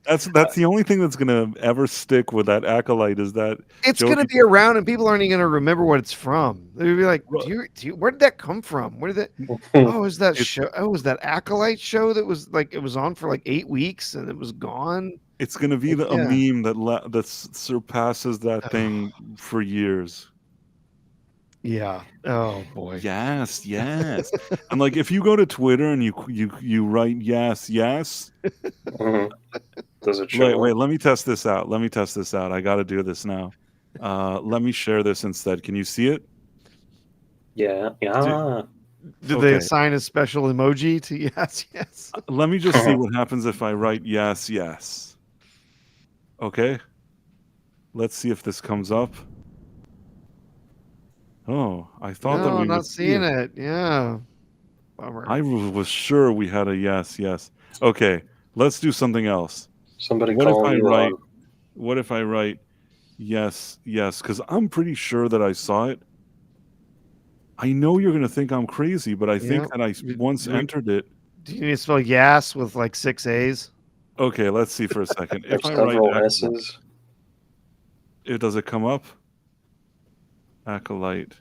That's the only thing that's gonna ever stick with that acolyte is that It's Jody. gonna be around, and people aren't even gonna remember what it's from. They'll be like, Well- do you, where did that come from? Where did that? Oh, is that show? Oh, was that acolyte show that was like it was on for like 8 weeks and it was gone? It's gonna be a meme that surpasses that thing for years. Yeah. Oh boy. Yes, yes. And like if you go to Twitter and you write yes, yes. Mhm. Does it show? Wait, let me test this out. I got to do this now. Let me share this instead. Can you see it? Yeah. Yeah. Did they assign a special emoji to yes, yes? Let me just see what happens if I write yes, yes. Okay. Let's see if this comes up. Oh, I thought that we not would see seeing it. Yeah. Bummer. I was sure we had a yes, yes. Okay, let's do something else. Somebody What if call I you write? on. What if I write yes, yes? Because I'm pretty sure that I saw it. I know you're going to think I'm crazy, but I think that I once entered it. Do you need to spell yes with like 6 A's? Okay, let's see for a second. There's If I write several acolyte, S's. does it come up? Acolyte.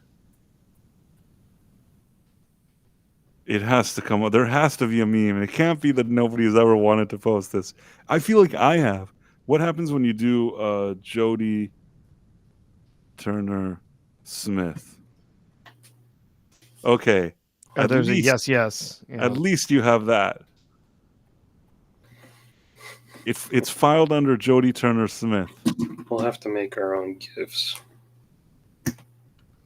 It has to come up. There has to be a meme. It can't be that nobody's ever wanted to post this. I feel like I have. What happens when you do Jody Turner Smith? Okay. There's a yes, yes. Yeah. At least you have that. It's filed under Jody Turner Smith. We'll have to make our own GIFs.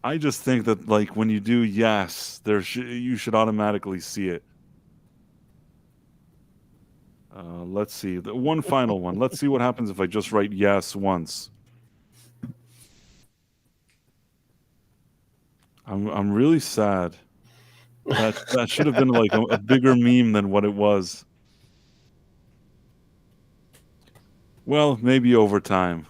I just think that like when you do yes, you should automatically see it. Let's see. The one final one. Let's see what happens if I just write yes once. I'm really sad. That should have been like a bigger meme than what it was. Well, maybe over time.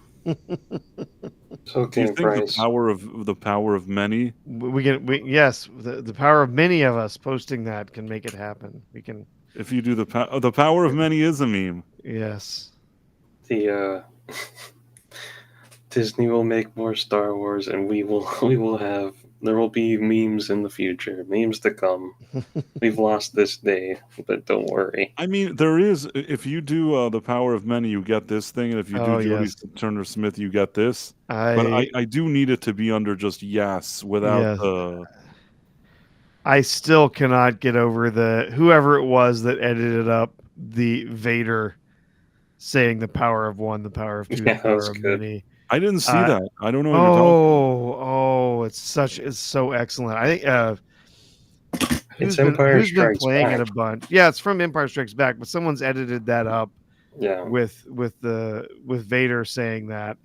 So Do you think the power of many? Yes, the power of many of us posting that can make it happen. We can. If you do the power of many is a meme. Yes. The Disney will make more Star Wars, and there will be memes in the future, memes to come. We've lost this day, but don't worry. I mean, there is. If you do the power of many, you get this thing, and if you do Jody Turner Smith, you get this. But I do need it to be under just yes without the. I still cannot get over whoever it was that edited up the Vader saying the power of one, the power of two, the power of many. I didn't see that. I don't know what you're talking. It's so excellent. I think who's been playing it a bunch? Yeah, it's from Empire Strikes Back, but someone's edited that up. Yeah. With Vader saying that.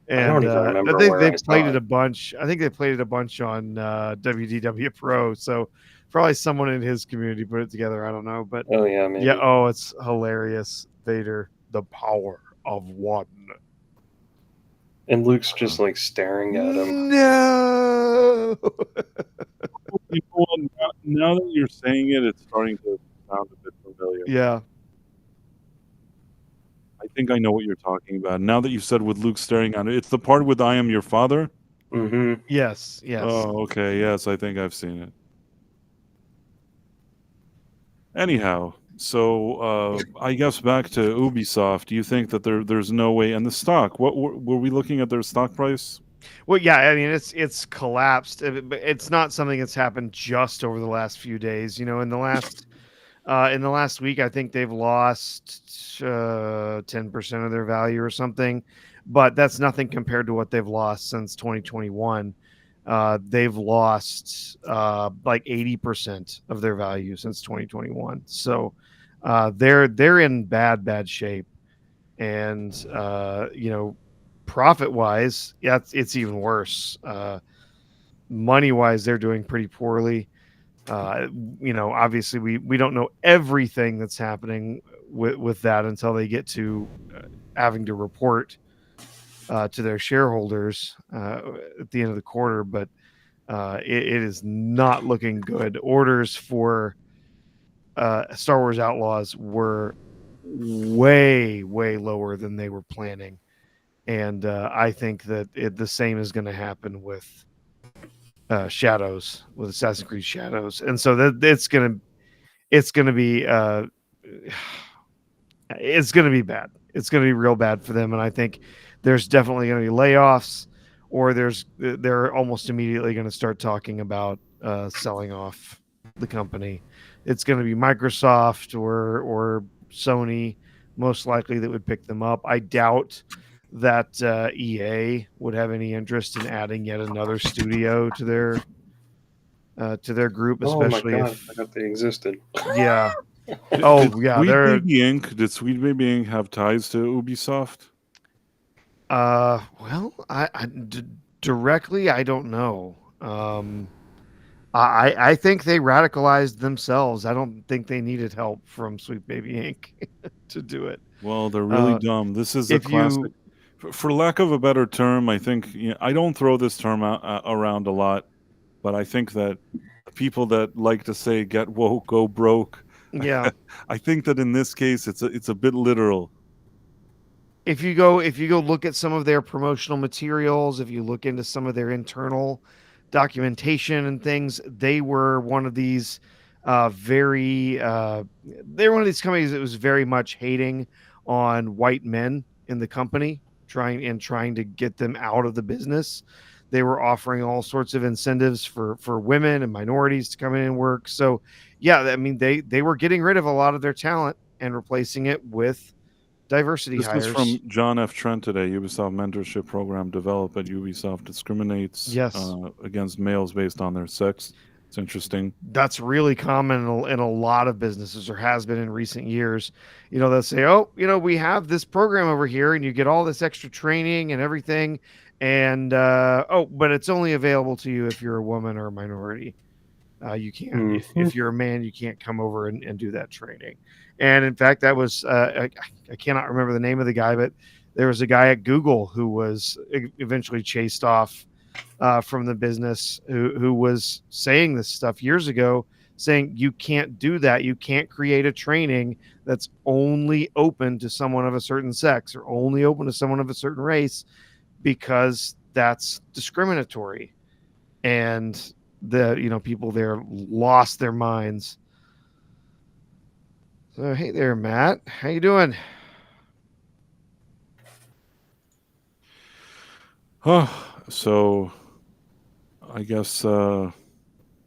And I don't even remember they played it a bunch. I think they played it a bunch on WDW Pro. So probably someone in his community put it together. I don't know, but maybe. Yeah. Oh, it's hilarious. Vader, the power of one. And Luke's just like staring at him. No. Now that you're saying it, it's starting to sound a bit familiar. Yeah. I think I know what you're talking about. Now that you said with Luke staring at it, it's the part with "I am your father." Mm-hmm. Yes. Yes. Oh, okay. Yes, I think I've seen it. Anyhow, so I guess back to Ubisoft. Do you think that there's no way? And the stock? What were we looking at their stock price? Well, yeah. I mean, it's collapsed. But it's not something that's happened just over the last few days. In the last In the last week, I think they've lost 10% of their value or something, but that's nothing compared to what they've lost since 2021. They've lost like 80% of their value since 2021. So they're in bad shape, and profit wise, yeah, it's even worse. Money wise, they're doing pretty poorly. uh, Obviously we don't know everything that's happening with that until they get to having to report to their shareholders at the end of the quarter, but it is not looking good. Orders for Star Wars Outlaws were way lower than they were planning, and I think that the same is going to happen with Shadows, with Assassin's Creed Shadows, and so that it's gonna be it's gonna be bad. It's gonna be real bad for them, and I think there's definitely gonna be layoffs, or they're almost immediately going to start talking about selling off the company. It's going to be Microsoft or Sony most likely that would pick them up. I doubt that EA would have any interest in adding yet another studio to their group, Oh my especially god, I if forgot they existed. yeah. Did Oh yeah, Sweet they're Baby Inc. Did Sweet Baby Inc. have ties to Ubisoft? well, directly I don't know. I think they radicalized themselves. I don't think they needed help from Sweet Baby Inc. to do it. Well, they're really Uh, dumb. This is a if classic. you, For lack of a better term, I think I don't throw this term around a lot, but I think that the people that like to say "get woke, go broke," yeah, I think that in this case it's a bit literal. if you go look at some of their promotional materials, if you look into some of their internal documentation and things, they were one of these very they're one of these companies that was very much hating on white men in the company, trying to get them out of the business. They were offering all sorts of incentives for women and minorities to come in and work. So yeah, I mean they were getting rid of a lot of their talent and replacing it with diversity This is from hires. John F. Trent today. Ubisoft mentorship program developed at Ubisoft discriminates Yes, against males based on their sex. It's interesting. that's really common in a lot of businesses, or has been in recent years. They'll say, "Oh, we have this program over here, and you get all this extra training and everything, and oh, but it's only available to you if you're a woman or a minority. You can't, Hmm. if you're a man, you can't come over and do that training." And in fact, that was I cannot remember the name of the guy, but there was a guy at Google who was eventually chased off from the business, who was saying this stuff years ago, saying you can't do that. You can't create a training that's only open to someone of a certain sex or only open to someone of a certain race, because that's discriminatory. And people there lost their minds. So hey there, Matt, how you doing? So I guess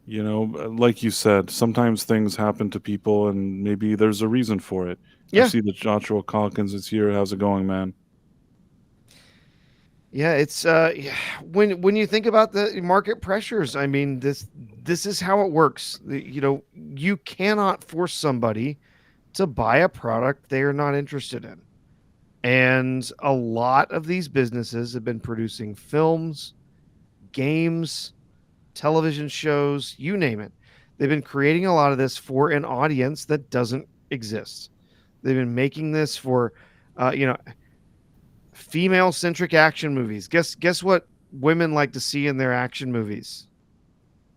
like you said, sometimes things happen to people, and maybe there's a reason for it. I Yeah, see that Joshua Calkins is here. How's it going, man? yeah, it's yeah, when you think about the market pressures, I mean, this is how it works. You cannot force somebody to buy a product they are not interested in. And a lot of these businesses have been producing films, games, television shows, you name it. They've been creating a lot of this for an audience that doesn't exist. They've been making this for you know female centric action movies. Guess what women like to see in their action movies?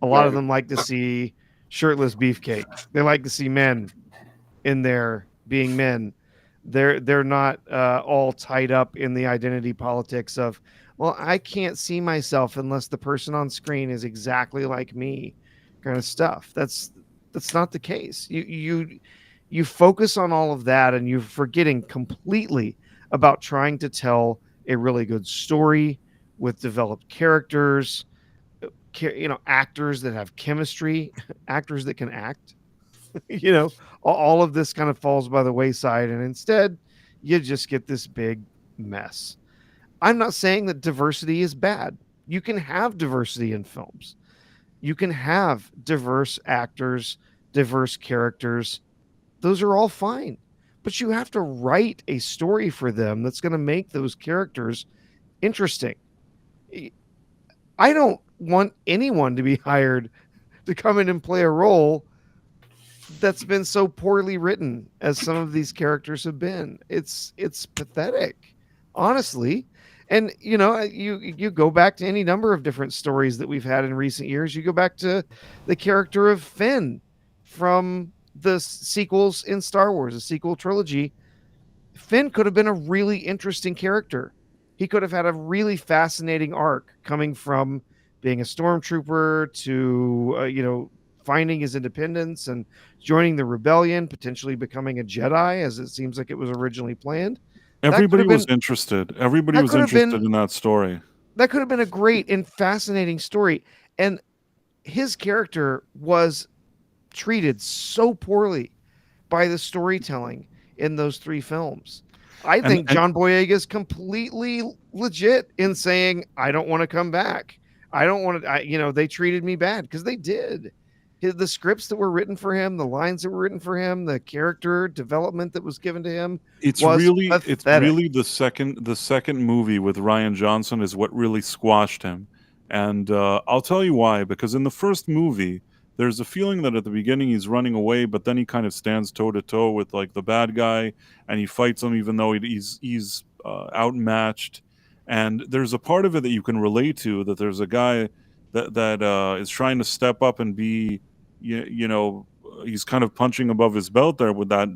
A lot of Men. them like to see shirtless beefcake. They like to see men in there being men. They're not all tied up in the identity politics of, well, I can't see myself unless the person on screen is exactly like me, kind of stuff. That's not the case. You focus on all of that, and you're forgetting completely about trying to tell a really good story with developed characters, actors that have chemistry, actors that can act. You know, all of this kind of falls by the wayside, and instead, you just get this big mess. I'm not saying that diversity is bad. You can have diversity in films. You can have diverse actors, diverse characters. Those are all fine. But you have to write a story for them that's going to make those characters interesting. I don't want anyone to be hired to come in and play a role that's been so poorly written as some of these characters have been. It's pathetic, honestly. And you go back to any number of different stories that we've had in recent years. You go back to the character of Finn from the sequels in Star Wars, the sequel trilogy. Finn could have been a really interesting character. He could have had a really fascinating arc coming from being a stormtrooper to finding his independence and joining the rebellion, potentially becoming a Jedi, as it seems like it was originally planned. That could Everybody have was been interested. Everybody that was could have interested been in that story. that could have been a great and fascinating story. And his character was treated so poorly by the storytelling in those three films. I And think and John Boyega is completely legit in saying, I don't want to come back. I don't want to, they treated me bad because they did. The scripts that were written for him, the lines that were written for him, the character development that was given to him was it's pathetic. really the second movie with Ryan Johnson is what really squashed him. And I'll tell you why. Because in the first movie, there's a feeling that at the beginning he's running away, but then he kind of stands toe to toe with like the bad guy, and he fights him even though he's outmatched. And there's a part of it that you can relate to, that there's a guy that is trying to step up and be, you know, he's kind of punching above his belt there with that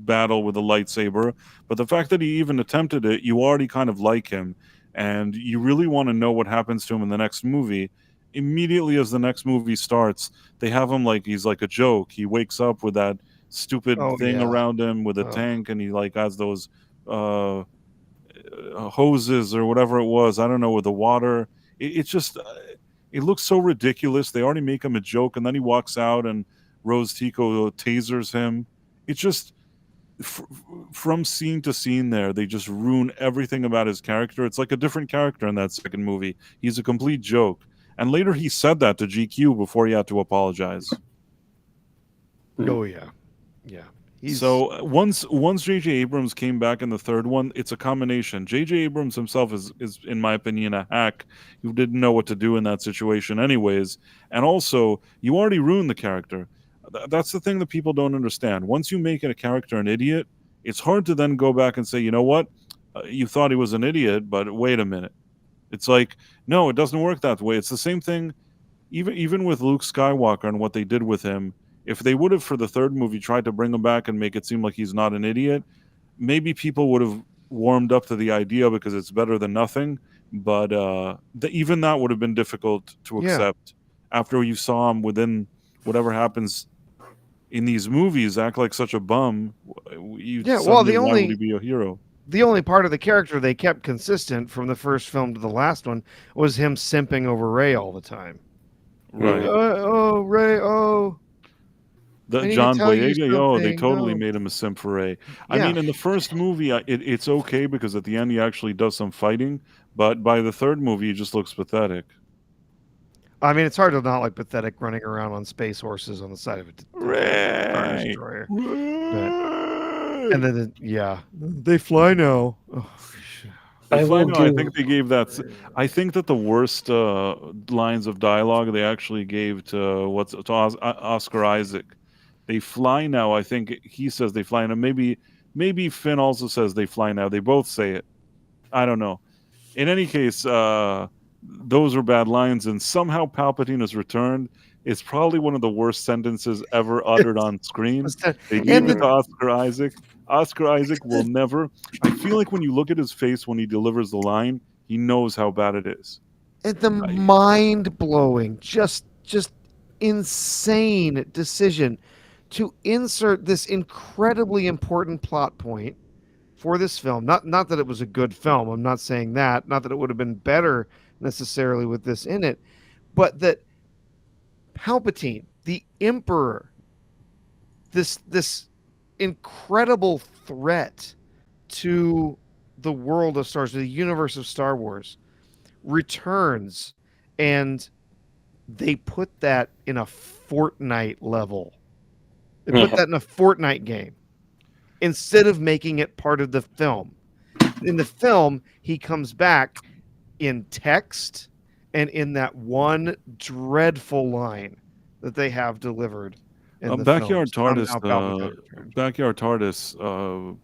battle with the lightsaber. But the fact that he even attempted it, you already kind of like him, and you really want to know what happens to him in the next movie. Immediately as the next movie starts, they have him like he's like a joke. He wakes up with that stupid Oh thing yeah. around him with a Oh. tank, and he like has those uh, hoses or whatever it was. I don't know, with the water. It's just it looks so ridiculous. They already make him a joke, and then he walks out, and Rose Tico tasers him. It's just f- from scene to scene there, they just ruin everything about his character. It's like a different character in that second movie. He's a complete joke. And later he said that to GQ before he had to apologize. Oh yeah. Yeah. He's So once J.J. Abrams came back in the third one, it's a combination. J.J. Abrams himself is in my opinion a hack who didn't know what to do in that situation anyways, and also you already ruined the character. That's the thing that people don't understand. Once you make a character an idiot, it's hard to then go back and say, you know what, you thought he was an idiot, but wait a minute. It's like, no, it doesn't work that way. It's the same thing even with Luke Skywalker and what they did with him. If they would have for the third movie tried to bring him back and make it seem like he's not an idiot, maybe people would have warmed up to the idea because it's better than nothing. But even that would have been difficult to yeah. accept after you saw him within whatever happens in these movies act like such a bum. You Yeah. Well, suddenly, why would he be a hero? the only part of the character they kept consistent from the first film to the last one was him simping over Ray all the time. Right. Oh, Ray, oh, The I need to John tell you Boyega, yo, they something. totally No. made him a simp for Ray. I Yeah. mean, in the first movie, it's okay because at the end he actually does some fighting, but by the third movie, he just looks pathetic. I mean, it's hard to not look pathetic running around on space horses on the side of a Star Ray, Destroyer. But, Ray. and then, yeah, they fly now. Oh, They I will find out. I give. think they gave that. I think that the worst lines of dialogue they actually gave to Oscar Isaac. They fly now. I think he says they fly now. Maybe Finn also says they fly now. They both say it. I don't know. In any case, those were bad lines, and somehow Palpatine has returned. It's probably one of the worst sentences ever uttered on screen. They gave and it to the, Oscar Isaac. Oscar Isaac will never. I feel like when you look at his face when he delivers the line, he knows how bad it is. and the mind blowing, just insane decision to insert this incredibly important plot point for this film. Not that it was a good film. I'm not saying that. Not that it would have been better necessarily with this in it, but that Palpatine, the Emperor, this incredible threat to the world of Star Wars, to the universe of Star Wars, returns, and they put that in a Fortnite level. They put Yeah. that in a Fortnite game instead of making it part of the film. In the film, he comes back in text and in that one dreadful line that they have delivered in the film. Backyard TARDIS. Somehow Palpatine returned. Backyard TARDIS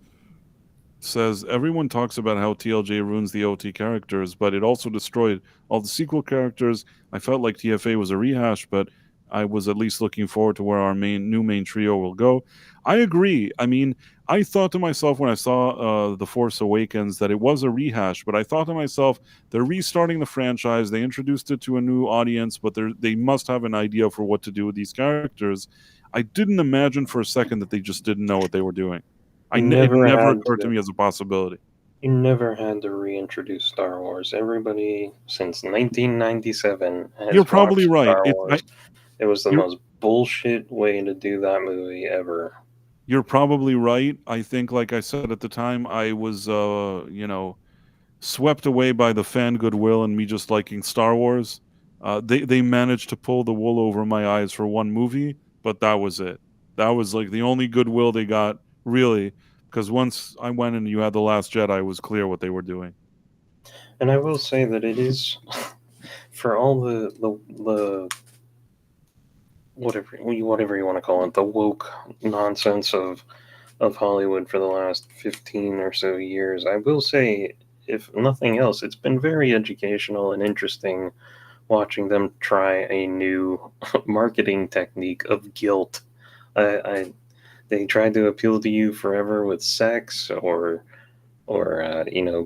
says everyone talks about how TLJ ruins the OT characters, but it also destroyed all the sequel characters. I felt like TFA was a rehash, but I was at least looking forward to where our new main trio will go. I agree. I mean, I thought to myself when I saw The Force Awakens that it was a rehash, but I thought to myself, they're restarting the franchise. They introduced it to a new audience, but they must have an idea for what to do with these characters. I didn't imagine for a second that they just didn't know what they were doing. It never occurred to me as a possibility. You never had to reintroduce Star Wars. Everybody since 1997 has You're probably watched right. Star Wars. It was the most bullshit way to do that movie ever. You're probably right. I think, like I said at the time, I was, swept away by the fan goodwill and me just liking Star Wars. They managed to pull the wool over my eyes for one movie, but that was it. That was like the only goodwill they got, really, because once I went and you had The Last Jedi, it was clear what they were doing. And I will say that it is, for all the whatever you want to call it, the woke nonsense of Hollywood for the last 15 or so years, I will say, if nothing else, it's been very educational and interesting watching them try a new marketing technique of guilt. They tried to appeal to you forever with sex or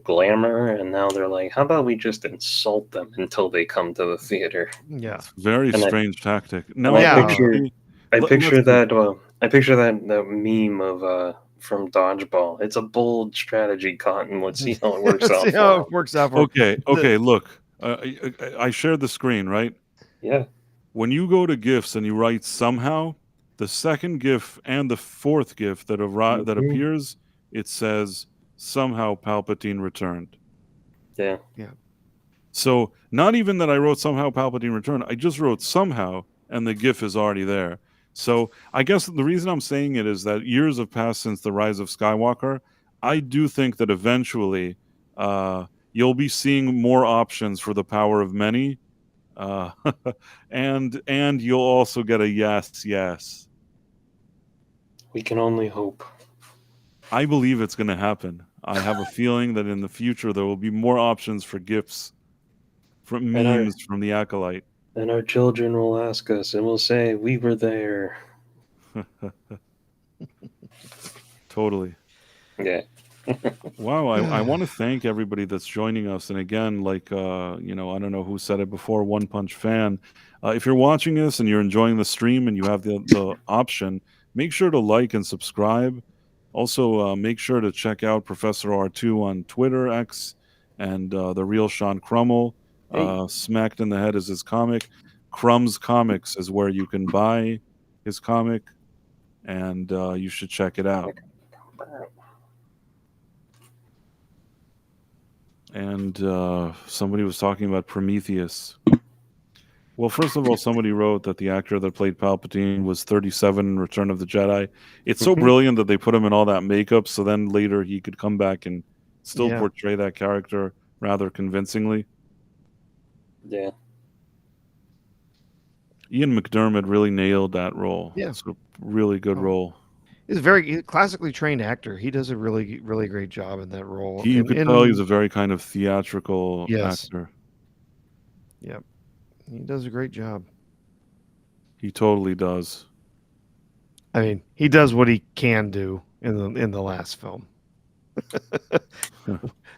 glamour, and now they're like, how about we just insult them until they come to the theater? Yeah, Very And strange tactic. No, I Yeah. picture that meme of from Dodgeball. It's a bold strategy, Cotton. Let's see how it works out. See how for it works out for him. Okay, look. I shared the screen, right? Yeah. When you go to GIFs and you write somehow, the second GIF and the fourth GIF that Mhm. appears, it says somehow Palpatine returned. Yeah. So not even that I wrote somehow Palpatine returned. I just wrote somehow, and the GIF is already there. So I guess the reason I'm saying it is that years have passed since the rise of Skywalker. I do think that eventually you'll be seeing more options for the power of many, and you'll also get a yes. We can only hope. I believe it's going to happen. I have a feeling that in the future there will be more options for gifts, from memes from the Acolyte. And our children will ask us, and we'll say, we were there. Totally. Yeah. Wow, I want to thank everybody that's joining us. And again, like, I don't know who said it before, One Punch Fan. If you're watching this and you're enjoying the stream and you have the option, make sure to like and subscribe. Also, make sure to check out Professor R2 on Twitter, X, and The Real Sean Crummel. Hey. Smacked in the Head is his comic. Crumbs Comics is where you can buy his comic, and you should check it out. And somebody was talking about Prometheus. Well, first of all, somebody wrote that the actor that played Palpatine was 37 in Return of the Jedi. It's so brilliant that they put him in all that makeup, so then later he could come back and still portray that character rather convincingly. Yeah. Ian McDermott really nailed that role. Yeah. It's a really good role. He's a very classically trained actor. He does a really, really great job in that role. You could tell he's a very kind of theatrical actor. Yep. He does a great job. He totally does. I mean, he does what he can do in the last film.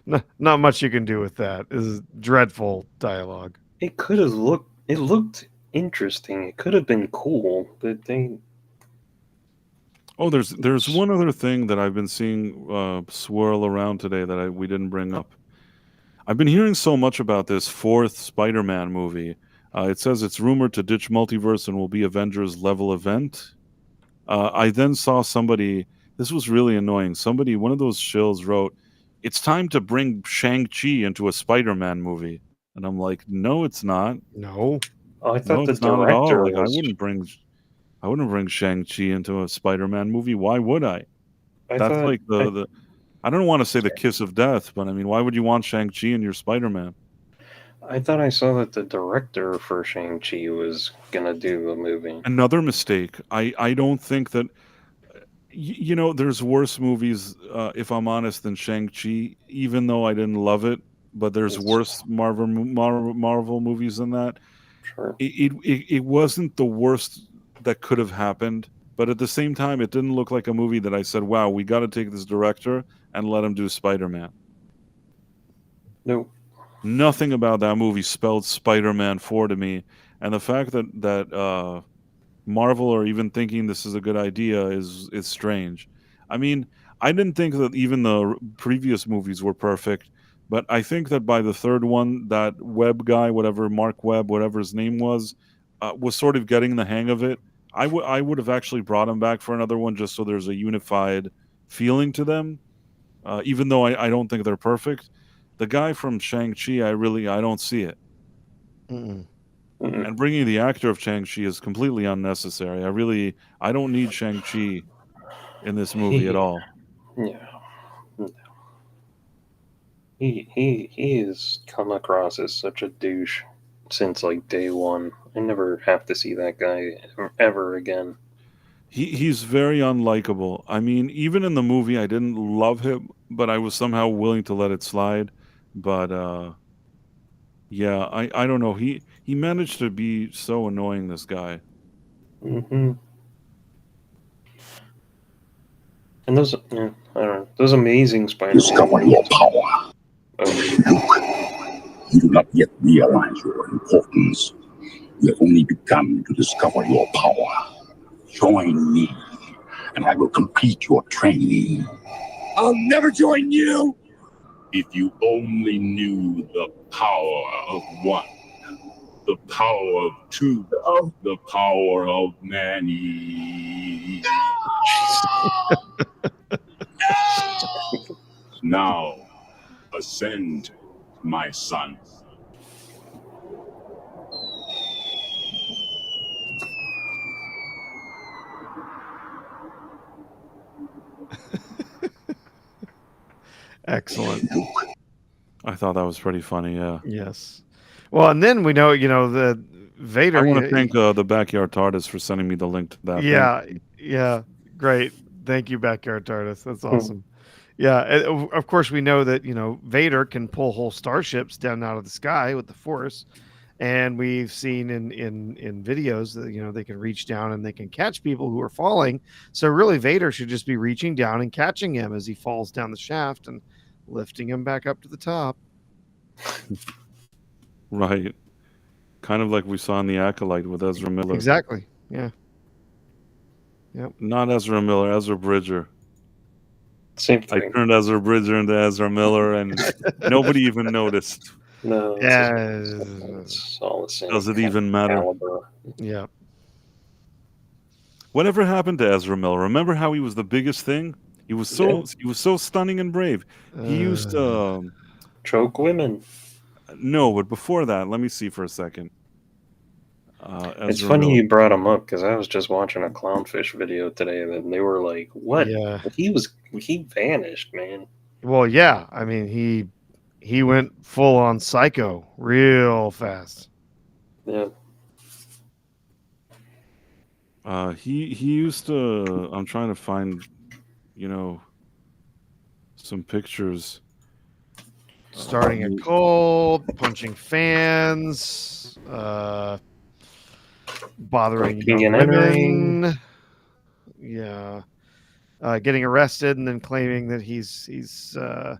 Not much you can do with that. This is dreadful dialogue. It could have looked interesting. It could have been cool, but they... Oh, there's one other thing that I've been seeing swirl around today that we didn't bring up. I've been hearing so much about this fourth Spider-Man movie. It says it's rumored to ditch multiverse and will be Avengers level event. I then saw somebody. This was really annoying. Somebody, one of those shills, wrote, "It's time to bring Shang-Chi into a Spider-Man movie," and I'm like, "No, it's not. No. Oh, I No, thought the it's not at all. director Like, was. I wouldn't bring Shang-Chi into a Spider-Man movie. Why would I? I That's thought. like the I don't want to say the kiss of death, but I mean, why would you want Shang-Chi in your Spider-Man? I thought I saw that the director for Shang-Chi was gonna do a movie. Another mistake. I don't think that there's worse movies, if I'm honest, than Shang-Chi, even though I didn't love it, but there's It's worse Marvel movies than that. sure. It wasn't the worst that could have happened, but at the same time, it didn't look like a movie that I said, "Wow, we got to take this director and let him do Spider-Man." No. Nothing about that movie spelled Spider-Man 4 to me, and the fact that Marvel are even thinking this is a good idea is strange. I mean, I didn't think that even the previous movies were perfect, but I think that by the third one, that Webb guy, whatever Mark Webb, whatever his name was sort of getting the hang of it. I would have actually brought him back for another one just so there's a unified feeling to them, even though I don't think they're perfect. The guy from Shang-Chi, I don't see it. Mm-mm. Mm-mm. And bringing the actor of Shang-Chi is completely unnecessary. I don't need Shang-Chi in this movie at He. all. Yeah. He has come across as such a douche since like day one. I never have to see that guy ever again. He's very unlikable. I mean, even in the movie, I didn't love him, but I was somehow willing to let it slide. But yeah, I don't know. He managed to be so annoying. This guy. Hmm. And those, yeah, I don't know, those amazing Spider-Man Discover movies. your power. Oh, You do not yet realize your importance. You have only begun to discover your power. Join me, and I will complete your training. I'll never join you! If you only knew the power of one, the power of two, the power of many. Now, ascend, my son. Excellent. I thought that was pretty funny. Yeah. Yes. Well, and then we know, the I Vader. want to thank the Backyard TARDIS for sending me the link to that. Thank Yeah, you. yeah, great. Thank you, Backyard TARDIS. That's Hmm. awesome. Yeah, and of course we know that Vader can pull whole starships down out of the sky with the Force, and we've seen in videos that they can reach down and they can catch people who are falling. So really, Vader should just be reaching down and catching him as he falls down the shaft and lifting him back up to the top. Right. Kind of like we saw in The Acolyte with Ezra Miller. Exactly. Yeah. Yep. Not Ezra Miller, Ezra Bridger. same I thing. turned Ezra Bridger into Ezra Miller, and nobody even noticed. No, Yeah. it's all the same. Does it even matter? Caliber. Yeah. Whatever happened to Ezra Miller? Remember how he was the biggest thing? He was so stunning and brave. He used Choke women. no, but before that, let me see for a second. It's Ezra funny Miller. you brought him up because I was just watching a clownfish video today, and they were like, "What? Yeah. He vanished, man." Well, yeah. I mean, he went full on psycho real fast. Yeah. He used to. I'm trying to find, some pictures. Starting a cult, punching fans, bothering Breaking young and entering. women. Yeah. Getting arrested and then claiming that he's a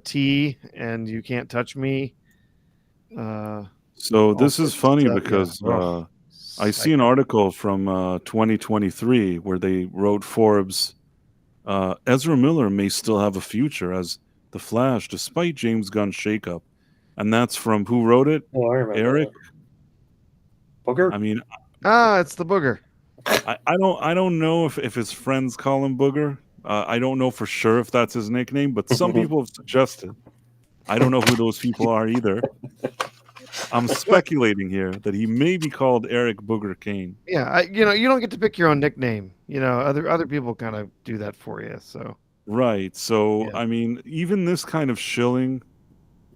T and you can't touch me. So this all is sorts of funny stuff. Yeah. because Ugh. I see an article from 2023 where they wrote Forbes. Ezra Miller may still have a future as the Flash, despite James Gunn's shakeup, and that's from who wrote it? Oh, I remember Eric. that. Booger. I mean, Ah, it's the booger. I don't know if his friends call him Booger. I don't know for sure if that's his nickname, but some people have suggested. I don't know who those people are either. I'm speculating here that he may be called Eric Booger Kane. Yeah, you don't get to pick your own nickname. Other people kind of do that for you. So Right. So, yeah, I mean, even this kind of shilling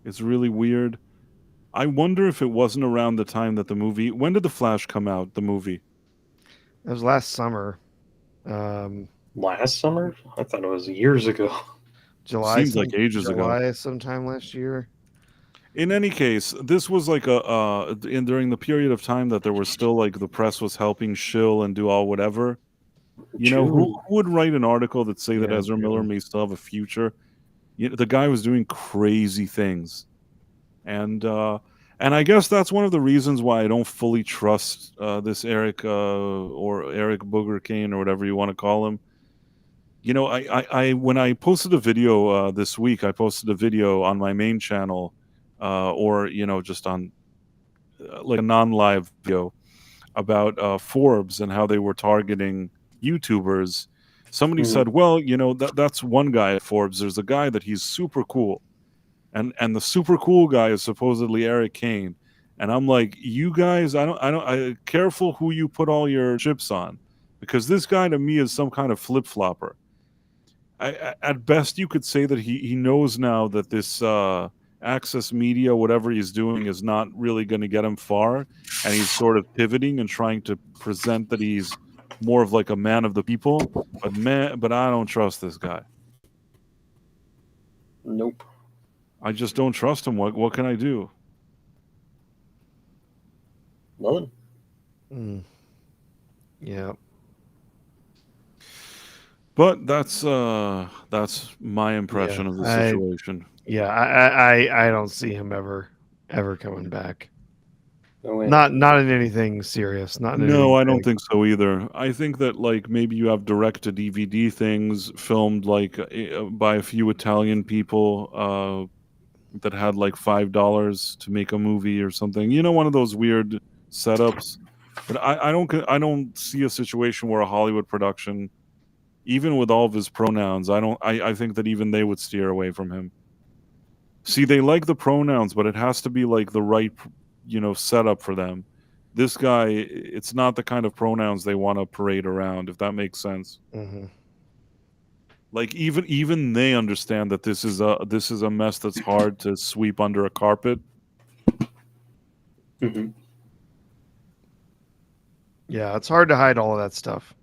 is really weird. I wonder if it wasn't around the time that the movie. When did The Flash come out, the movie? that was last summer, um, Last summer? I thought it was years ago. Seems like ages ago. July sometime last year. In any case, this was like during the period of time that there was still like the press was helping shill and do all whatever. You know, who True. would write an article that say that Yeah, Ezra Miller June. may still have a future? The guy was doing crazy things, and I guess that's one of the reasons why I don't fully trust this Eric or Eric Booger Kane or whatever you want to call him. I when I posted a video this week, I posted a video on my main channel, or just on like a non-live video about Forbes and how they were targeting YouTubers. Somebody Mhm. said, "Well, that's one guy at Forbes. There's a guy that he's super cool, and the super cool guy is supposedly Eric Kane." And I'm like, "You guys, careful who you put all your chips on, because this guy to me is some kind of flip flopper. At best, you could say that he knows now that this access media, whatever he's doing, is not really going to get him far, and he's sort of pivoting and trying to present that he's more of like a man of the people. But I don't trust this guy. Nope. I just don't trust him. What can I do? Nothing. Mm. Yeah. But that's my impression of the situation. I don't see him ever coming back. No way. Not in anything serious. Not in anything No, I don't big. think so either. I think that like maybe you have direct to DVD things filmed like by a few Italian people that had like $5 to make a movie or something. One of those weird setups. But I don't see a situation where a Hollywood production, even with all of his pronouns, I think that even they would steer away from him. See, they like the pronouns, but it has to be like the right, setup for them. This guy, it's not the kind of pronouns they want to parade around, if that makes sense. Mm-hmm. Like even they understand that this is a mess that's hard to sweep under a carpet. Hmm. Yeah, it's hard to hide all of that stuff.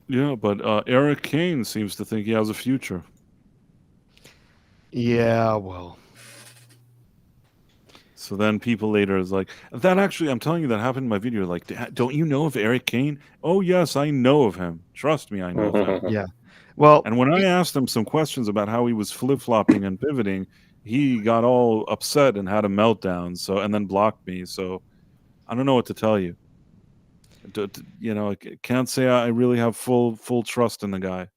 Yeah, but Eric Kane seems to think he has a future. Yeah, well. So then people later is like, that actually, I'm telling you, that happened in my video. Like, don't you know of Eric Kane? Oh, yes, I know of him. Trust me, I know of him. Yeah. Well, And when I asked him some questions about how he was flip-flopping and pivoting, he got all upset and had a meltdown. And then blocked me. So I don't know what to tell you. I can't say I really have full trust in the guy.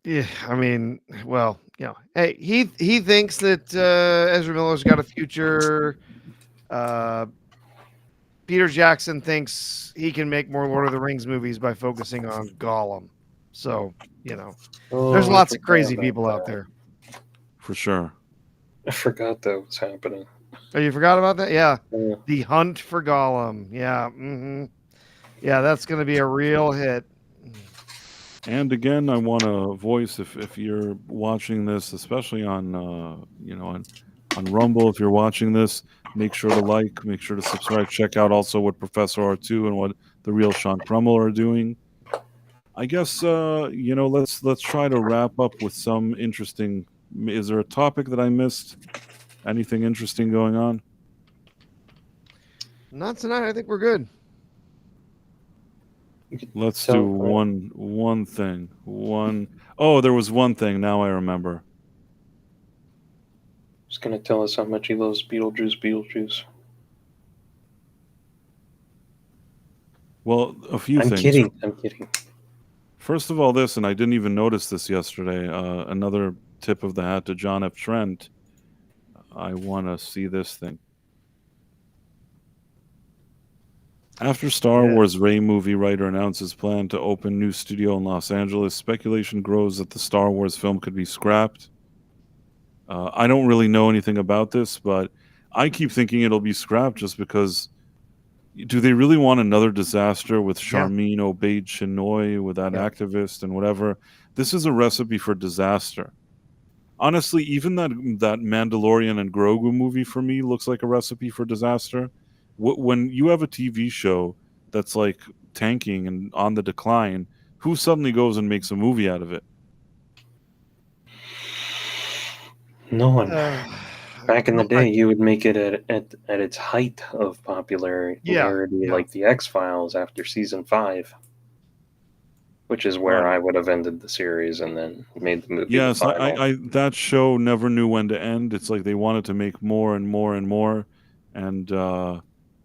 yeah, I mean, well, hey, he thinks that Ezra Miller's got a future. Peter Jackson thinks he can make more Lord of the Rings movies by focusing on Gollum. So, there's I lots of forgot crazy about people out that. there. For sure. I forgot that was happening. Oh, you forgot about that? Yeah. Yeah. The Hunt for Gollum. Yeah. Mm-hmm. Yeah, that's going to be a real hit. And again, I want to voice if you're watching this, especially on on Rumble, if you're watching this, make sure to like, make sure to subscribe, check out also what Professor R2 and what the real Sean Crummell are doing. I guess let's try to wrap up with some interesting. Is there a topic that I missed? Anything interesting going on? Not tonight. I think we're good. Let's So, do one thing. Oh, there was one thing. Now I remember. He's gonna tell us how much he loves Beetlejuice. Well, a few I'm things. kidding. I'm kidding. First of all, this, and I didn't even notice this yesterday. Another tip of the hat to John F. Trent. I want to see this thing. After Star Yeah. Wars, Rey movie writer announces plan to open new studio in Los Angeles. Speculation grows that the Star Wars film could be scrapped. I don't really know anything about this, but I keep thinking it'll be scrapped just because. Do they really want another disaster with Yeah. Charmin Obaid Chinoy, with that Yeah. activist and whatever? This is a recipe for disaster. Honestly, even that Mandalorian and Grogu movie for me looks like a recipe for disaster. When you have a TV show that's like tanking and on the decline, who suddenly goes and makes a movie out of it? No one. Uh, Back in the I- day, you would make it at its height of popularity, Yeah, yeah. like the X-Files after season 5, which is where Right. I would have ended the series and then made the movie the Yes, final. I that show never knew when to end. It's like they wanted to make more and more and more, and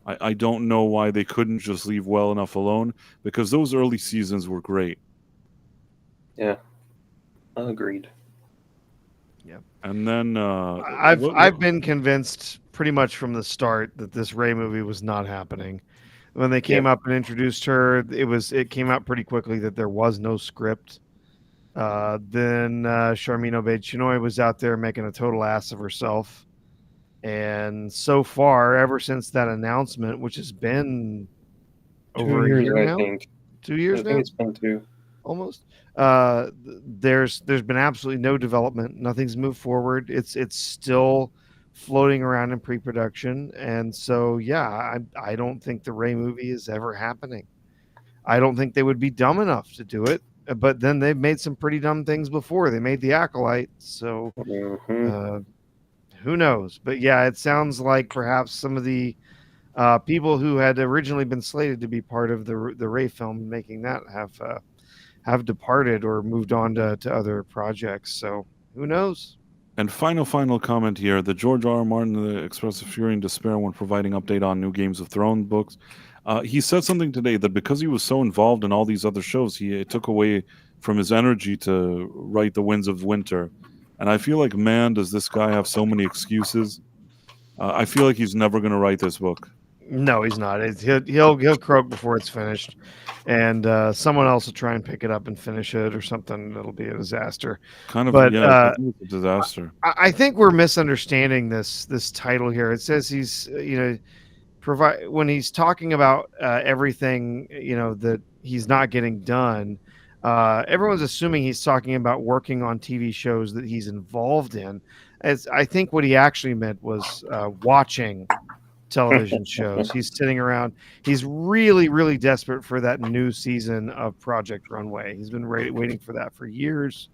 I don't know why they couldn't just leave well enough alone, because those early seasons were great. Yeah, agreed. And then I've been convinced pretty much from the start that this Rey movie was not happening. When they came up and introduced her, it came out pretty quickly that there was no script. Then Charmin Obaid Chinoy was out there making a total ass of herself. And so far, ever since that announcement, which has been 2 over a years, year I now, think. 2 I years think now, it's been 2. almost. There's been absolutely no development. Nothing's moved forward. It's still floating around in pre-production, and so yeah, I don't think the Rey movie is ever happening. I don't think they would be dumb enough to do it. But then they've made some pretty dumb things before. They made the Acolyte, so Hmm. who knows? But yeah, it sounds like perhaps some of the people who had originally been slated to be part of the Rey film making that have departed or moved on to other projects. So who knows? And final comment here: the George R. R. Martin expressed a fury and despair when providing update on new Games of Thrones books. He said something today that because he was so involved in all these other shows, it took away from his energy to write The Winds of Winter. And I feel like, man, does this guy have so many excuses? I feel like he's never going to write this book. No, he's not. He'll croak before it's finished, and someone else will try and pick it up and finish it or something. It'll be a disaster. Kind of, But yeah, I think it's a disaster. I think we're misunderstanding this title here. It says he's provide when he's talking about everything that he's not getting done. Everyone's assuming he's talking about working on TV shows that he's involved in. As I think what he actually meant was watching television shows. He's sitting around. He's really, really desperate for that new season of Project Runway. He's been waiting for that for years,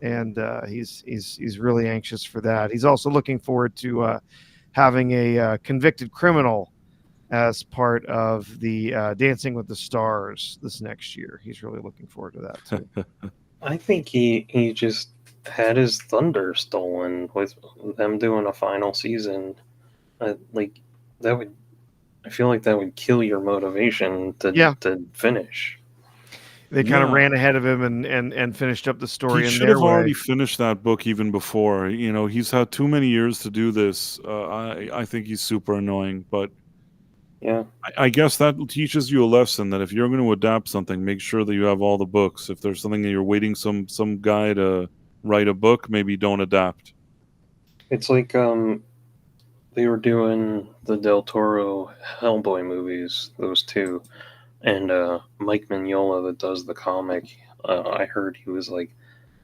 and he's really anxious for that. He's also looking forward to having a convicted criminal as part of the Dancing with the Stars this next year. He's really looking forward to that too. I think he just had his thunder stolen with them doing a final season. Like that would, I feel like that would kill your motivation to finish. They kind of ran ahead of him and finished up the story. He should have already finished that book even before. He's had too many years to do this. I think he's super annoying, but yeah, I guess that teaches you a lesson that if you're going to adapt something, make sure that you have all the books. If there's something that you're waiting some guy to write a book, maybe don't adapt. It's like they were doing the Del Toro Hellboy movies, those two, and Mike Mignola that does the comic. I heard he was like,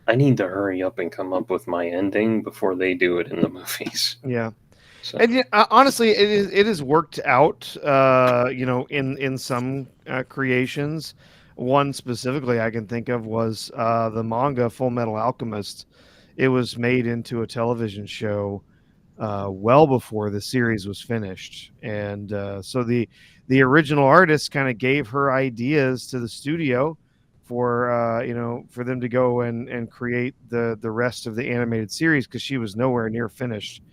I need to hurry up and come up with my ending before they do it in the movies. Yeah. So. And honestly, it is worked out, in some creations. One specifically I can think of was the manga Full Metal Alchemist. It was made into a television show well before the series was finished, and so the original artist kind of gave her ideas to the studio for them to go and create the rest of the animated series, because she was nowhere near finished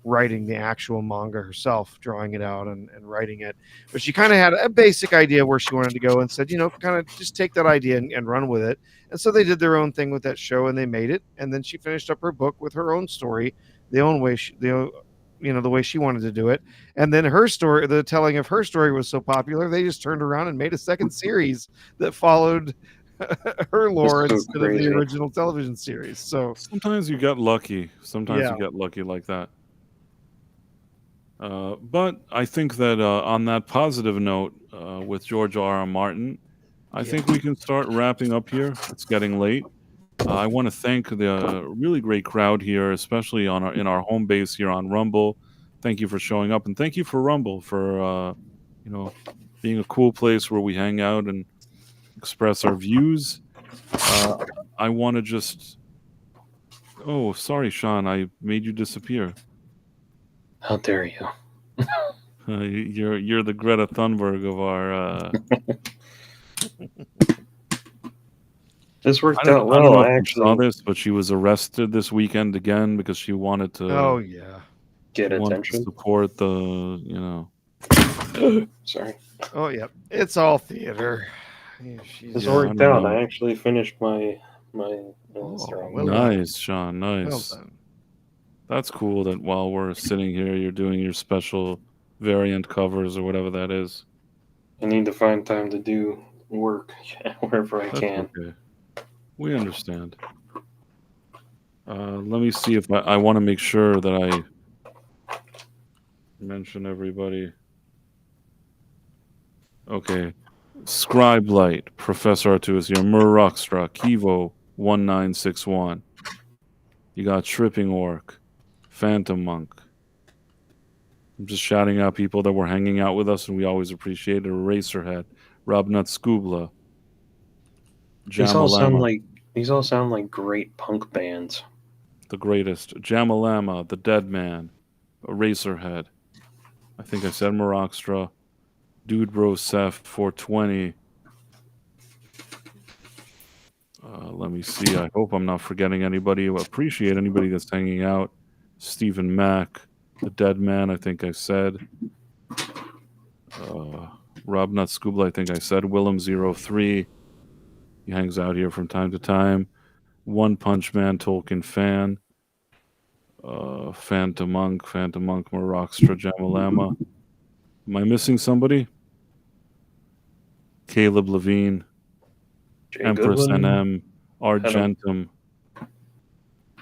writing the actual manga herself, drawing it out and writing it. But she kind of had a basic idea where she wanted to go and said, kind of just take that idea and run with it. And so they did their own thing with that show and they made it. And then she finished up her book with her own story, the own way, the way she wanted to do it. And then her story, the telling of her story was so popular, they just turned around and made a second series that followed her lore so instead of the crazy. original television series. So Sometimes you get lucky. Sometimes Yeah. you get lucky like that. But I think that on that positive note, with George R. Martin, I think we can start wrapping up here. It's getting late. I want to thank the really great crowd here, especially in our home base here on Rumble. Thank you for showing up, and thank you for Rumble for being a cool place where we hang out and express our views. I want to just. Oh, sorry, Sean. I made you disappear. How dare you? You're the Greta Thunberg of our. This worked I out don't well. know I if you saw actually this, but she was arrested this weekend again because she wanted to. oh yeah. get she wanted to attention. support the. Sorry. Oh yeah. It's all theater. Yeah, she's This Yeah, I worked don't out. know. I actually finished my Oh, throwing. well done. Nice, Sean. Well Nice. done. That's cool that while we're sitting here, you're doing your special variant covers or whatever that is. I need to find time to do work wherever I That's can. okay. We understand. Let me see if I want to make sure that I mention everybody. Okay. Scribe Light, Professor Artuis here, Muruxtra, Kivo 1961. You got Tripping Orc, Phantom Monk. I'm just shouting out people that were hanging out with us and we always appreciate it. Eraserhead, Robnut Scoobla, These all sound Jamalama, like great punk bands. the greatest. Jamalama, the Dead Man, Eraserhead. I think I said Muruxtra. Dude Bro Seth 420. Let me see. I hope I'm not forgetting anybody. I appreciate anybody that's hanging out. Stephen Mack, the Dead Man, I think I said. Rob Nut Scoobla, I think I said. Willem03. He hangs out here from time to time. One Punch Man, Tolkien fan. Phantom Monk, Muruxtra, Jamalama. Am I missing somebody? Caleb Levine, Jay Empress Goodwin, NM, Argentum,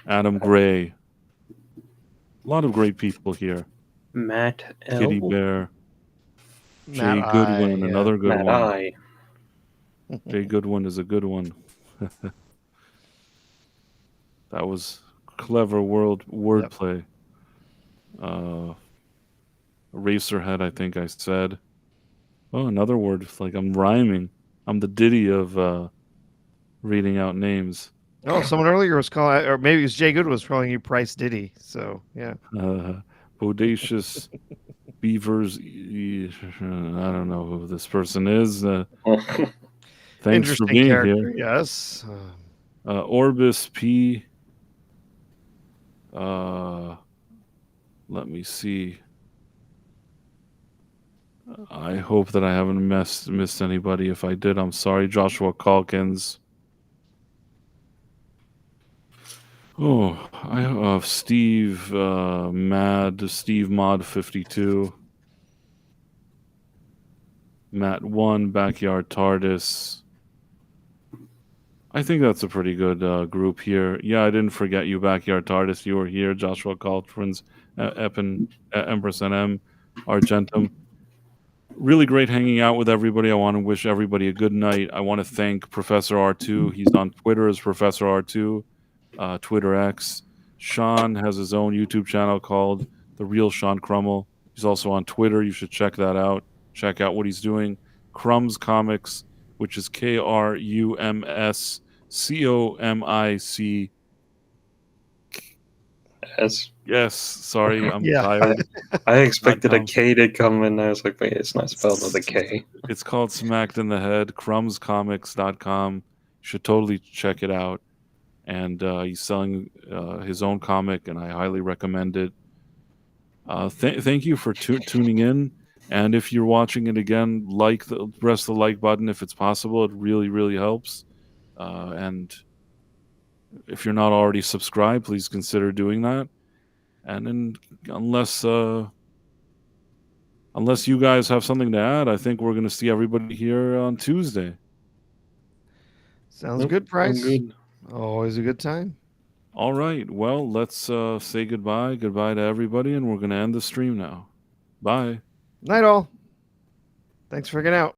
Adam Gray. A lot of great people here. Matt L. Kitty Bear, Jay Matt Goodwin, I, another good Matt one. I. Jay Goodwin is a good one. That was clever wordplay. Eraserhead, I think I said. Oh, another word. It's like I'm rhyming. I'm the Diddy of reading out names. Oh, someone earlier was calling, or maybe it was Jay Good was calling you Price Diddy. So yeah. Bodacious Beavers. I don't know who this person is. Thanks Interesting for being character, here. yes. Orbis P. Let me see. I hope that I haven't missed anybody. If I did, I'm sorry. Joshua Calkins. Oh, I have Steve Steve Mod 52. Matt 1, Backyard TARDIS. I think that's a pretty good group here. Yeah, I didn't forget you, Backyard TARDIS. You were here. Joshua Caltrins, Empress NM, Argentum. Really great hanging out with everybody. I want to wish everybody a good night. I want to thank Professor R2. He's on Twitter as Professor R2, Twitter X. Sean has his own YouTube channel called The Real Sean Crummel. He's also on Twitter. You should check that out. Check out what he's doing. Crumbs Comics, which is KRUMSCOMIC. Yes, sorry, I'm Yeah. tired. I expected a K to come in. I was like, wait, it's not spelled with a K. It's called Smacked in the Head, crumbscomics.com. You should totally check it out. And he's selling his own comic, and I highly recommend it. Thank you for tuning in. And if you're watching it again, press the like button if it's possible. It really, really helps. And if you're not already subscribed, please consider doing that. And then unless you guys have something to add, I think we're going to see everybody here on Tuesday. Sounds Nope, good, I'm Price. good. Always a good time. All right. Well, let's say goodbye. Goodbye to everybody, and we're going to end the stream now. Bye. Night all. Thanks for hanging out.